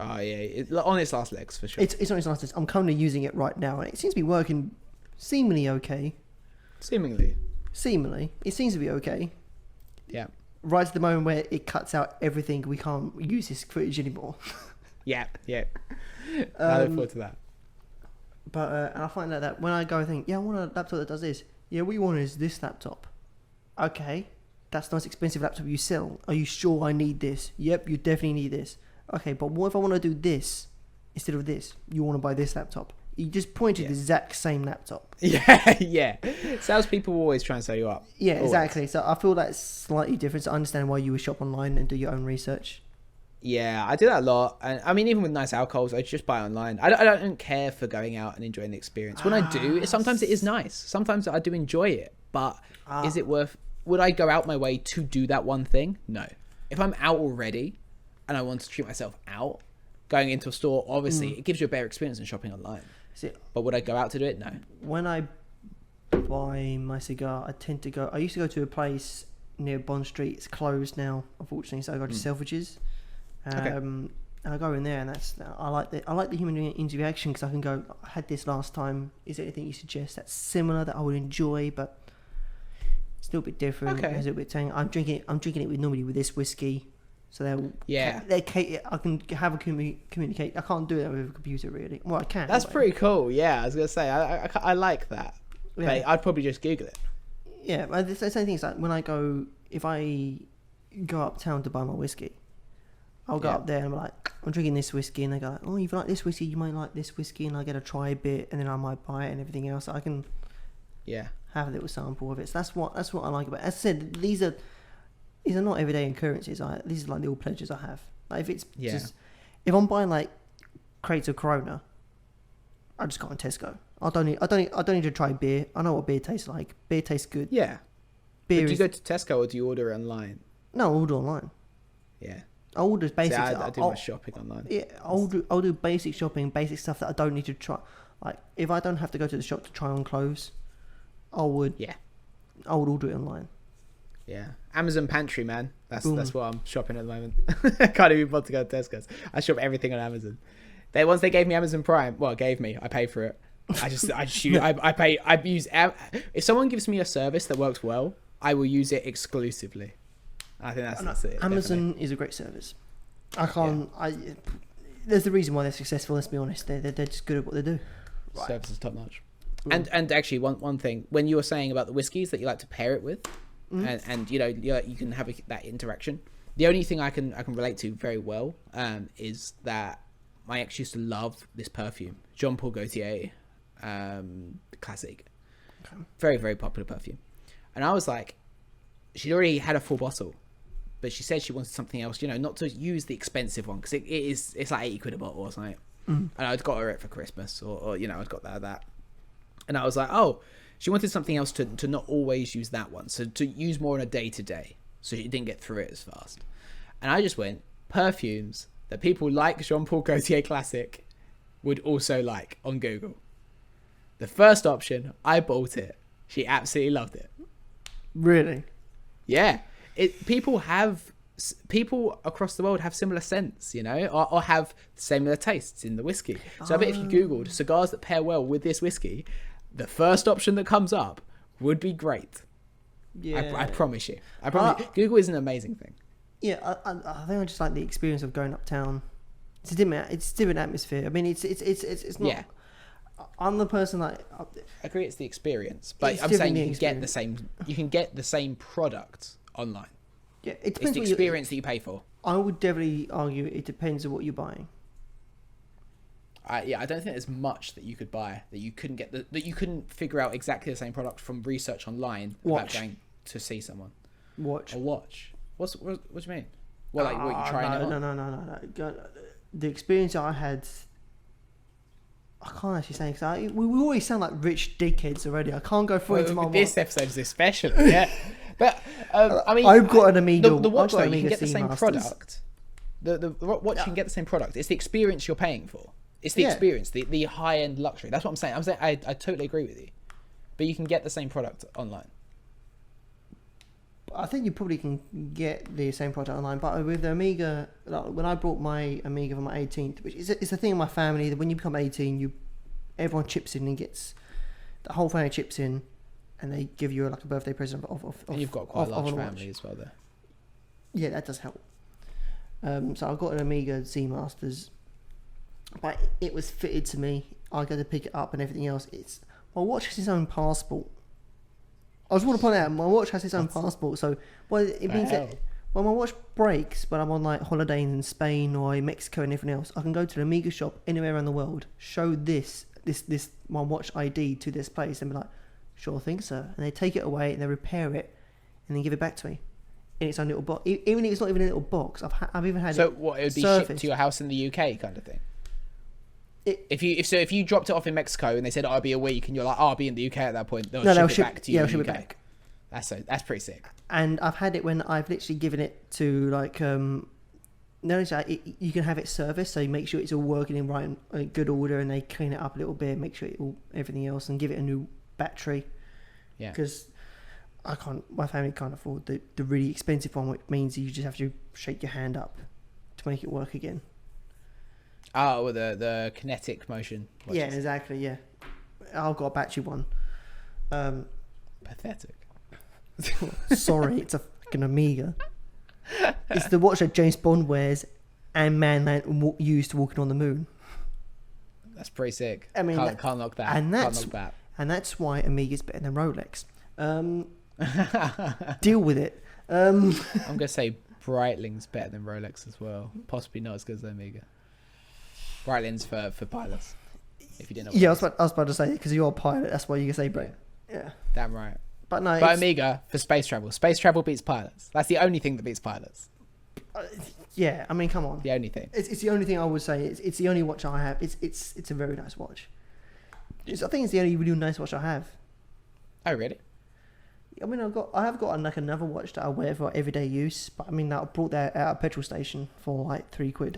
Oh yeah, on its last legs for sure. It's on its last legs. I'm currently using it right now, and it seems to be working seemingly okay. Seemingly, it seems to be okay. Yeah. Right at the moment where it cuts out everything, we can't use this footage anymore. Yeah. I look forward to that. But and I find out that when I go and think, I want a laptop that does this. Yeah, what you want is this laptop. Okay, that's the most expensive laptop you sell. Are you sure I need this? Yep, you definitely need this. Okay, but what if I want to do this instead of this? You want to buy this laptop. You just point to the exact same laptop. Yeah. Salespeople always try and sell you up. Yeah, always. Exactly. So I feel that's slightly different. So I understand why you would shop online and do your own research. Yeah, I do that a lot. And I mean, even with nice alcohols, I just buy online. I don't care for going out and enjoying the experience. When I do, sometimes it is nice. Sometimes I do enjoy it. But is it worth... Would I go out my way to do that one thing? No. If I'm out already and I want to treat myself out, going into a store, obviously, it gives you a better experience than shopping online. But would I go out to do it? No. When I buy my cigar, I used to go to a place near Bond Street. It's closed now, unfortunately, so I go to Selfridges. And I go in there, and I like the human interaction because I can go, I had this last time. Is there anything you suggest that's similar that I would enjoy, but it's a little bit different? Okay. It's a little bit tang. I'm drinking it normally with this whiskey, so I can have a communicate. I can't do it with a computer really. Well, I can. That's pretty cool. Yeah, I was gonna say I like that. Yeah. But I'd probably just Google it. Yeah, but the same thing is like if I go uptown to buy my whiskey, I'll go up there and I'm like, I'm drinking this whiskey, and they go, oh, if you like this whiskey, you might like this whiskey, and I get to try a bit, and then I might buy it and everything else. I can have a little sample of it. So that's what I like about it. As I said, these are not everyday occurrences. These are like little pleasures I have. Like if it's just, if I'm buying like crates of Corona, I just go on Tesco. I don't need to try beer. I know what beer tastes like. Beer tastes good. Yeah. Beer. Do you go to Tesco or do you order it online? No, I order online. Yeah. I order basics. I do my shopping online. Yeah, I'll do basic shopping, basic stuff that I don't need to try. Like if I don't have to go to the shop to try on clothes, I would order it online. Yeah, Amazon Pantry, man. That's what I'm shopping at the moment. I can't even bother to go to Tesco's. I shop everything on Amazon. Once they gave me Amazon Prime. Well, I pay for it. I pay. I use. If someone gives me a service that works well, I will use it exclusively. I think that's it. Amazon is a great service. I can't. there's a reason why they're successful. Let's be honest. They're just good at what they do. Right. Service is top notch. And actually, one thing, when you were saying about the whiskies that you like to pair it with, and you can have that interaction. The only thing I can relate to very well is that my ex used to love this perfume, Jean Paul Gaultier, classic, very very popular perfume, and I was like, she'd already had a full bottle, but she said she wanted something else, not to use the expensive one because it's like 80 quid a bottle or something, and I'd got her it for Christmas or I'd got that. And I was like, oh, she wanted something else to not always use that one. So to use more on a day-to-day. So she didn't get through it as fast. And I just went, perfumes that people like Jean-Paul Gaultier Classic would also like on Google. The first option, I bought it. She absolutely loved it. Really? Yeah. People across the world have similar scents, or have similar tastes in the whiskey. So I bet if you Googled cigars that pair well with this whiskey, the first option that comes up would be great. Yeah, I promise you. Google is an amazing thing. Yeah, I think I just like the experience of going uptown. It's a different atmosphere. I mean, it's not. Yeah. I'm the person that. I agree, it's the experience, but I'm saying you can get the same product online. Yeah, it depends. It's the experience that you pay for. I would definitely argue it depends on what you're buying. I don't think there's much that you could buy that you couldn't get that you couldn't figure out exactly the same product from research online without going to see someone. Watch. What do you mean? Well, like what you trying it on? No. The experience I had, I can't actually say because we always sound like rich dickheads already. I can't go through into my this episode is especially, yeah. But I mean, I've got an Amiga. The watch though, you can get the same product. The watch you can get the same product. It's the experience you're paying for. It's the experience, the high end luxury. That's what I'm saying. I totally agree with you, but you can get the same product online. I think you probably can get the same product online, but with the Amiga, like when I brought my Amiga for my 18th, which is a thing in my family that when you become 18, everyone chips in and gets the whole family chips in, and they give you like a birthday present of and you've got quite a large family as well there. Yeah, that does help. So I got an Amiga Z Masters, but it was fitted to me. I got to pick it up and everything else. My watch has its own passport. I just want to point out my watch has its own passport, so it means that when my watch breaks, when I'm on like holidays in Spain or in Mexico and everything else, I can go to an Amiga shop anywhere around the world, show this my watch ID to this place, and be like, "Sure thing, sir." And they take it away and they repair it, and then give it back to me in its own little box. Even if it's not even a little box, I've even had. So it would be shipped to your house in the UK, kind of thing. If you dropped it off in Mexico and they said I'll be a week and you're like I'll be in the UK at that point, they'll ship it back to you. Yeah, ship it back. That's pretty sick. And I've had it when I've literally given it to like you can have it serviced, so you make sure it's all working in good order, and they clean it up a little bit, make sure everything else, and give it a new battery. Yeah. Because my family can't afford the really expensive one, which means you just have to shake your hand up to make it work again. Oh, well, the kinetic motion watches. Yeah, exactly, yeah. I've got a battery one. Pathetic. Sorry, it's a fucking Amiga. It's the watch that James Bond wears and Man used walking on the moon. That's pretty sick. I mean, can't knock that. And that's why Amiga's better than Rolex. Deal with it. I'm going to say Breitling's better than Rolex as well. Possibly not as good as Amiga. Breitling's for pilots. If you didn't know. Yeah, I was about to say, because you're a pilot, that's why you can say Breit. Yeah. Damn right. But no. But Amiga for space travel. Space travel beats pilots. That's the only thing that beats pilots. Yeah, I mean, come on. The only thing. It's the only thing I would say. It's the only watch I have. It's a very nice watch. I think it's the only really nice watch I have. Oh really? I mean, I have got like another watch that I wear for everyday use, but I mean, I brought that out of a petrol station for like £3.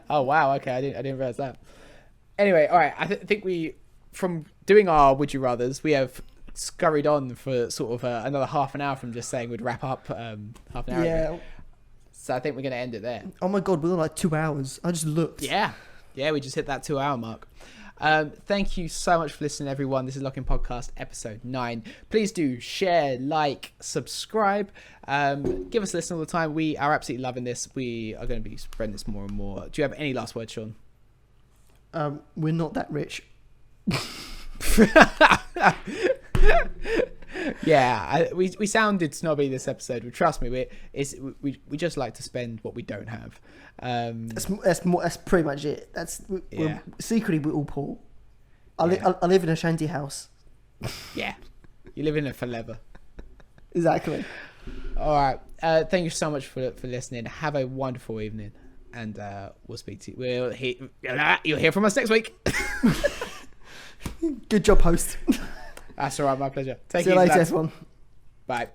Oh wow, okay, I didn't realize that. Anyway, all right, I think from doing our would you rathers, we have scurried on for sort of another half an hour from just saying we'd wrap up half an hour ago. So I think we're going to end it there. Oh my god, we're on like 2 hours. I just looked. Yeah, we just hit that 2 hour mark. Thank you so much for listening, everyone. This is Locking Podcast episode 9. Please do share, like, subscribe. Give us a listen all the time. We are absolutely loving this. We are going to be spreading this more and more. Do you have any last words, Sean? We're not that rich. Yeah, we sounded snobby this episode. But trust me, we just like to spend what we don't have. That's pretty much it. Secretly we're all poor. I live in a shanty house. Yeah, you live in it forever. Exactly. All right. Thank you so much for listening. Have a wonderful evening, and we'll speak to you. You'll hear from us next week. Good job, host. That's all right. My pleasure. See you later, everyone. Bye.